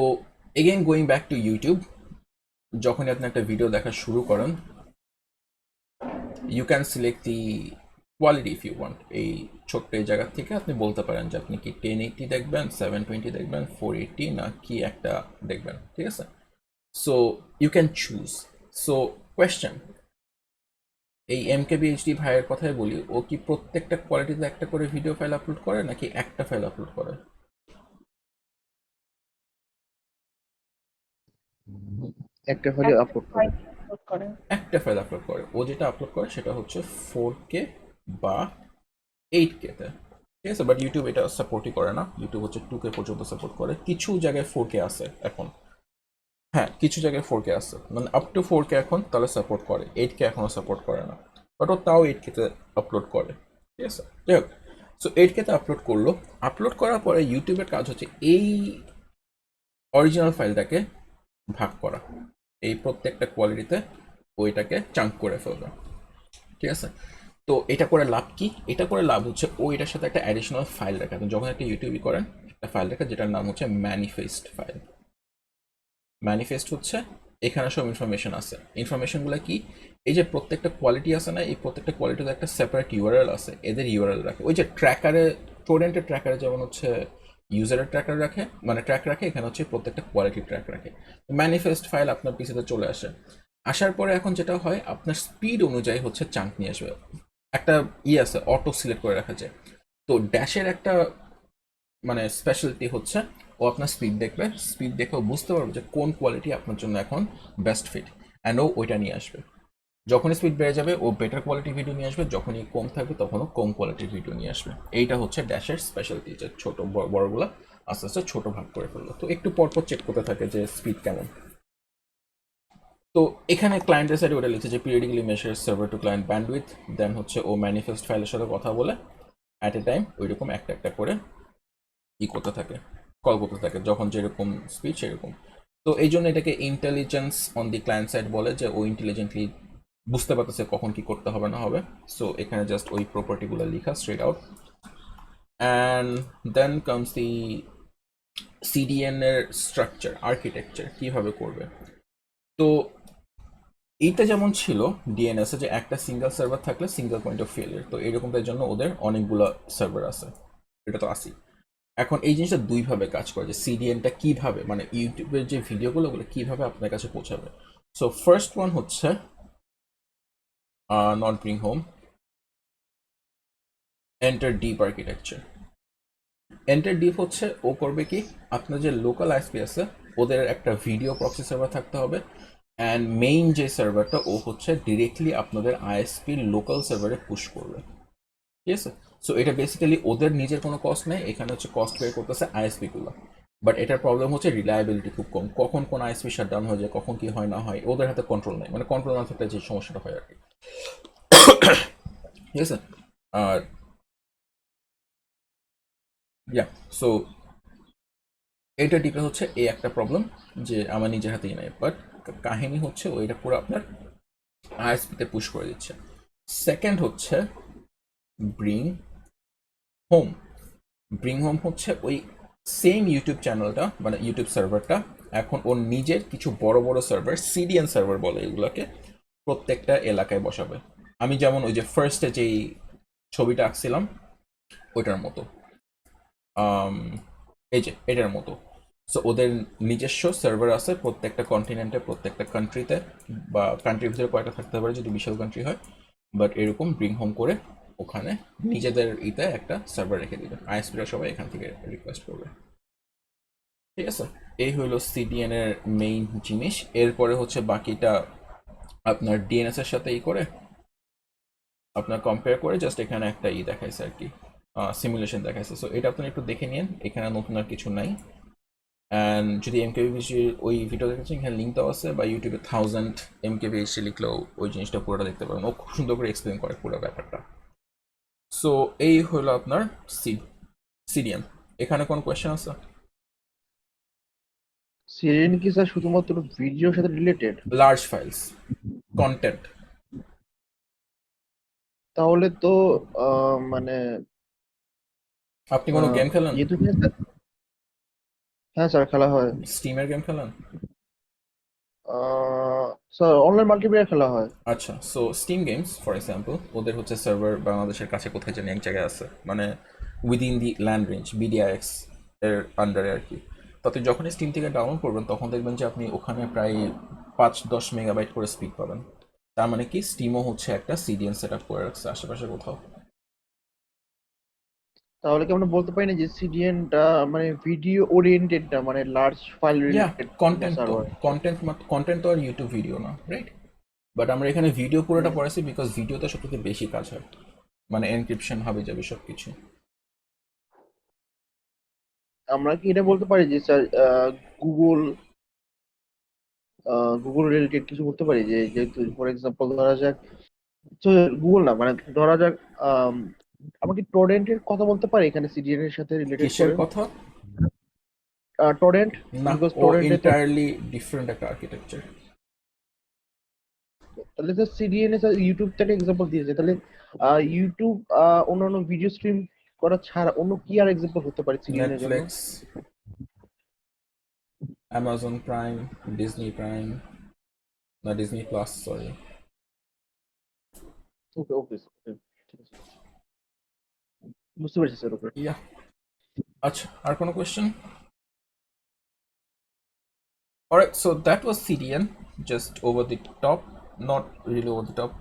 again going back to YouTube, যখনই আপনি একটা video দেখা শুরু করেন, you can select the quality if you want, এই ছোট্ট এই জায়গা থেকে আপনি বলতে পারেন যে আপনি কি 1080 দেখবেন, 720 দেখবেন, 480 না কি একটা দেখবেন, ঠিক আছে? So you can choose. So question, এই এমকেবিএইচডি ভাইয়ের কথাই বলি, ও কি প্রত্যেকটা কোয়ালিটিতে একটা করে ভিডিও ফাইল আপলোড করে নাকি একটা ফাইল আপলোড করে? একটা ফাইলে আপলোড করে। upload করে। একটা ফাইল আপলোড করে। ও যেটা আপলোড করে সেটা হচ্ছে 4K বা 8K তে, ঠিক আছে? বাট ইউটিউব এটা সাপোর্টই করে না। ইউটিউব হচ্ছে 2K পর্যন্ত সাপোর্ট করে, কিছু জায়গায় 4K আছে এখন। হ্যাঁ, কিছু জায়গায় 4K আছে, মানে আপ টু 4K এখন তাহলে সাপোর্ট করে, 8K এখনো সাপোর্ট করে না, বাট ও তাও 8K তে আপলোড করে, ঠিক আছে? যাই হোক, সো 8K তে আপলোড করলো। আপলোড করার পরে ইউটিউবের কাজ হচ্ছে এই অরিজিনাল ফাইলটাকে ভাগ করা, এই প্রত্যেকটা কোয়ালিটিতে ওইটাকে চাঙ্ক করে ফেলবে, ঠিক আছে? তো এটা করে লাভ কি? এটা করে লাভ হচ্ছে ও এটার সাথে একটা অ্যাডিশনাল ফাইল রাখে। আপনি যখন একটা ইউটিউবই করেন, একটা ফাইল রাখে যেটার নাম হচ্ছে ম্যানিফেস্ট ফাইল। ম্যানিফেস্ট হচ্ছে এখানে সব ইনফরমেশন আছে। ইনফরমেশনগুলো কি? এই যে প্রত্যেকটা কোয়ালিটি আছে না, এই প্রত্যেকটা কোয়ালিটিতে একটা সেপারেট ইউআরএল আছে, এদের ইউআরএল রাখে। ওই যে ট্র্যাকারে, টোরেন্টের ট্র্যাকারে যেমন হচ্ছে ইউজারের ট্র্যাকার রাখে, মানে ট্র্যাক রাখে, এখানে হচ্ছে প্রত্যেকটা কোয়ালিটি ট্র্যাক রাখে। ম্যানিফেস্ট ফাইল আপনার পিসিতে চলে আসে। আসার পরে এখন যেটা হয়, আপনার স্পিড অনুযায়ী হচ্ছে চাঙ্ক নিয়ে আসবে। একটা আছে, অটো সিলেক্ট করে রাখা যায়। তো ড্যাশের একটা মানে স্পেশালিটি হচ্ছে ও আপনার স্পিড দেখবে, স্পিড দেখে ও বুঝতে পারবে যে কোন কোয়ালিটি আপনার জন্য এখন বেস্ট ফিট, অ্যান্ড ও ওইটা নিয়ে আসবে। যখনই স্পিড বেড়ে যাবে ও বেটার কোয়ালিটির ভিডিও নিয়ে আসবে, যখনই কম থাকবে তখনও কম কোয়ালিটির ভিডিও নিয়ে আসবে। এইটা হচ্ছে ড্যাশের স্পেশালিটি, যে ছোট বড়গুলো আস্তে আস্তে ছোট ভাগ করে ফেললো। তো একটু পরপর চেক করতে থাকে যে স্পিড কেমন। তো এখানে ক্লায়েন্টের সাইডে ওটা লিখছে যে periodically measure server to client bandwidth, then হচ্ছে ও ম্যানিফেস্ট ফাইলের সাথে কথা বলে অ্যাট এ টাইম ওইরকম একটা একটা করে করতে থাকে, কল করতে থাকে, যখন যেরকম স্পিড সেরকম। তো এই জন্য এটাকে intelligence on the client side বলে, যে ও ইন্টেলিজেন্টলি বুঝতে পারতেছে কখন কি করতে হবে না হবে। সো এখানে জাস্ট ওই প্রপার্টিগুলো লেখা straight out. And then comes the CDN এর স্ট্রাকচার, আর্কিটেকচার কিভাবে করবে। তো এইটা যেমন ছিল ডিএনএস এ, যে একটা সিঙ্গেল সার্ভার থাকলে সিঙ্গেল পয়েন্ট অফ ফেলিয়ার, তো এরকমটার জন্য ওদের অনেকগুলো সার্ভার আছে, এটা তো আসি। এখন এই জিনিসটা দুইভাবে কাজ করে, যে সিডিএনটা কিভাবে, মানে ইউটিউবের যে ভিডিওগুলো ওগুলো কিভাবে আপনার কাছে পৌঁছাবে। সো ফার্স্ট ওয়ান হচ্ছে not bring home, enter deep architecture. Enter deep হচ্ছে ও করবে কি, আপনার যে লোকাল আইএসপি আছে ওদের একটা ভিডিও প্রক্সি সার্ভার থাকতে হবে, অ্যান্ড মেইন যে সার্ভারটা ও হচ্ছে ডিরেক্টলি আপনাদের আইএসপির লোকাল সার্ভারে পুশ করবে, ঠিক আছে? সো এটা বেসিক্যালি ওদের নিজের কোনো কস্ট নেই, এখানে হচ্ছে কস্ট পে করতেছে আইএসপি গুলো। বাট এটার প্রবলেম হচ্ছে রিলায়েবিলিটি খুব কম, কখন কোন আইএসপি শাটডাউন হয়ে যায়, কখন কি হয় না হয়, ওদের হাতে কন্ট্রোল নেই, মানে কন্ট্রোল না থাকলে যে সমস্যাটা হয় আর কি, ঠিক আছে? আর ইয়া, সো এটা ডিপে হচ্ছে এই একটা প্রবলেম, যে আমার নিজের হাতেই নাই। বাট কাহিনী হচ্ছে ওইটা পুরো আপনার আইএসপিতে পুশ করে দিচ্ছে। সেকেন্ড হচ্ছে ব্রিং হোম। ব্রিং হোম হচ্ছে ওই সেম ইউটিউব চ্যানেলটা, মানে ইউটিউব সার্ভারটা এখন ওর নিজের কিছু বড় বড় সার্ভার, সিডিএন সার্ভার বলে এগুলোকে, প্রত্যেকটা এলাকায় বসাবে। আমি যেমন ওই যে ফার্স্টে যেই ছবিটা আঁকছিলাম ওইটার মতো, এই যে এটার মতো। সো ওদের নিজস্ব সার্ভার আছে প্রত্যেকটা কন্টিনেন্টে, প্রত্যেকটা কান্ট্রিতে, বা কান্ট্রির ভিতরে কয়েকটা থাকতে পারে যদি বিশাল কান্ট্রি হয়। বাট এরকম ব্রিং হোম করে ওখানে নিজেদের ইতে একটা সার্ভার রেখে দিবে, আইএসপিরা সবাই এখান থেকে রিকোয়েস্ট করবে, ঠিক আছে? এই হলো সিডিএন এর মেইন জিনিস। এরপরে হচ্ছে বাকিটা আপনার ডিএনএস এর সাথে করে আপনার কম্পেয়ার করে জাস্ট এখানে একটা দেখাইছে আর কি, সিমুলেশন দেখাইছে। সো এটা আপনি একটু দেখে নিন, এখানে নতুন আর কিছু নাই। অ্যান্ড যদি এমকেবিএইচডি ওই ভিডিও দেখেছেন, এখানে লিঙ্ক দেওয়া আছে, বা ইউটিউবে 1000 এমকেবিএইচডি লিখলেও ওই জিনিসটা পুরোটা দেখতে পারেন, ও খুব সুন্দর করে এক্সপ্লেন করে পুরো ব্যাপারটা। সো এই হলো আপনার সিডিএম। এখানে কোন কোয়েশ্চেন আছে? সিরিয়াল কি স্যার শুধুমাত্র ভিডিওর সাথে রিলেটেড? Large files, content. তাহলে তো মানে আপনি কোনো গেম খেলেন? হ্যাঁ স্যার, খেলা হয়। স্টিমের গেম খেলেন? স্যার অনলাইন মাল্টিপ্লেয়ার খেলা হয়। আচ্ছা, so steam games for example ওদের হচ্ছে সার্ভার বাংলাদেশের কাছে কোথায় জানি এক জায়গায় আছে, মানে within the land range BDIX এর আন্ডারে আর কি। তাতে যখনই স্টিম থেকে ডাউনলোড করবেন তখন দেখবেন যে আপনি ওখানে প্রায় 5-10 মেগাবাইট করে স্পিড পাবেন। তার মানে কি স্টিমও হচ্ছে একটা সিডিএন সেট আপ করে রাখছে আশেপাশে কোথাও। তাহলে কি আমরা বলতে পারি না যে সিডিএনটা মানে ভিডিও ওরিয়েন্টেড না, মানে লার্জ ফাইল ইয়া রিলেটেড কন্টেন্ট তো সার্ভার? কন্টেন্ট তো আর ইউটিউব ভিডিও না, রাইট? বাট আমরা এখানে ভিডিও পুরোটা পড়াইছি বিকজ ভিডিওতে সবথেকে বেশি কাজ হয়, মানে এনক্রিপশন হবে যাবে সব কিছু। আমরা কি এটা বলতে পারি যে স্যার গুগল গুগল রিলেটেড কিছু করতে পারি, যে যেহেতু ফর এক্সাম্পল ধরা যাক, গুগল না মানে ধরা যাক আমরা কি টরেন্টের কথা বলতে পারি এখানে সিডিএন এর সাথে রিলেটেড কিসের করে? কথা? টরেন্ট, না, বিকজ ও টরেন্টে তো এন্টায়ারলি ডিফারেন্ট একটা আর্কিটেকচার। তাহলে স্যার সিডিএন এ স্যার ইউটিউব থেকে এক্সাম্পল দিয়েছে, তাহলে ইউটিউব অন্যান্য ভিডিও স্ট্রিম করা ছাড়া অন্য কি আর এক্সাম্পল হতে পারে সিডিএন এর জন্য? Netflix, Amazon prime, Disney prime, না ডিজনি প্লাস, সরি। ওকে ওকে ঠিক আছে, বুঝতে পারছি স্যার। ওকে, ইয়া, আচ্ছা, আর কোনো question? Alright, so that was CDN, just over the top, not really over the top,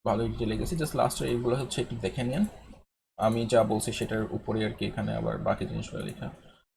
ভালোই ডিটেলে গেছি, জাস্ট লাস্টের এইগুলো হচ্ছে একটু দেখে নিন। আমি যা বলছি সেটার উপরে আর কি এখানে আবার বাকি জিনিসগুলো লেখা।